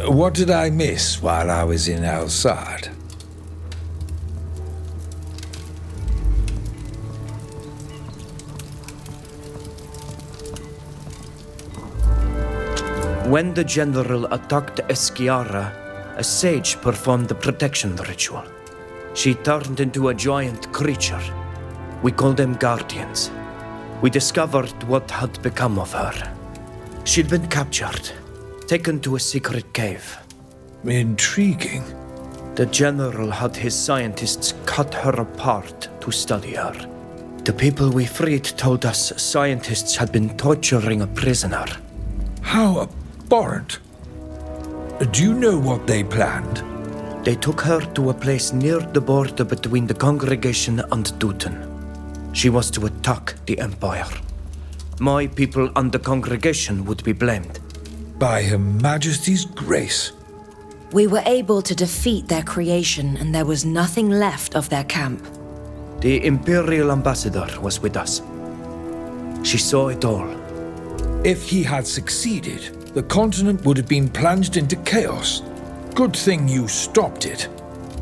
What did I miss while I was in Al-Sad? When the general attacked Esquiara, a sage performed the protection ritual. She turned into a giant creature. We called them guardians. We discovered what had become of her. She'd been captured, taken to a secret cave. Intriguing. The general had his scientists cut her apart to study her. The people we freed told us scientists had been torturing a prisoner. How abhorrent. Do you know what they planned? They took her to a place near the border between the congregation and Dutton. She was to attack the Empire. My people and the congregation would be blamed. By Her Majesty's grace. We were able to defeat their creation, and there was nothing left of their camp. The Imperial Ambassador was with us. She saw it all. If he had succeeded, the continent would have been plunged into chaos. Good thing you stopped it.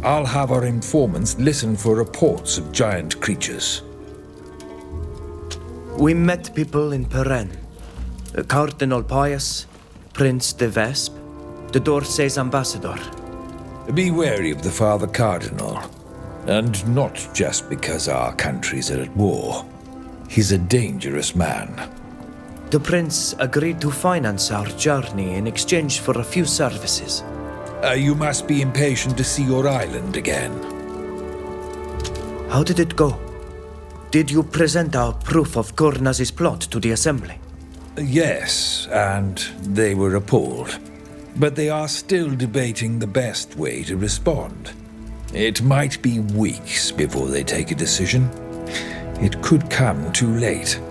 I'll have our informants listen for reports of giant creatures. We met people in Perrin. Cardinal Pius, Prince de Vesp, the D'Orsay's ambassador. Be wary of the Father Cardinal. And not just because our countries are at war. He's a dangerous man. The prince agreed to finance our journey in exchange for a few services. You must be impatient to see your island again. How did it go? Did you present our proof of Cornaz's plot to the Assembly? Yes, and they were appalled. But they are still debating the best way to respond. It might be weeks before they take a decision. It could come too late.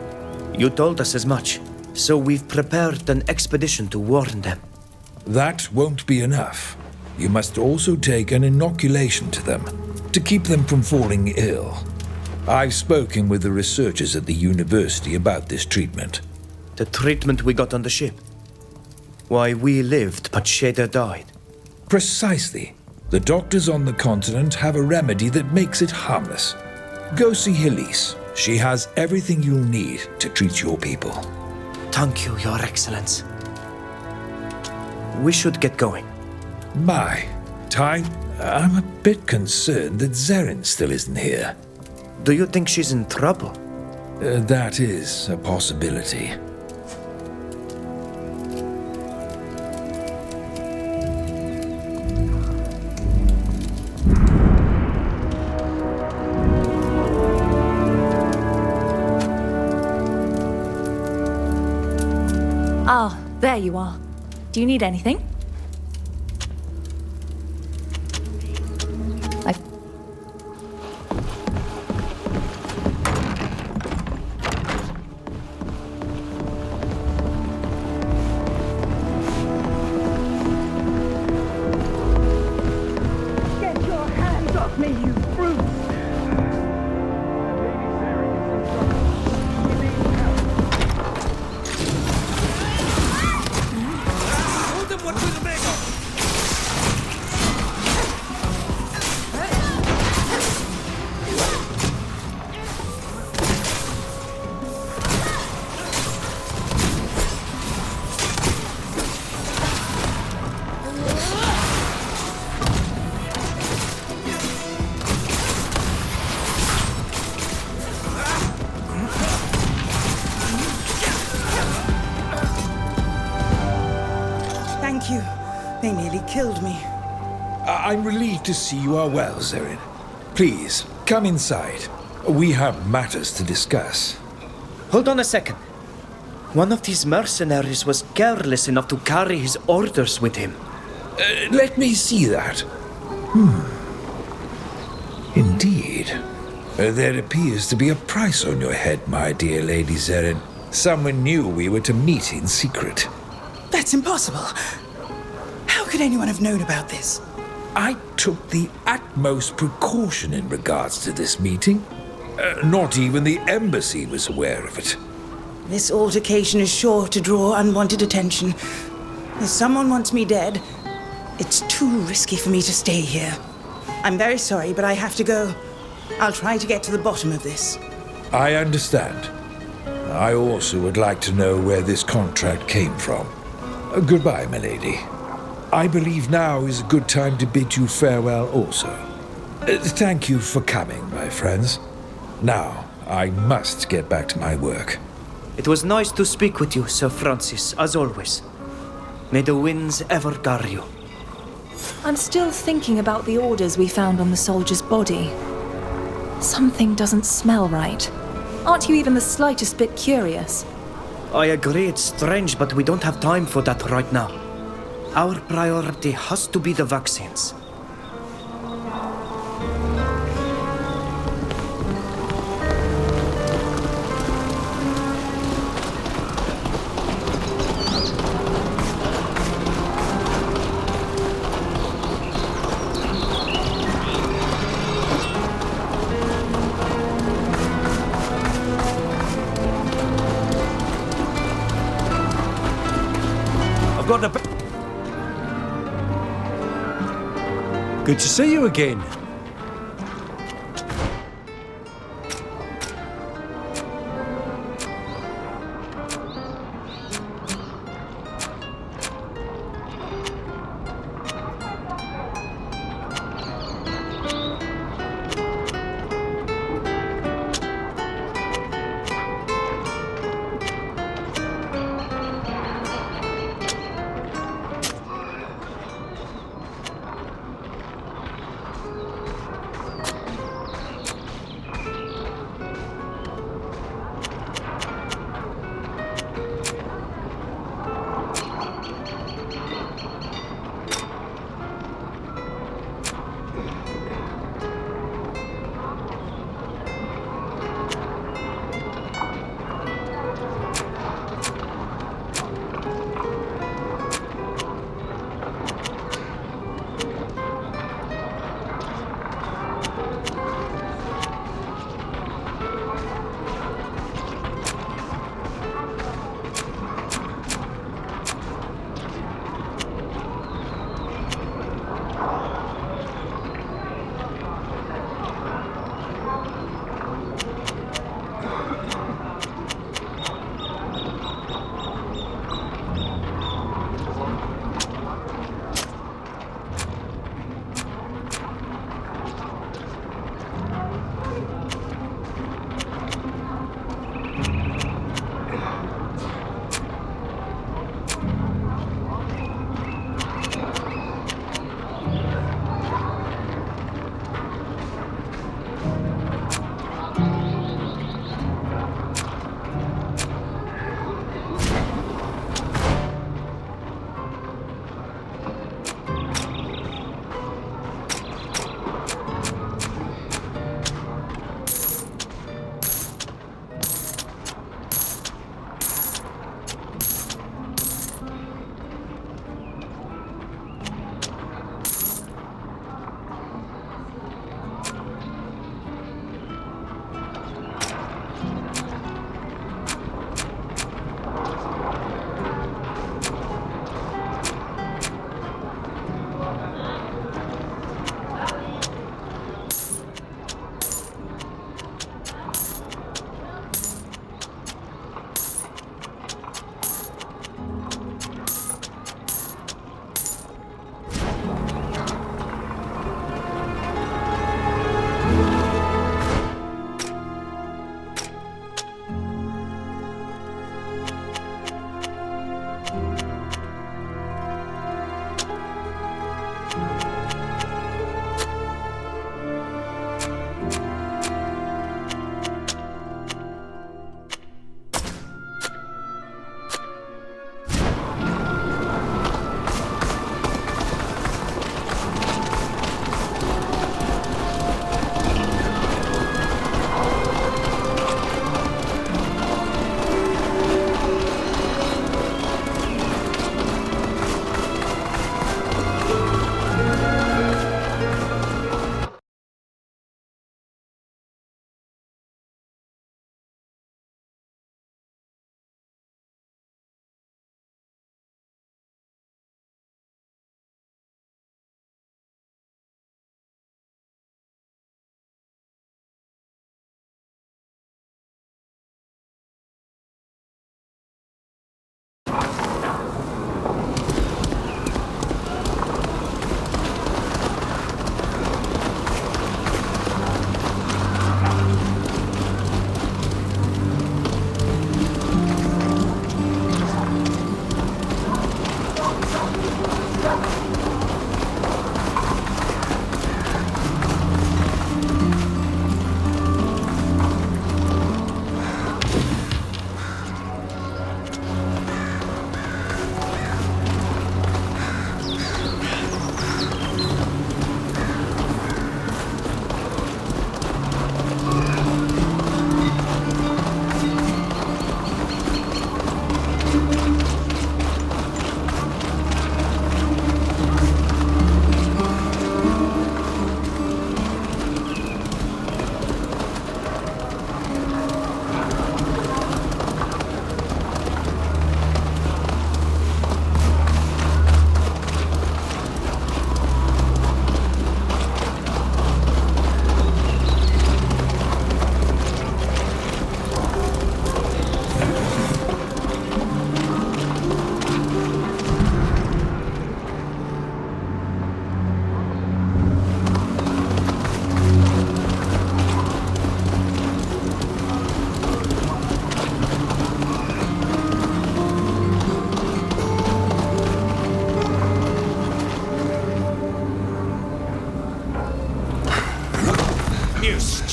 You told us as much, so we've prepared an expedition to warn them. That won't be enough. You must also take an inoculation to them, to keep them from falling ill. I've spoken with the researchers at the university about this treatment. The treatment we got on the ship? Why, we lived, but Shader died. Precisely. The doctors on the continent have a remedy that makes it harmless. Go see Elise. She has everything you'll need to treat your people. Thank you, Your Excellence. We should get going. My, I'm a bit concerned that Zeren still isn't here. Do you think she's in trouble? That is a possibility. Ah, there you are. Do you need anything? Get your hands off me, you brute! Thank you. They nearly killed me. I'm relieved to see you are well, Zeren. Please, come inside. We have matters to discuss. Hold on a second. One of these mercenaries was careless enough to carry his orders with him. Let me see that. Indeed. There appears to be a price on your head, my dear Lady Zeren. Someone knew we were to meet in secret. That's impossible. How could anyone have known about this? I took the utmost precaution in regards to this meeting. Not even the embassy was aware of it. This altercation is sure to draw unwanted attention. If someone wants me dead, it's too risky for me to stay here. I'm very sorry, but I have to go. I'll try to get to the bottom of this. I understand. I also would like to know where this contract came from. Goodbye, milady. I believe now is a good time to bid you farewell also. Thank you for coming, my friends. Now, I must get back to my work. It was nice to speak with you, Sir Francis, as always. May the winds ever guard you. I'm still thinking about the orders we found on the soldier's body. Something doesn't smell right. Aren't you even the slightest bit curious? I agree it's strange, but we don't have time for that right now. Our priority has to be the vaccines. I've got a... Good to see you again.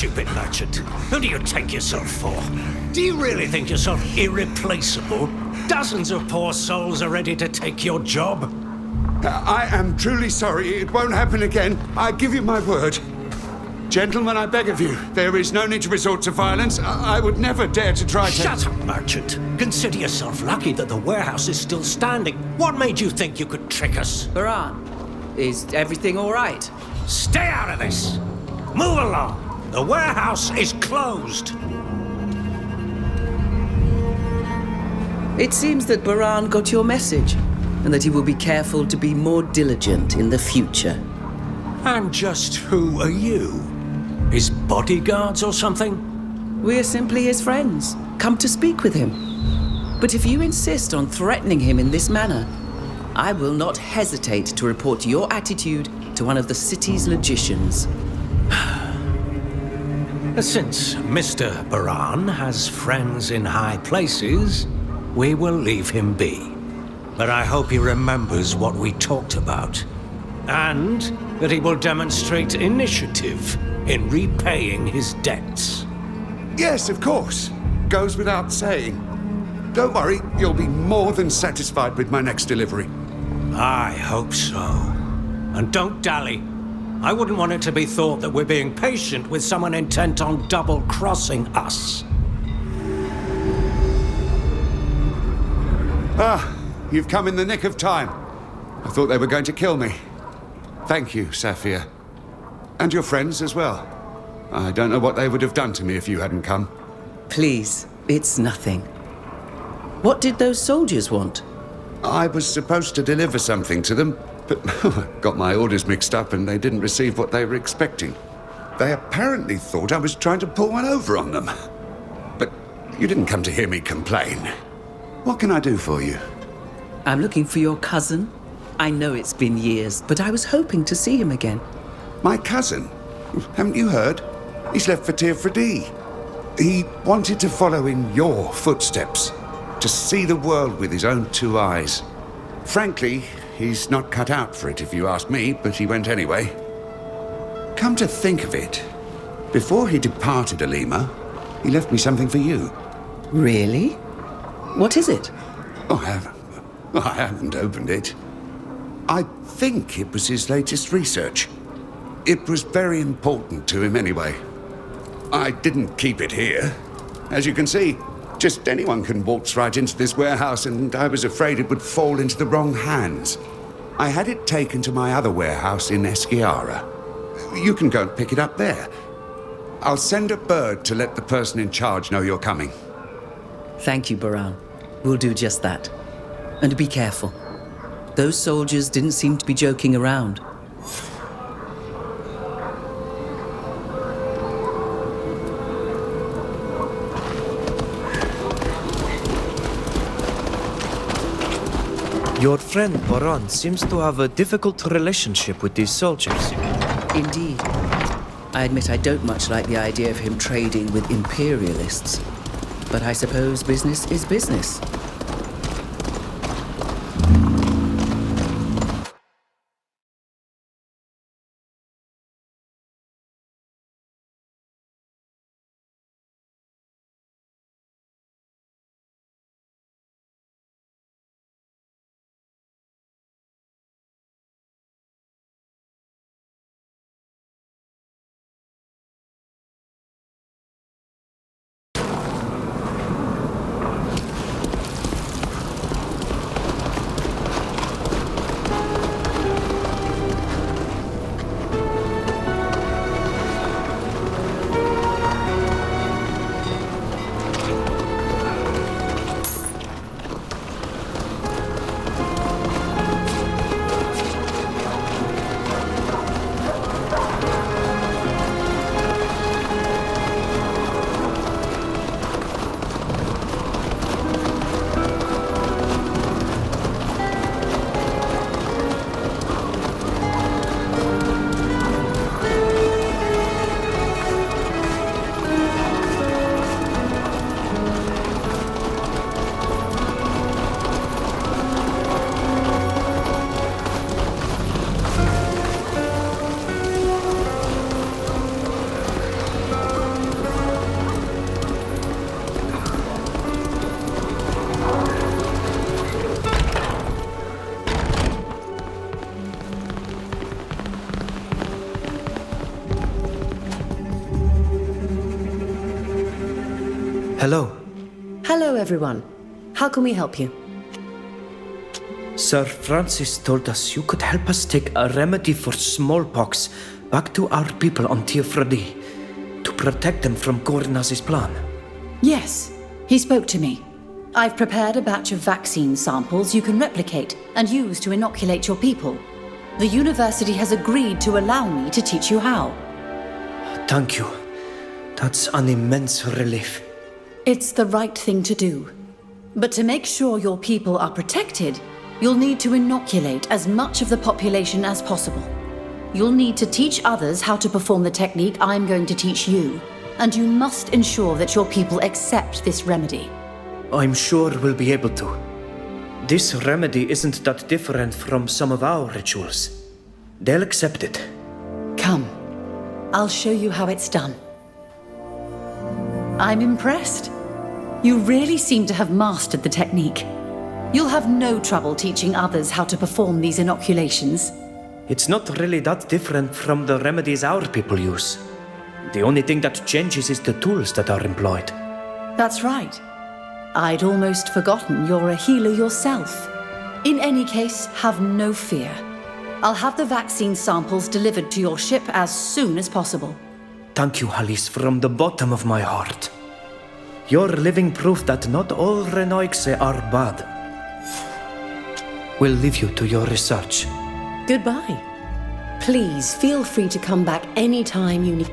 stupid merchant. Who do you take yourself for? Do you really think yourself irreplaceable? Dozens of poor souls are ready to take your job. I am truly sorry. It won't happen again. I give you my word. Gentlemen, I beg of you, there is no need to resort to violence. I would never dare to try to... Shut up, merchant. Consider yourself lucky that the warehouse is still standing. What made you think you could trick us? Baran, is everything all right? Stay out of this! Move along! The warehouse is closed! It seems that Baran got your message, and that he will be careful to be more diligent in the future. And just who are you? His bodyguards or something? We are simply his friends, come to speak with him. But if you insist on threatening him in this manner, I will not hesitate to report your attitude to one of the city's logicians. Since Mr. Baran has friends in high places, we will leave him be. But I hope he remembers what we talked about. And that he will demonstrate initiative in repaying his debts. Yes, of course. Goes without saying. Don't worry, you'll be more than satisfied with my next delivery. I hope so. And don't dally. I wouldn't want it to be thought that we're being patient with someone intent on double-crossing us. Ah, you've come in the nick of time. I thought they were going to kill me. Thank you, Saphir. And your friends as well. I don't know what they would have done to me if you hadn't come. Please, it's nothing. What did those soldiers want? I was supposed to deliver something to them, but got my orders mixed up and they didn't receive what they were expecting. They apparently thought I was trying to pull one over on them. But you didn't come to hear me complain. What can I do for you? I'm looking for your cousin. I know it's been years, but I was hoping to see him again. My cousin? Haven't you heard? He's left for Teer Fradee. He wanted to follow in your footsteps, to see the world with his own two eyes. Frankly, he's not cut out for it if you ask me, but he went anyway. Come to think of it, before he departed Alima, he left me something for you. Really? What is it? Oh, I haven't opened it. I think it was his latest research. It was very important to him anyway. I didn't keep it here. As you can see, just anyone can waltz right into this warehouse, and I was afraid it would fall into the wrong hands. I had it taken to my other warehouse in Esquiara. You can go and pick it up there. I'll send a bird to let the person in charge know you're coming. Thank you, Baran. We'll do just that. And be careful. Those soldiers didn't seem to be joking around. Your friend Baran seems to have a difficult relationship with these soldiers. Indeed. I admit I don't much like the idea of him trading with imperialists. But I suppose business is business. Hello. Hello, everyone. How can we help you? Sir Francis told us you could help us take a remedy for smallpox back to our people on Teer Fradee to protect them from Gornaz's plan. Yes, he spoke to me. I've prepared a batch of vaccine samples you can replicate and use to inoculate your people. The university has agreed to allow me to teach you how. Thank you. That's an immense relief. It's the right thing to do. But to make sure your people are protected, you'll need to inoculate as much of the population as possible. You'll need to teach others how to perform the technique I'm going to teach you, and you must ensure that your people accept this remedy. I'm sure we'll be able to. This remedy isn't that different from some of our rituals. They'll accept it. Come, I'll show you how it's done. I'm impressed. You really seem to have mastered the technique. You'll have no trouble teaching others how to perform these inoculations. It's not really that different from the remedies our people use. The only thing that changes is the tools that are employed. That's right. I'd almost forgotten you're a healer yourself. In any case, have no fear. I'll have the vaccine samples delivered to your ship as soon as possible. Thank you, Alice, from the bottom of my heart. You're living proof that not all Renoixe are bad. We'll leave you to your research. Goodbye. Please feel free to come back anytime you need.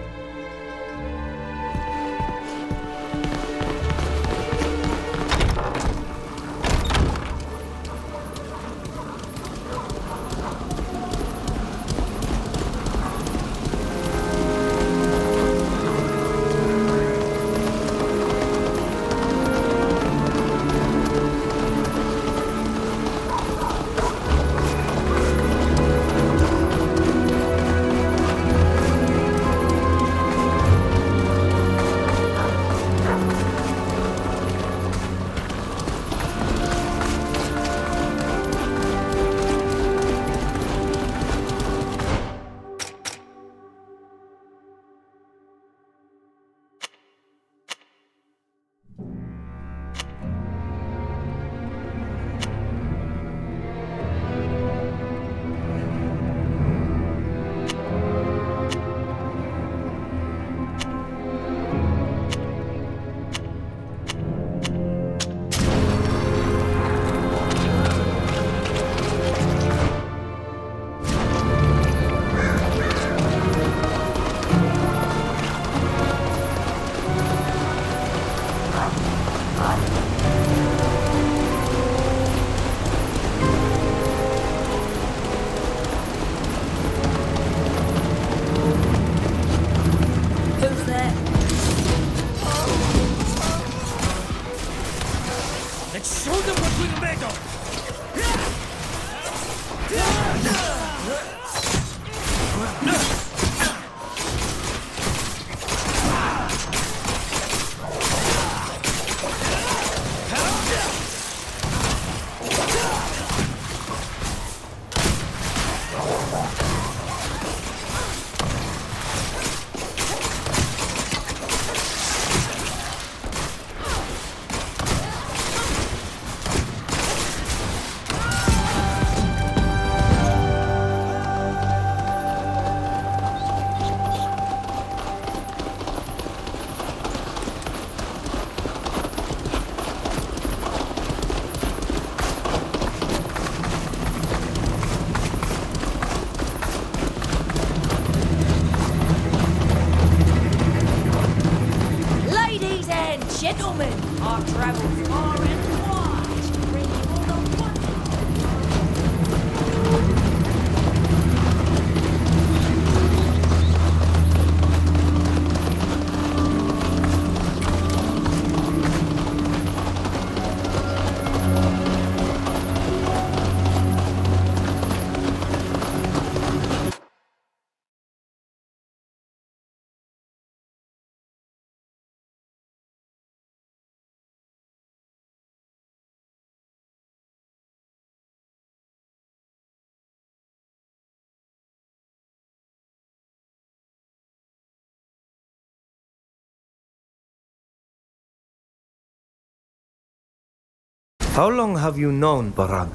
How long have you known Baran?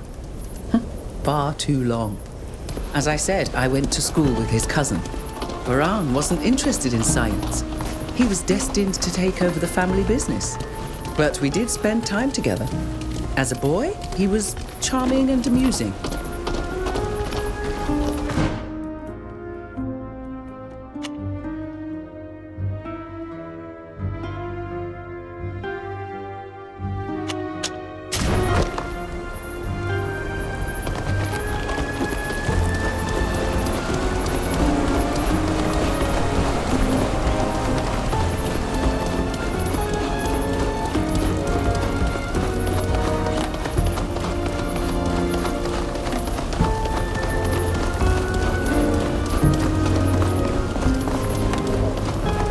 Far too long. As I said, I went to school with his cousin. Baran wasn't interested in science. He was destined to take over the family business. But we did spend time together. As a boy, he was charming and amusing.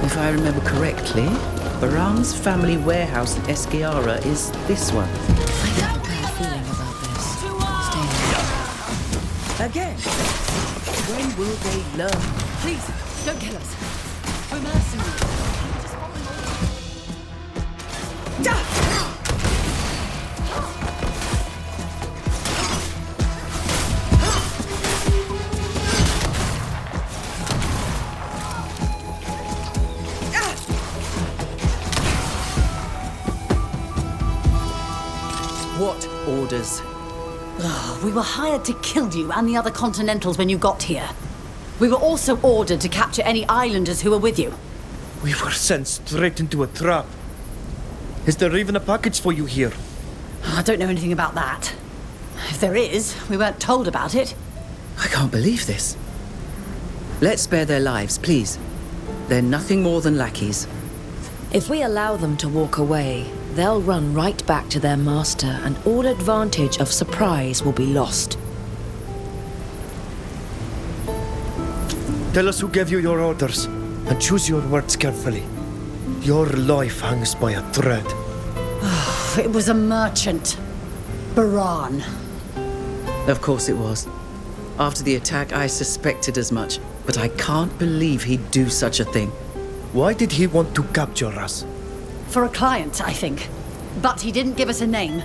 If I remember correctly, Baran's family warehouse in Esquiara is this one. I have a bad feeling about this. Stay Again? When will they learn? Please, don't kill us. We're mercenaries. What orders? We were hired to kill you and the other Continentals when you got here. We were also ordered to capture any islanders who were with you. We were sent straight into a trap. Is there even a package for you here? I don't know anything about that. If there is, we weren't told about it. I can't believe this. Let's spare their lives, please. They're nothing more than lackeys. If we allow them to walk away, they'll run right back to their master, and all advantage of surprise will be lost. Tell us who gave you your orders, and choose your words carefully. Your life hangs by a thread. It was a merchant. Baran. Of course it was. After the attack, I suspected as much, but I can't believe he'd do such a thing. Why did he want to capture us? For a client, I think. But he didn't give us a name.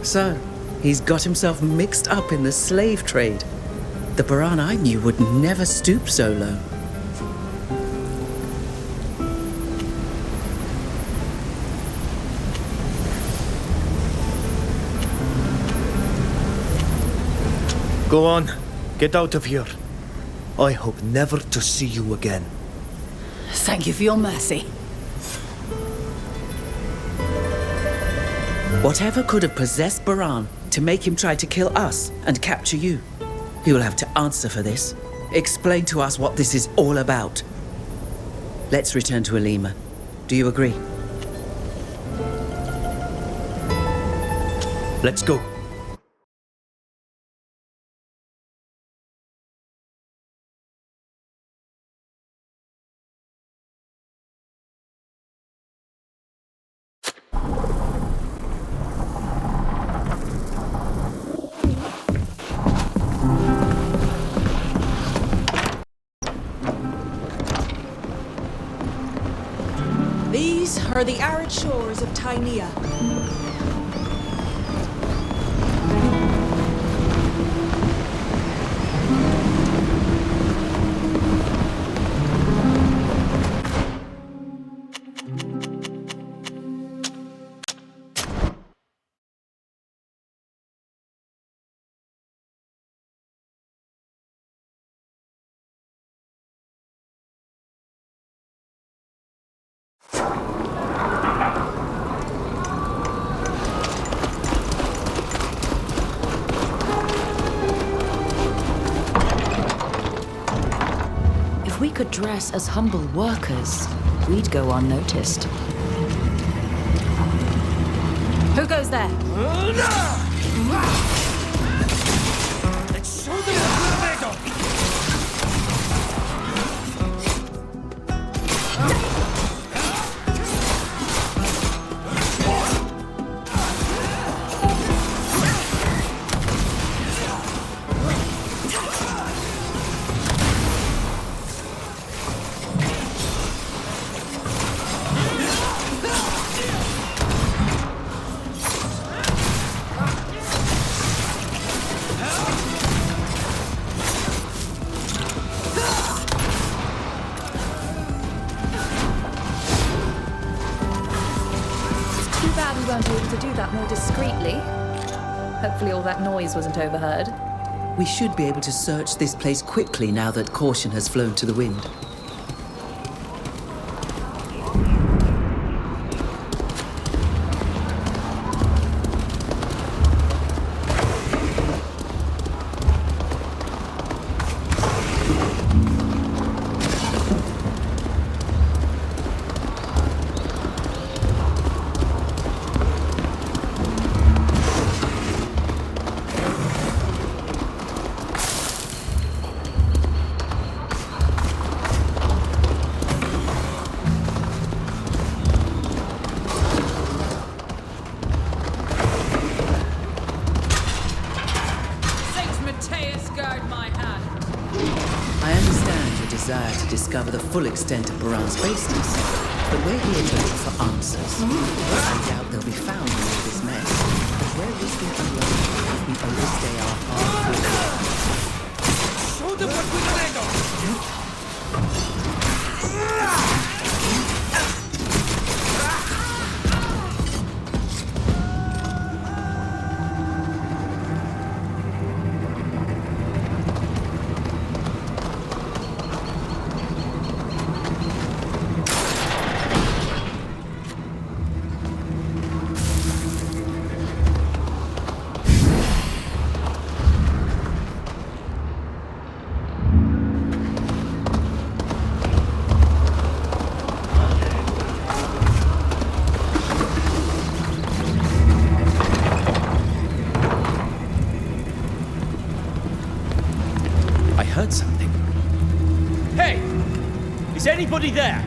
So, he's got himself mixed up in the slave trade. The Baran I knew would never stoop so low. Go on, get out of here. I hope never to see you again. Thank you for your mercy. Whatever could have possessed Baran to make him try to kill us and capture you, he will have to answer for this. Explain to us what this is all about. Let's return to Alima. Do you agree? Let's go. These are the arid shores of Tainea. If we could dress as humble workers, we'd go unnoticed. Who goes there? Let's show them what we're made of! that more discreetly. Hopefully all that noise wasn't overheard. We should be able to search this place quickly now that caution has flown to the wind. Discover the full extent of Baran's baseness, but we're here to look for answers. I doubt they'll be found in all this mess. Where is the unload if we overstay our half? Show them what we're made of! Heard something. Hey! Is anybody there?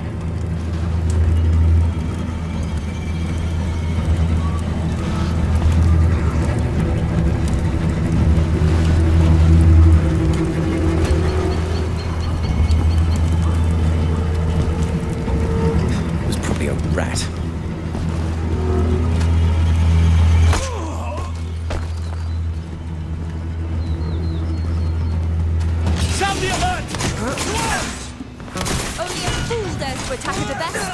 It was probably a rat. Sound the alert! Only a fool dares to attack a Devest.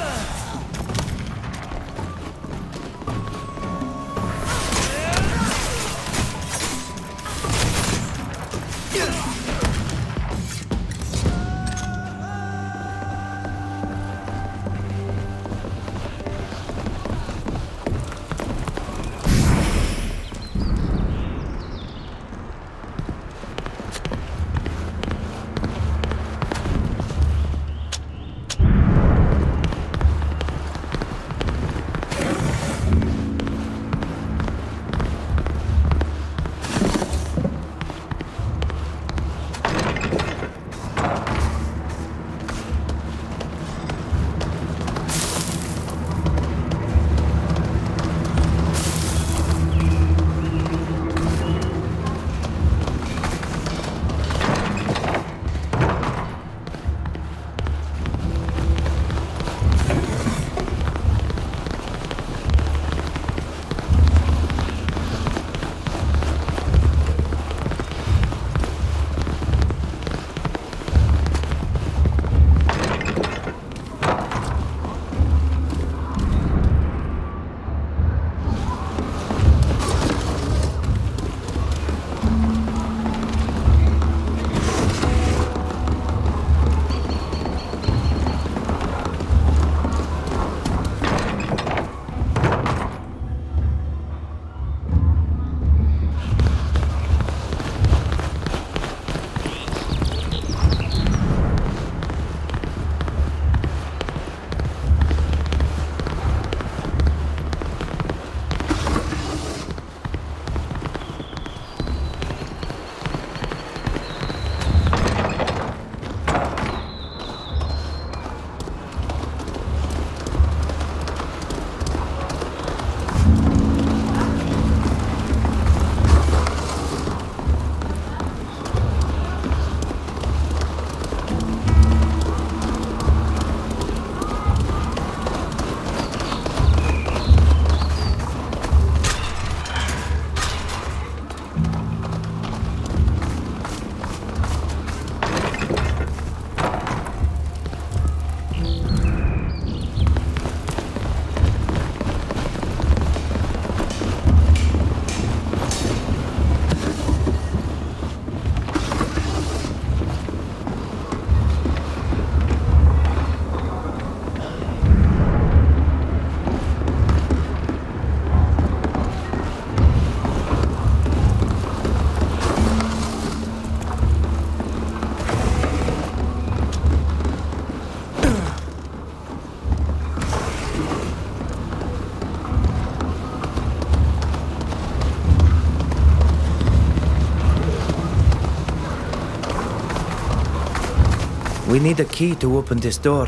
We need a key to open this door.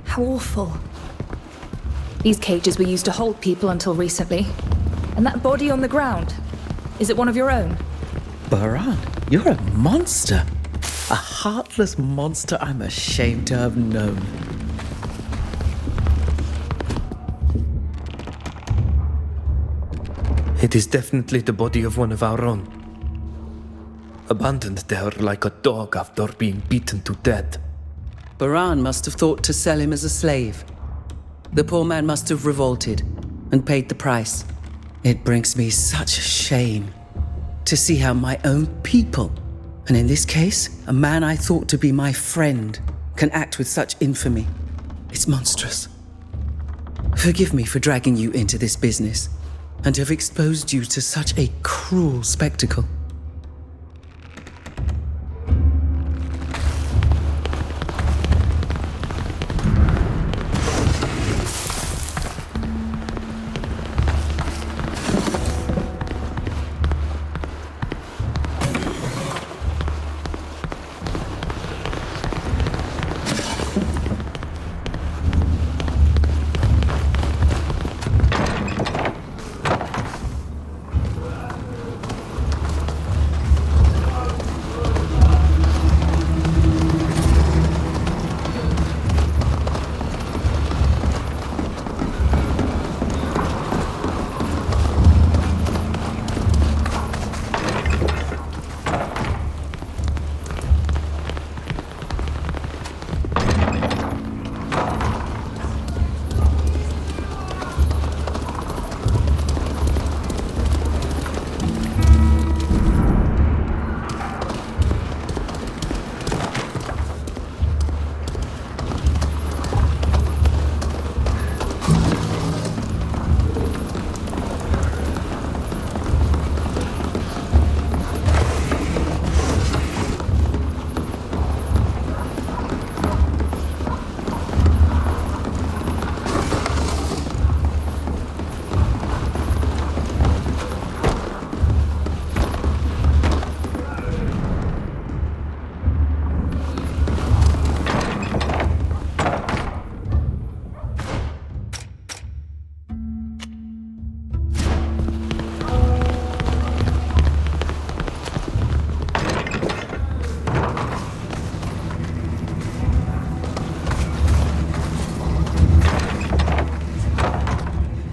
How awful. These cages were used to hold people until recently. And that body on the ground, is it one of your own? Baran, you're a monster. A heartless monster I'm ashamed to have known. It is definitely the body of one of our own. Abandoned there like a dog after being beaten to death. Baran must have thought to sell him as a slave. The poor man must have revolted and paid the price. It brings me such shame to see how my own people, and in this case, a man I thought to be my friend, can act with such infamy. It's monstrous. Forgive me for dragging you into this business and to have exposed you to such a cruel spectacle.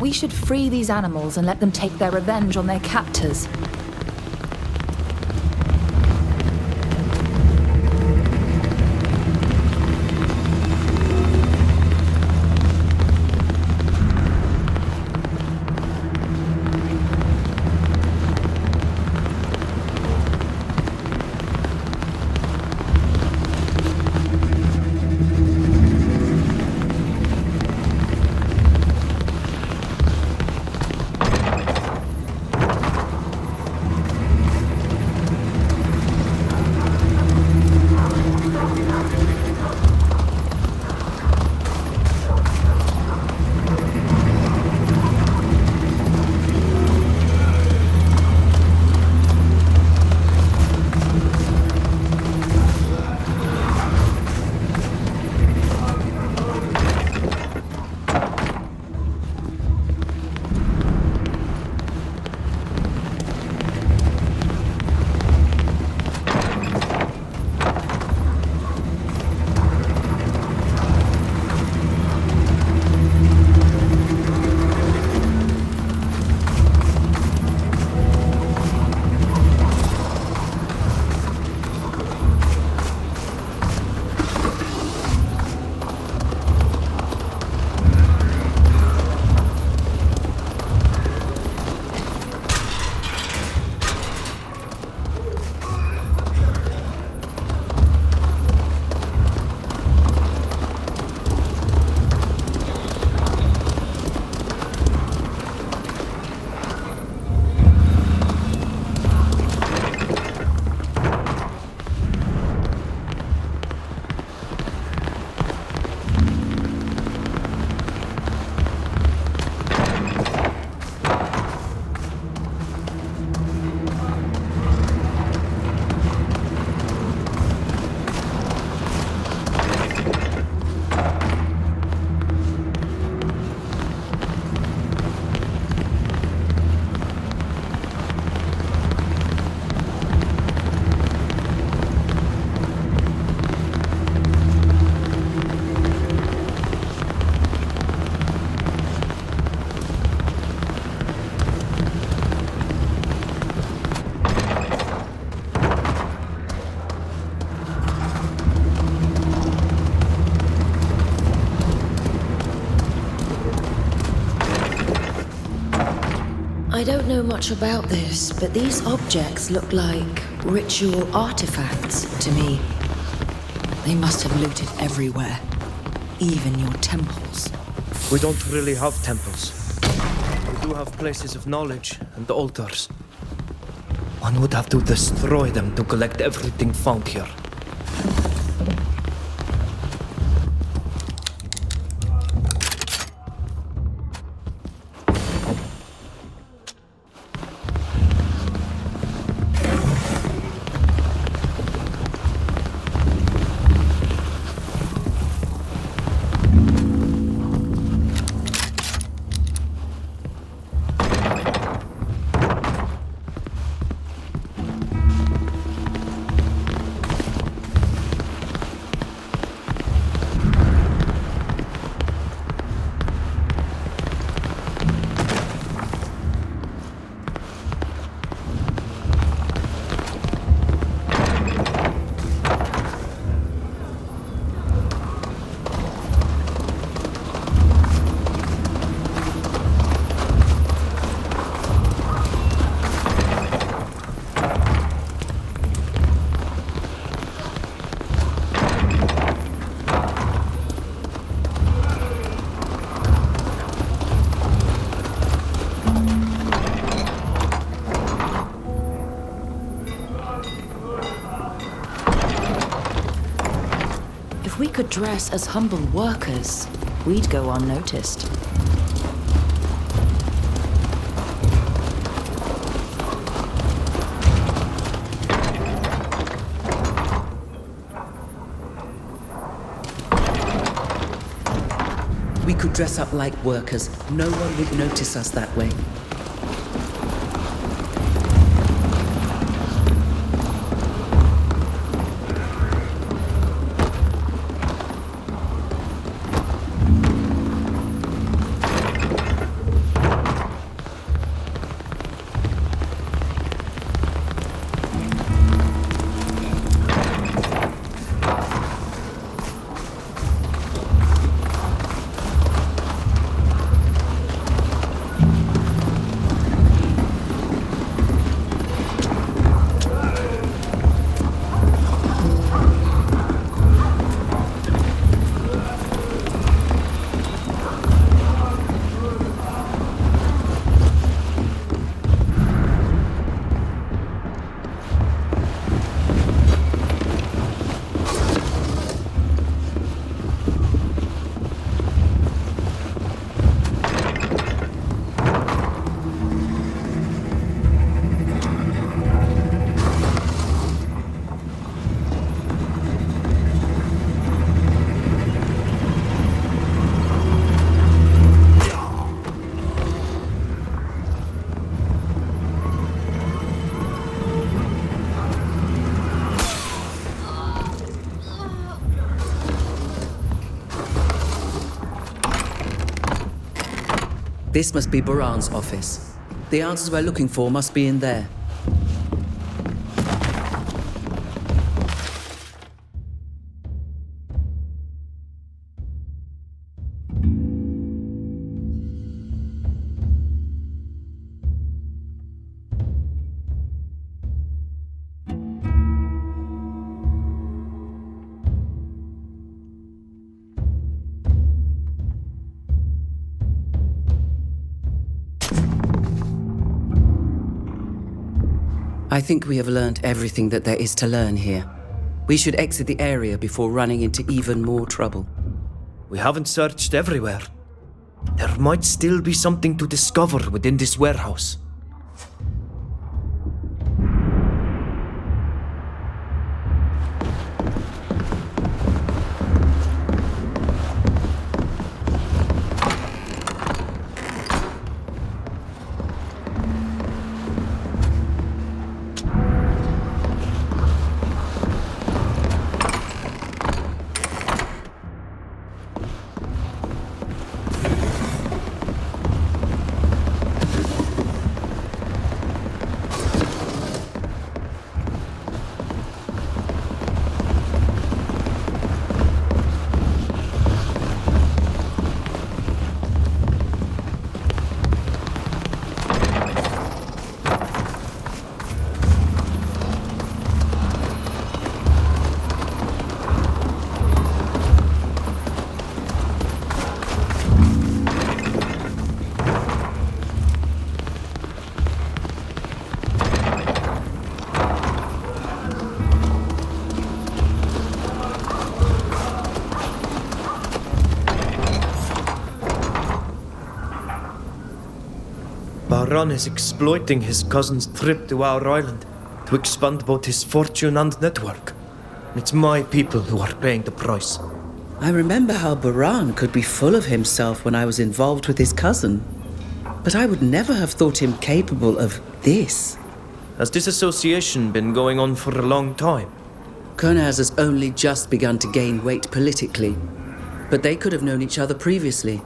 We should free these animals and let them take their revenge on their captors. I don't know much about this, but these objects look like ritual artifacts to me. They must have looted everywhere, even your temples. We don't really have temples. We do have places of knowledge and altars. One would have to destroy them to collect everything found here. If we could dress as humble workers, we'd go unnoticed. We could dress up like workers. No one would notice us that way. This must be Baran's office. The answers we're looking for must be in there. I think we have learned everything that there is to learn here. We should exit the area before running into even more trouble. We haven't searched everywhere. There might still be something to discover within this warehouse. Baran is exploiting his cousin's trip to our island to expand both his fortune and network. It's my people who are paying the price. I remember how Baran could be full of himself when I was involved with his cousin. But I would never have thought him capable of this. Has this association been going on for a long time? Kurnaz has only just begun to gain weight politically. But they could have known each other previously.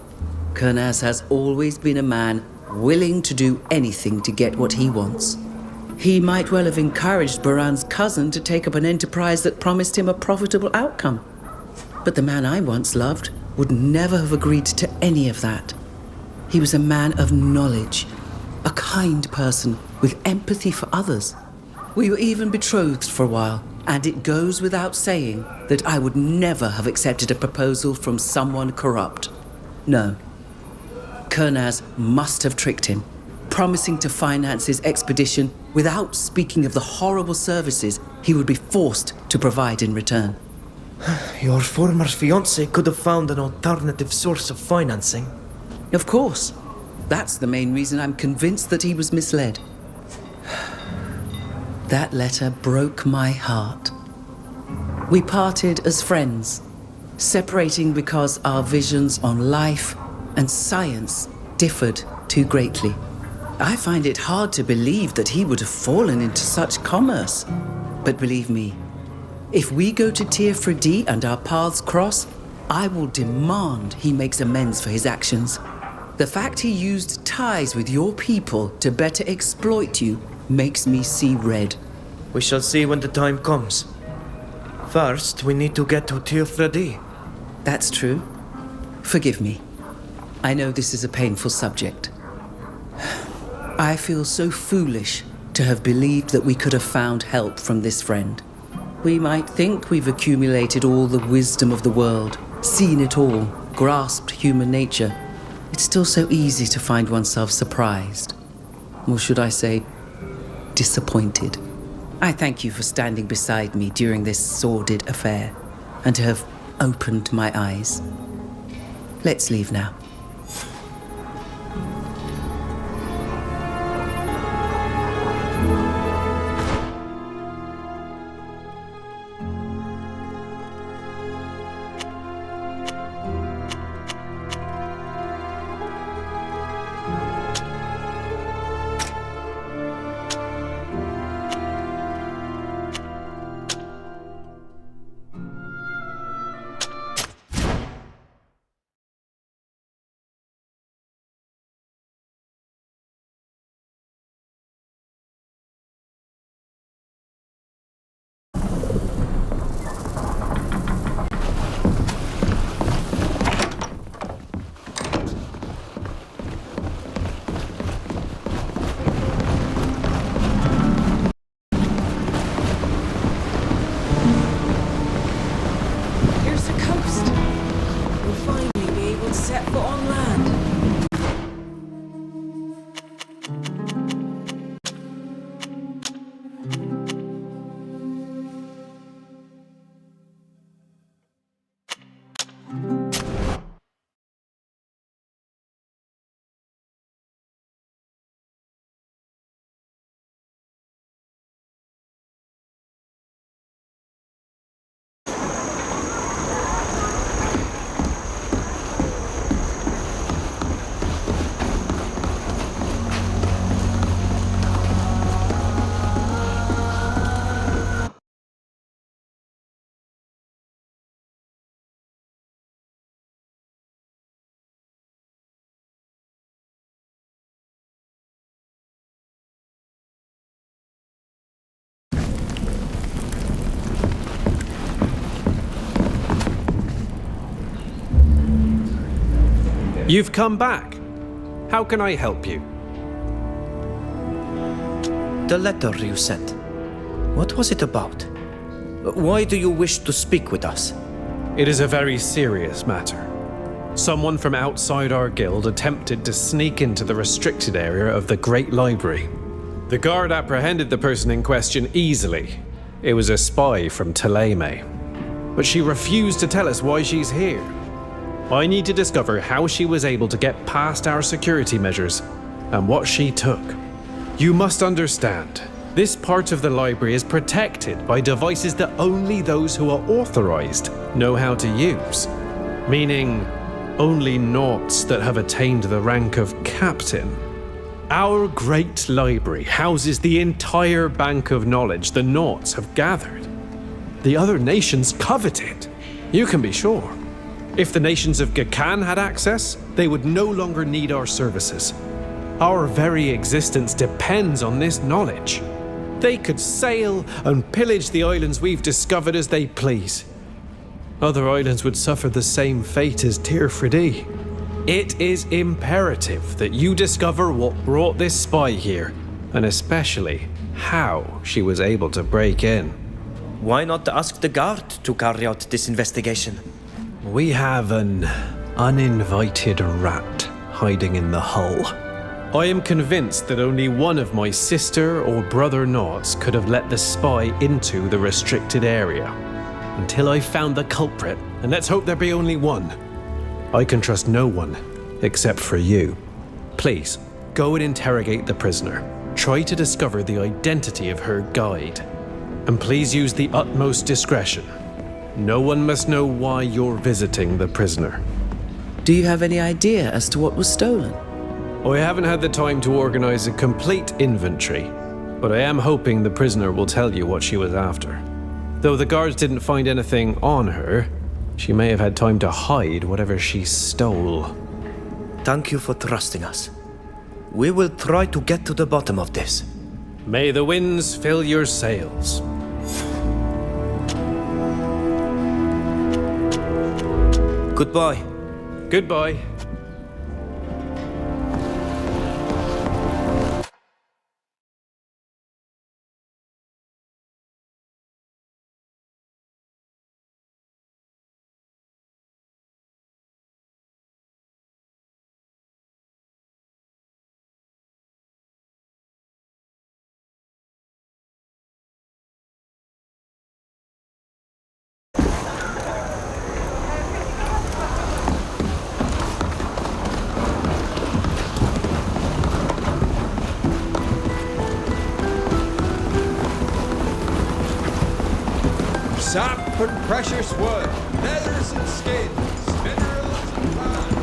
Kurnaz has always been a man willing to do anything to get what he wants. He might well have encouraged Baran's cousin to take up an enterprise that promised him a profitable outcome. But the man I once loved would never have agreed to any of that. He was a man of knowledge, a kind person with empathy for others. We were even betrothed for a while, and it goes without saying that I would never have accepted a proposal from someone corrupt. No. Kurnaz must have tricked him, promising to finance his expedition without speaking of the horrible services he would be forced to provide in return. Your former fiancé could have found an alternative source of financing. Of course. That's the main reason I'm convinced that he was misled. That letter broke my heart. We parted as friends, separating because our visions on life and science differed too greatly. I find it hard to believe that he would have fallen into such commerce. But believe me, if we go to Teer Fradee and our paths cross, I will demand he makes amends for his actions. The fact he used ties with your people to better exploit you makes me see red. We shall see when the time comes. First, we need to get to Teer Fradee. That's true. Forgive me. I know this is a painful subject. I feel so foolish to have believed that we could have found help from this friend. We might think we've accumulated all the wisdom of the world, seen it all, grasped human nature. It's still so easy to find oneself surprised. Or should I say, disappointed. I thank you for standing beside me during this sordid affair, and to have opened my eyes. Let's leave now. You've come back. How can I help you? The letter you sent. What was it about? Why do you wish to speak with us? It is a very serious matter. Someone from outside our guild attempted to sneak into the restricted area of the Great Library. The guard apprehended the person in question easily. It was a spy from Teleme. But she refused to tell us why she's here. I need to discover how she was able to get past our security measures and what she took. You must understand, this part of the library is protected by devices that only those who are authorized know how to use, meaning only naughts that have attained the rank of captain. Our great library houses the entire bank of knowledge the naughts have gathered. The other nations covet it, you can be sure. If the nations of Gakan had access, they would no longer need our services. Our very existence depends on this knowledge. They could sail and pillage the islands we've discovered as they please. Other islands would suffer the same fate as Teer Fradee. It is imperative that you discover what brought this spy here, and especially how she was able to break in. Why not ask the guard to carry out this investigation? We have an uninvited rat hiding in the hull. I am convinced that only one of my sister or brother naughts could have let the spy into the restricted area. Until I found the culprit, and let's hope there be only one, I can trust no one except for you. Please, go and interrogate the prisoner. Try to discover the identity of her guide. And please use the utmost discretion. No one must know why you're visiting the prisoner. Do you have any idea as to what was stolen? I haven't had the time to organize a complete inventory, but I am hoping the prisoner will tell you what she was after. Though the guards didn't find anything on her, she may have had time to hide whatever she stole. Thank you for trusting us. We will try to get to the bottom of this. May the winds fill your sails. Goodbye. Goodbye. Sap and precious wood, leathers and skins, minerals and plants.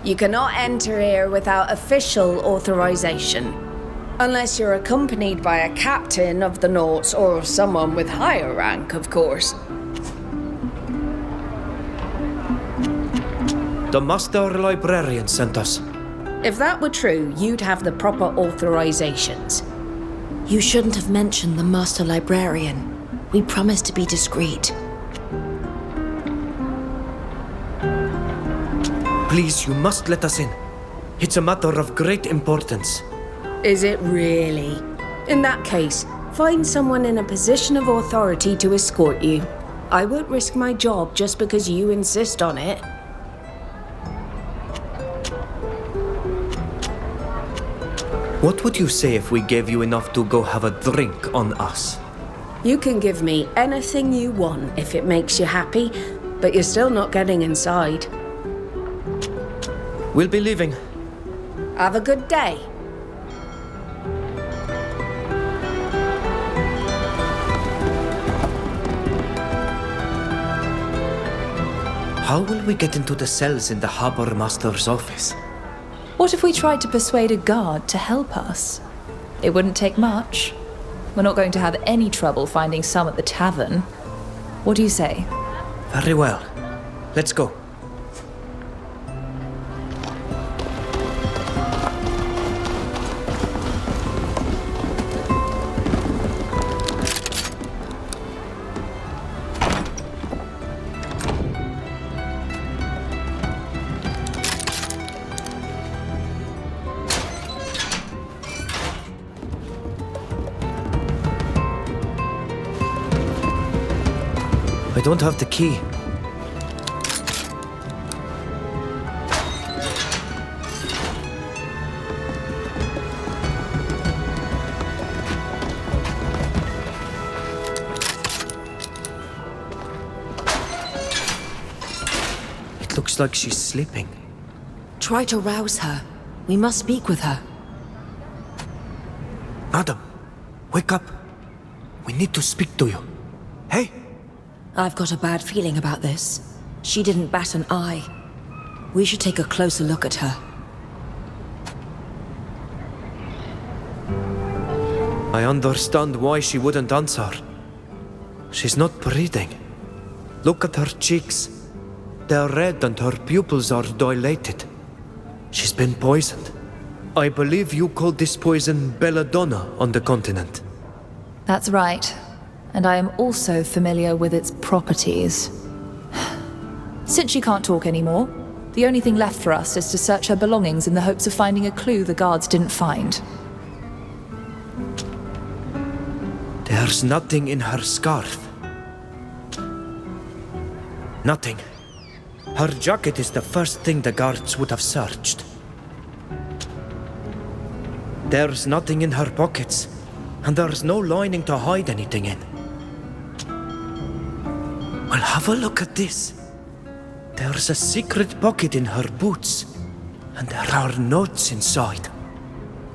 You cannot enter here without official authorization. Unless you're accompanied by a captain of the Naughts or someone with higher rank, of course. The Master Librarian sent us. If that were true, you'd have the proper authorizations. You shouldn't have mentioned the Master Librarian. We promised to be discreet. Please, you must let us in. It's a matter of great importance. Is it really? In that case, find someone in a position of authority to escort you. I won't risk my job just because you insist on it. What would you say if we gave you enough to go have a drink on us? You can give me anything you want if it makes you happy, but you're still not getting inside. We'll be leaving. Have a good day. How will we get into the cells in the Harbour Master's office? What if we tried to persuade a guard to help us? It wouldn't take much. We're not going to have any trouble finding some at the tavern. What do you say? Very well. Let's go. I don't have the key. It looks like she's sleeping. Try to rouse her. We must speak with her. Madam, wake up. We need to speak to you. Hey! I've got a bad feeling about this. She didn't bat an eye. We should take a closer look at her. I understand why she wouldn't answer. She's not breathing. Look at her cheeks. They're red and her pupils are dilated. She's been poisoned. I believe you called this poison belladonna on the continent. That's right. And I am also familiar with its properties. Since she can't talk anymore, the only thing left for us is to search her belongings in the hopes of finding a clue the guards didn't find. There's nothing in her scarf. Nothing. Her jacket is the first thing the guards would have searched. There's nothing in her pockets, and there's no lining to hide anything in. Well, have a look at this. There's a secret pocket in her boots, and there are notes inside.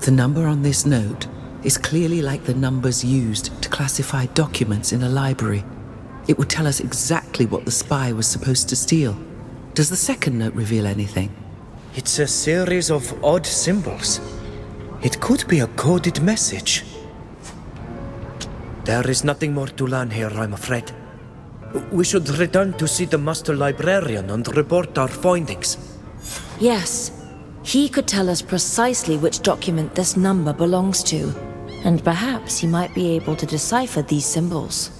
The number on this note is clearly like the numbers used to classify documents in a library. It would tell us exactly what the spy was supposed to steal. Does the second note reveal anything? It's a series of odd symbols. It could be a coded message. There is nothing more to learn here, I'm afraid. We should return to see the Master Librarian and report our findings. Yes. He could tell us precisely which document this number belongs to, and perhaps he might be able to decipher these symbols.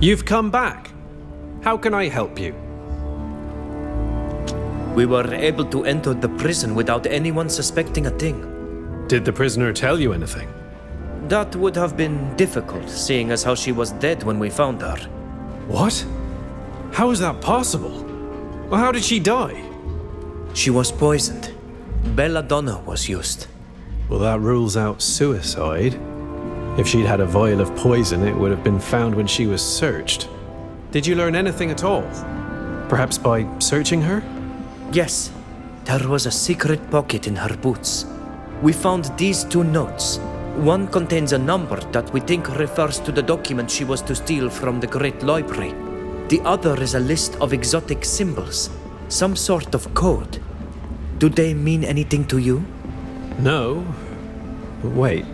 You've come back. How can I help you? We were able to enter the prison without anyone suspecting a thing. Did the prisoner tell you anything? That would have been difficult, seeing as how she was dead when we found her. What? How is that possible? Well, how did she die? She was poisoned. Belladonna was used. Well, that rules out suicide. If she'd had a vial of poison, it would have been found when she was searched. Did you learn anything at all? Perhaps by searching her? Yes. There was a secret pocket in her boots. We found these 2 notes. One contains a number that we think refers to the document she was to steal from the Great Library. The other is a list of exotic symbols, some sort of code. Do they mean anything to you? No. But wait.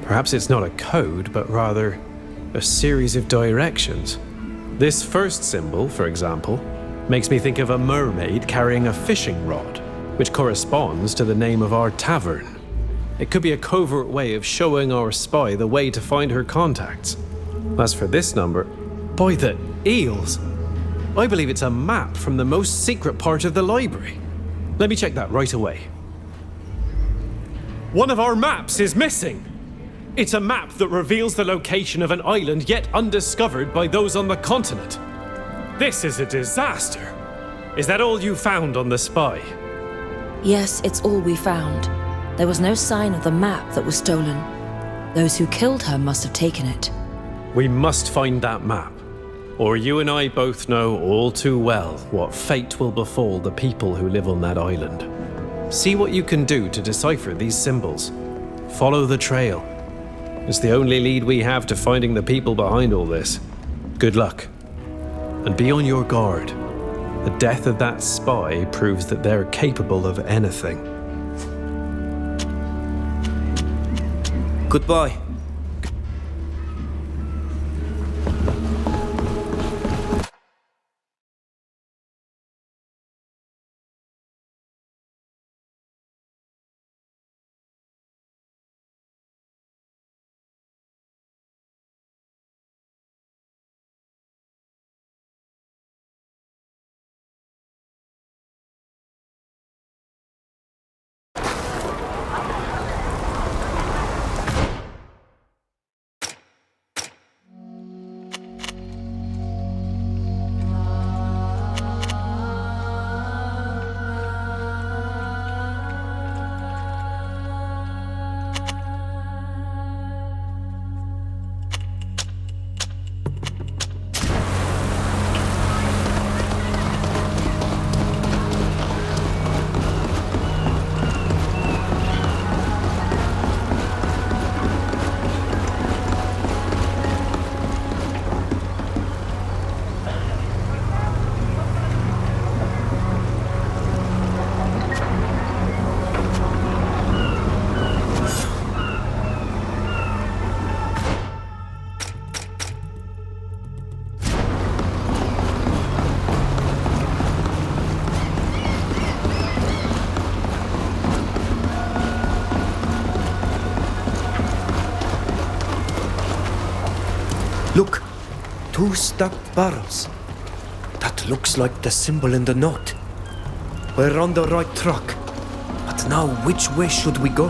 Perhaps it's not a code, but rather a series of directions. This first symbol, for example, makes me think of a mermaid carrying a fishing rod, which corresponds to the name of our tavern. It could be a covert way of showing our spy the way to find her contacts. As for this number, by the eels! I believe it's a map from the most secret part of the library. Let me check that right away. One of our maps is missing! It's a map that reveals the location of an island yet undiscovered by those on the continent. This is a disaster. Is that all you found on the spy? Yes, it's all we found. There was no sign of the map that was stolen. Those who killed her must have taken it. We must find that map, or you and I both know all too well what fate will befall the people who live on that island. See what you can do to decipher these symbols. Follow the trail. It's the only lead we have to finding the people behind all this. Good luck. And be on your guard. The death of that spy proves that they're capable of anything. Goodbye. Look, 2 stacked barrels. That looks like the symbol in the note. We're on the right track. But now, which way should we go?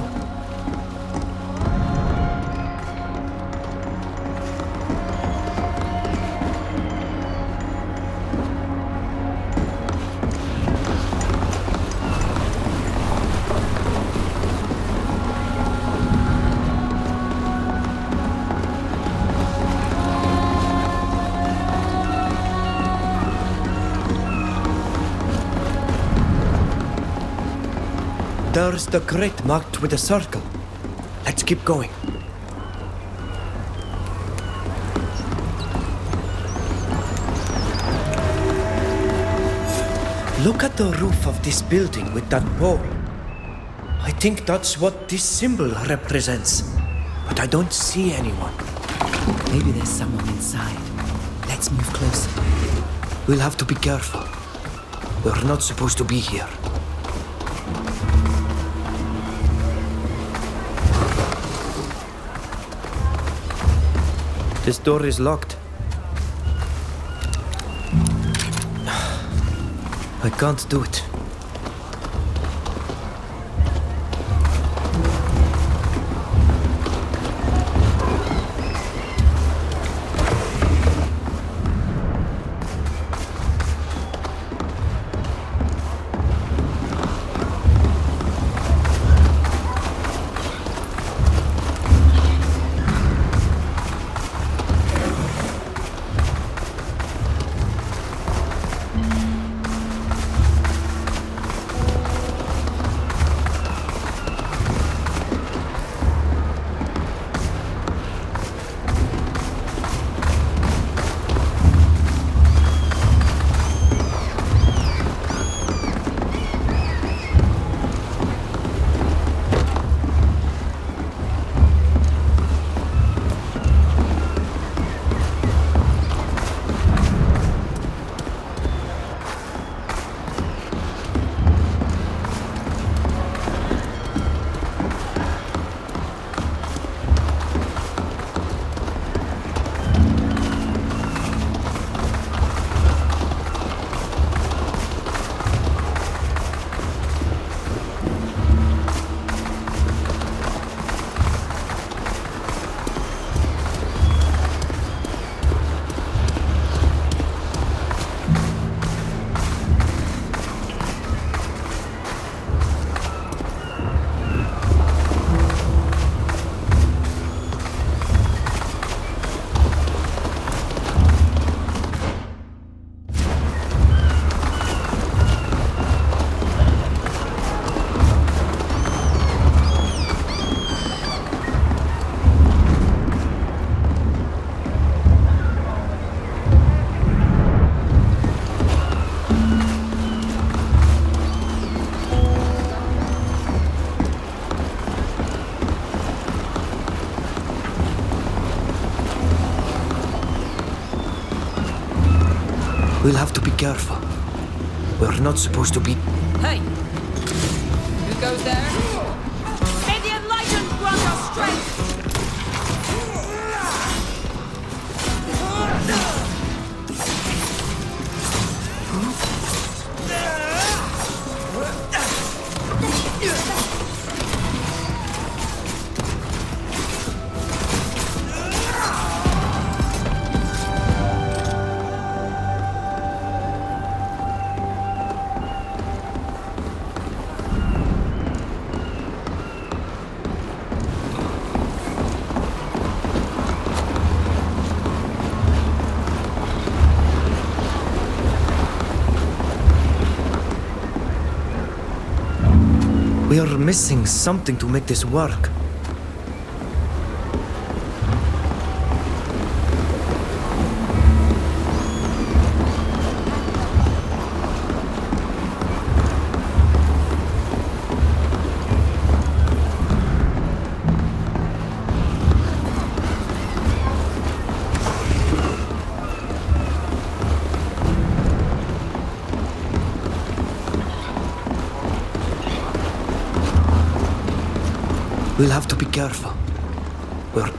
There's the crate marked with a circle. Let's keep going. Look at the roof of this building with that pole. I think that's what this symbol represents. But I don't see anyone. Maybe there's someone inside. Let's move closer. We'll have to be careful. We're not supposed to be here. This door is locked. I can't do it. We'll have to be careful. We're not supposed to be... Hey! Who goes there? May the Enlightened grant us strength! We are missing something to make this work. We'll have to be careful. We're...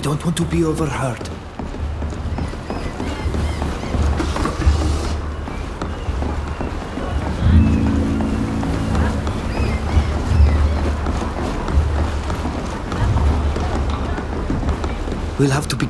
don't want to be overheard. We'll have to be...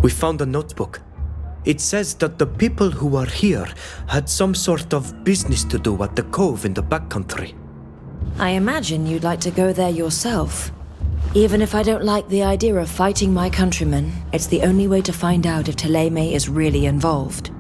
We found a notebook. It says that the people who are here had some sort of business to do at the cove in the backcountry. I imagine you'd like to go there yourself. Even if I don't like the idea of fighting my countrymen, it's the only way to find out if Teleme is really involved.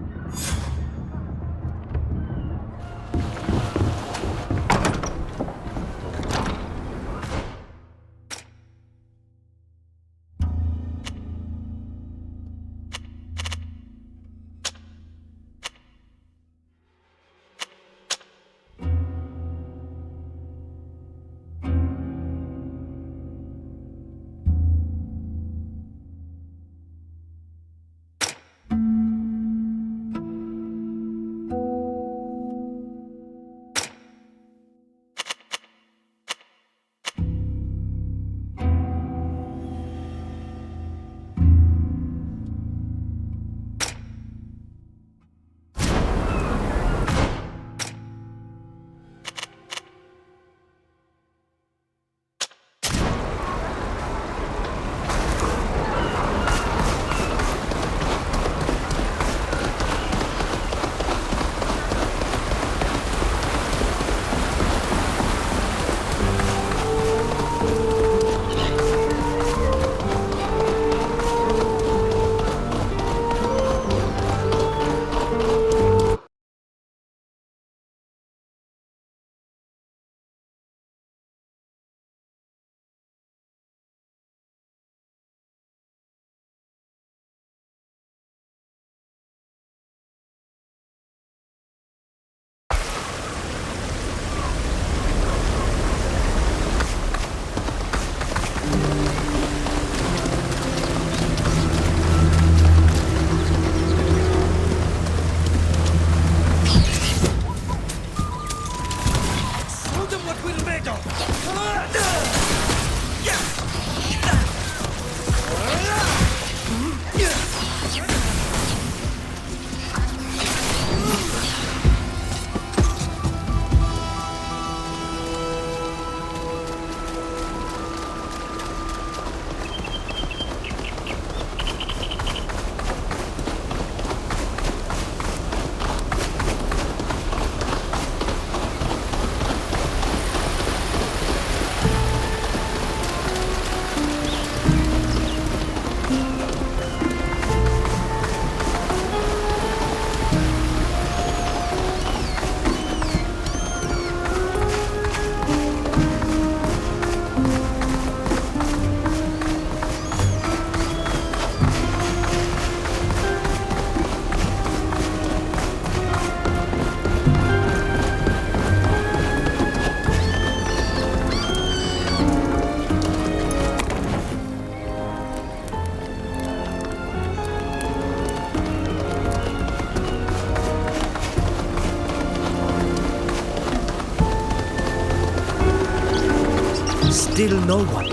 still no one.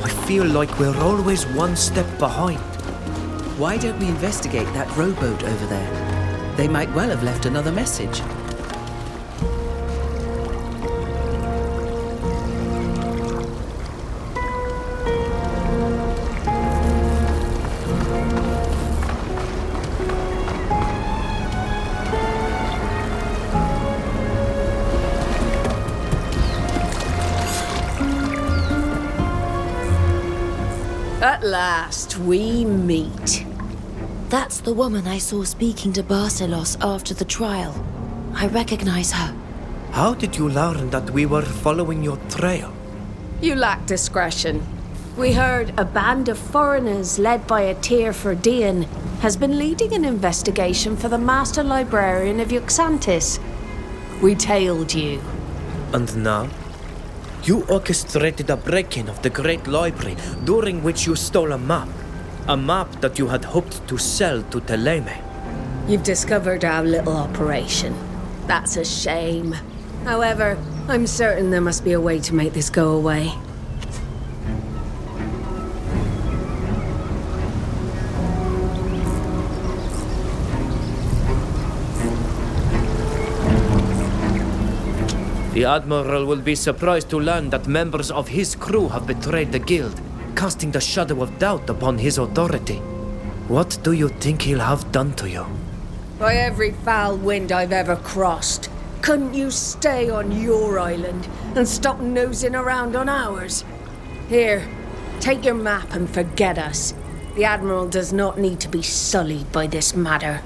I feel like we're always one step behind. Why don't we investigate that rowboat over there? They might well have left another message. At last, we meet. That's the woman I saw speaking to Barcelos after the trial. I recognize her. How did you learn that we were following your trail? You lack discretion. We heard a band of foreigners led by a Teer Fradee has been leading an investigation for the Master Librarian of Yuxantis. We tailed you. And now? You orchestrated a break-in of the Great Library, during which you stole a map. A map that you had hoped to sell to Teleme. You've discovered our little operation. That's a shame. However, I'm certain there must be a way to make this go away. The Admiral will be surprised to learn that members of his crew have betrayed the Guild, casting the shadow of doubt upon his authority. What do you think he'll have done to you? By every foul wind I've ever crossed, couldn't you stay on your island and stop nosing around on ours? Here, take your map and forget us. The Admiral does not need to be sullied by this matter.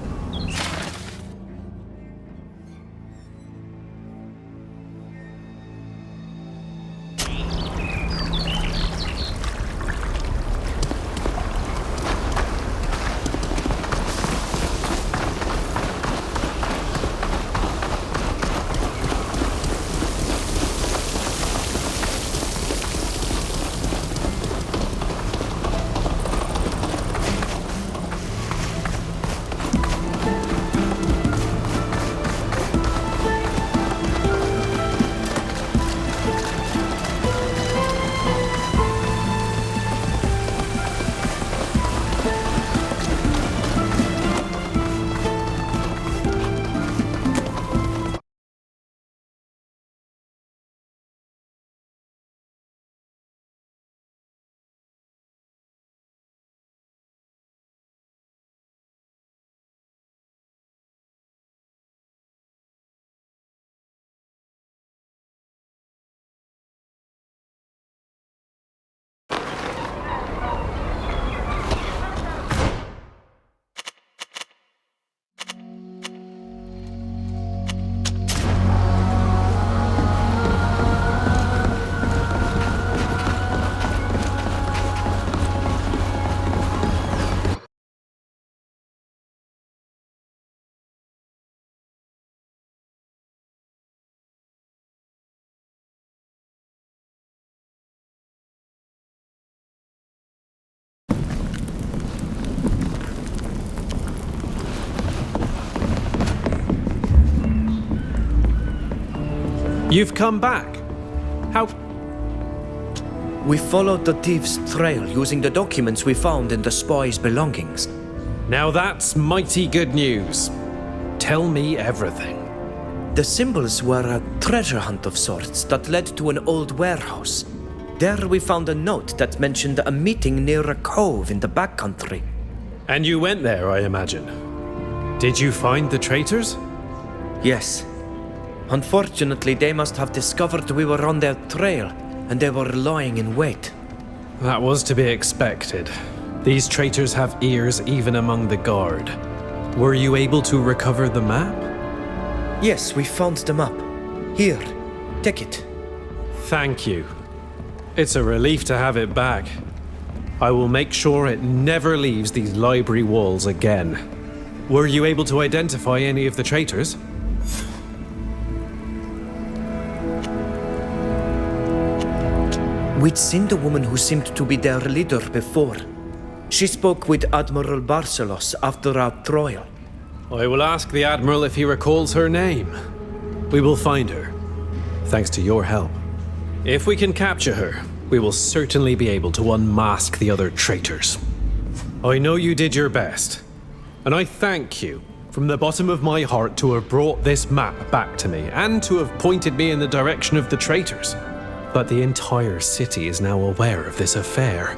You've come back. How? We followed the thief's trail using the documents we found in the spy's belongings. Now that's mighty good news. Tell me everything. The symbols were a treasure hunt of sorts that led to an old warehouse. There we found a note that mentioned a meeting near a cove in the backcountry. And you went there, I imagine. Did you find the traitors? Yes. Unfortunately, they must have discovered we were on their trail, and they were lying in wait. That was to be expected. These traitors have ears even among the guard. Were you able to recover the map? Yes, we found the map. Here, take it. Thank you. It's a relief to have it back. I will make sure it never leaves these library walls again. Were you able to identify any of the traitors? We'd seen the woman who seemed to be their leader before. She spoke with Admiral Barcelos after our trial. I will ask the Admiral if he recalls her name. We will find her, thanks to your help. If we can capture her, we will certainly be able to unmask the other traitors. I know you did your best, and I thank you from the bottom of my heart to have brought this map back to me and to have pointed me in the direction of the traitors. But the entire city is now aware of this affair.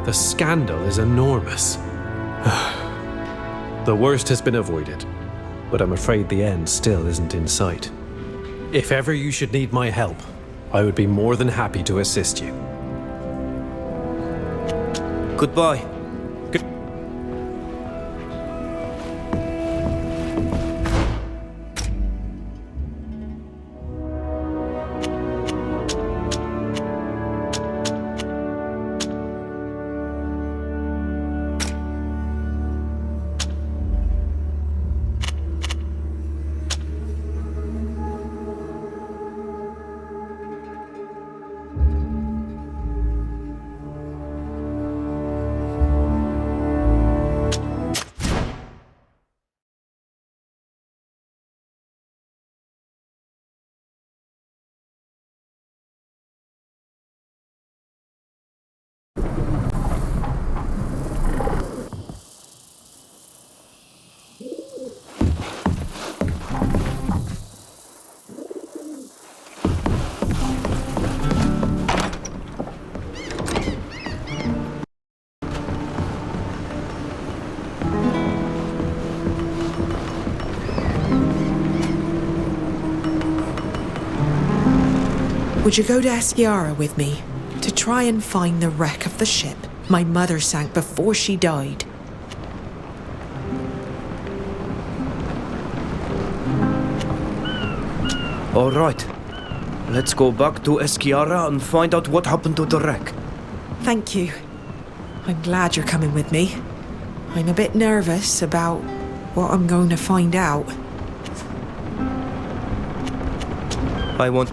The scandal is enormous. The worst has been avoided, but I'm afraid the end still isn't in sight. If ever you should need my help, I would be more than happy to assist you. Goodbye. Would you go to Eskiara with me to try and find the wreck of the ship my mother sank before she died? All right. Let's go back to Eskiara and find out what happened to the wreck. Thank you. I'm glad you're coming with me. I'm a bit nervous about what I'm going to find out. I want...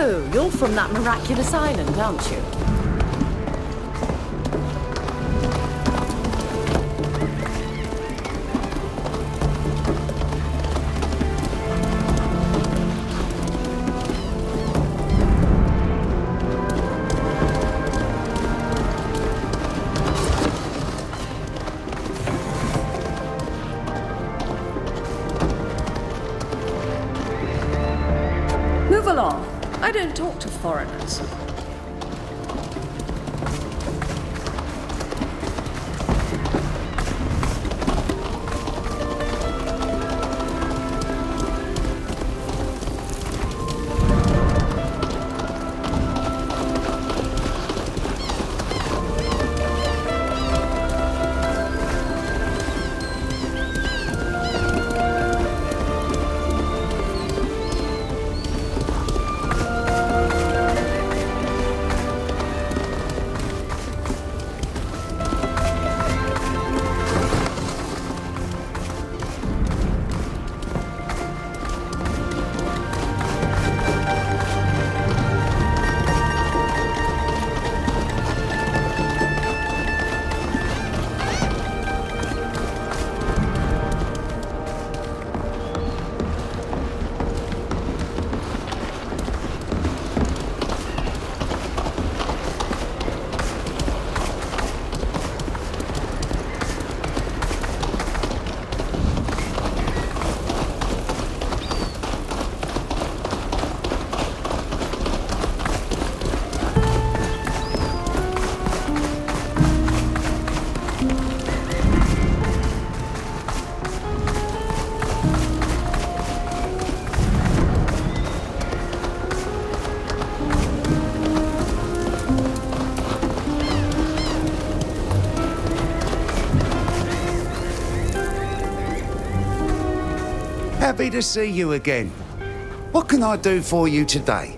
So, you're from that miraculous island, aren't you? Move along. I don't talk to foreigners. Happy to see you again. What can I do for you today?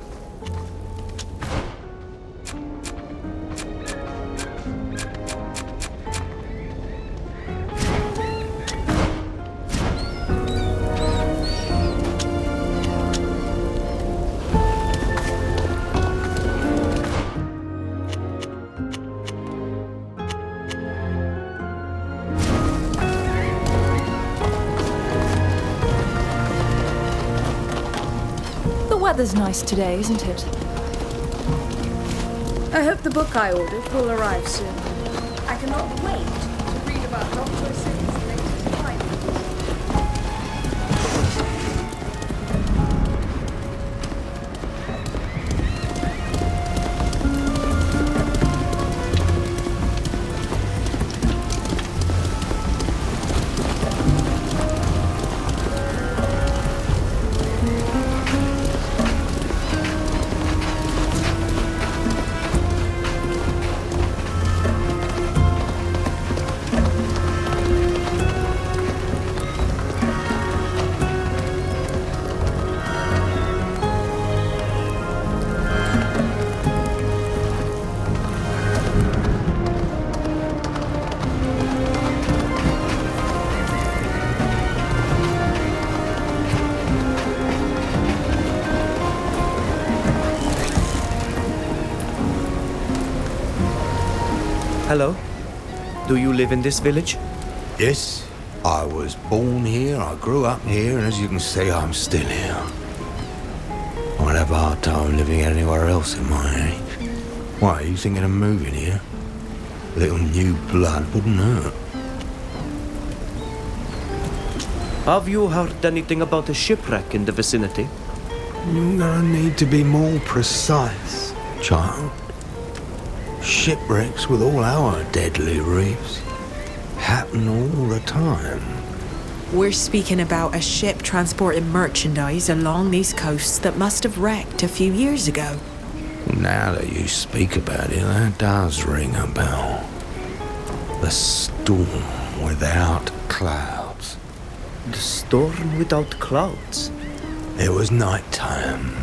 The weather's nice today, isn't it? I hope the book I ordered will arrive soon. I cannot wait to read about Dr. Sin's latest findings. Hello? Do you live in this village? Yes, I was born here, I grew up here, and as you can see, I'm still here. I'd have a hard time living anywhere else at my age. Why, are you thinking of moving here? A little new blood wouldn't hurt. Have you heard anything about a shipwreck in the vicinity? You're gonna need to be more precise, child. Shipwrecks with all our deadly reefs happen all the time. We're speaking about a ship transporting merchandise along these coasts that must have wrecked a few years ago. Now that you speak about it, that does ring a bell. The storm without clouds. The storm without clouds? It was night time,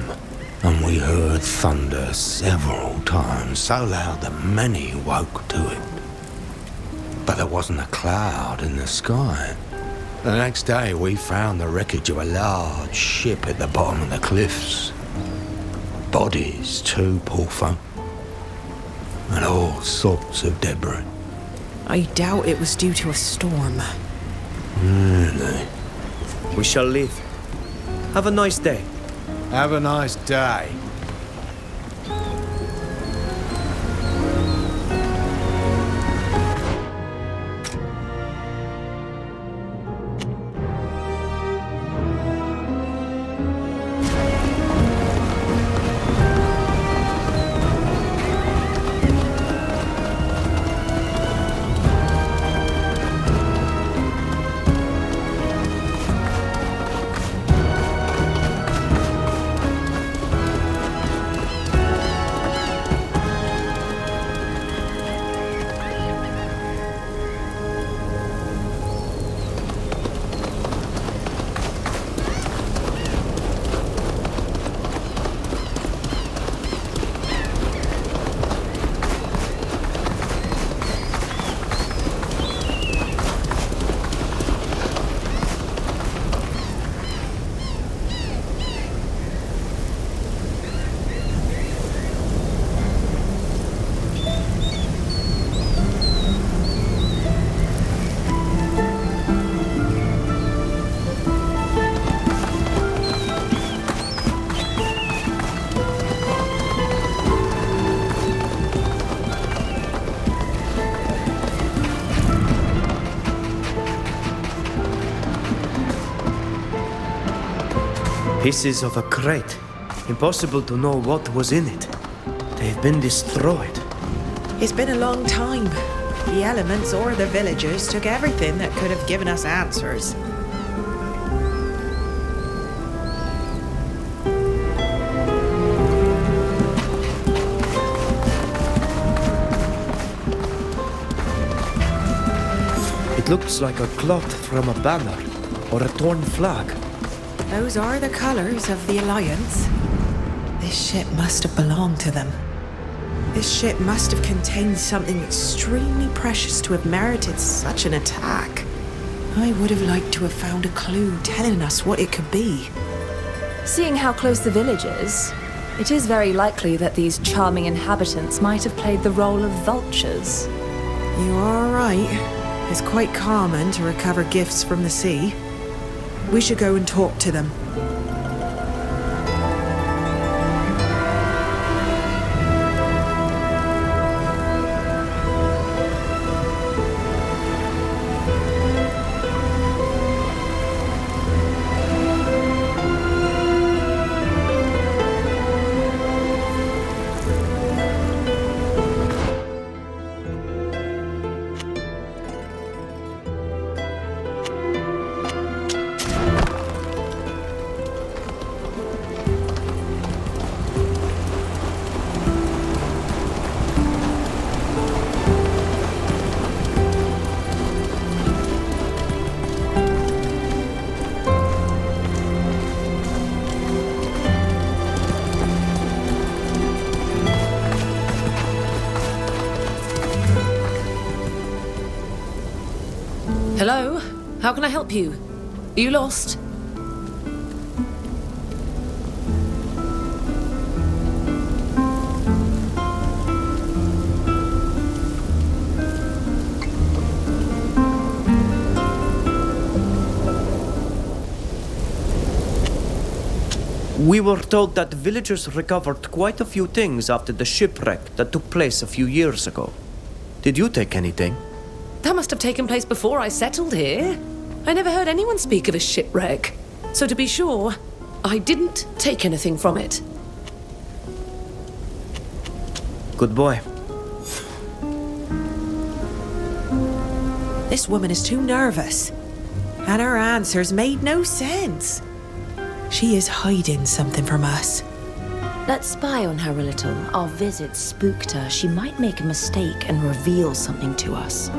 and we heard thunder several times, so loud that many woke to it. But there wasn't a cloud in the sky. The next day we found the wreckage of a large ship at the bottom of the cliffs. bodies too, poor folk. And all sorts of debris. I doubt it was due to a storm. Really? We shall leave. Have a nice day. Have a nice day. Pieces of a crate. Impossible to know what was in it. They've been destroyed. It's been a long time. The elements or the villagers took everything that could have given us answers. It looks like a cloth from a banner or a torn flag. Those are the colors of the Alliance. This ship must have belonged to them. This ship must have contained something extremely precious to have merited such an attack. I would have liked to have found a clue telling us what it could be. Seeing how close the village is, it is very likely that these charming inhabitants might have played the role of vultures. You are right. It's quite common to recover gifts from the sea. We should go and talk to them. Hello? How can I help you? Are you lost? We were told that villagers recovered quite a few things after the shipwreck that took place a few years ago. Did you take anything? That must have taken place before I settled here. I never heard anyone speak of a shipwreck. So to be sure, I didn't take anything from it. Good boy. This woman is too nervous. And her answers made no sense. She is hiding something from us. Let's spy on her a little. Our visit spooked her. She might make a mistake and reveal something to us.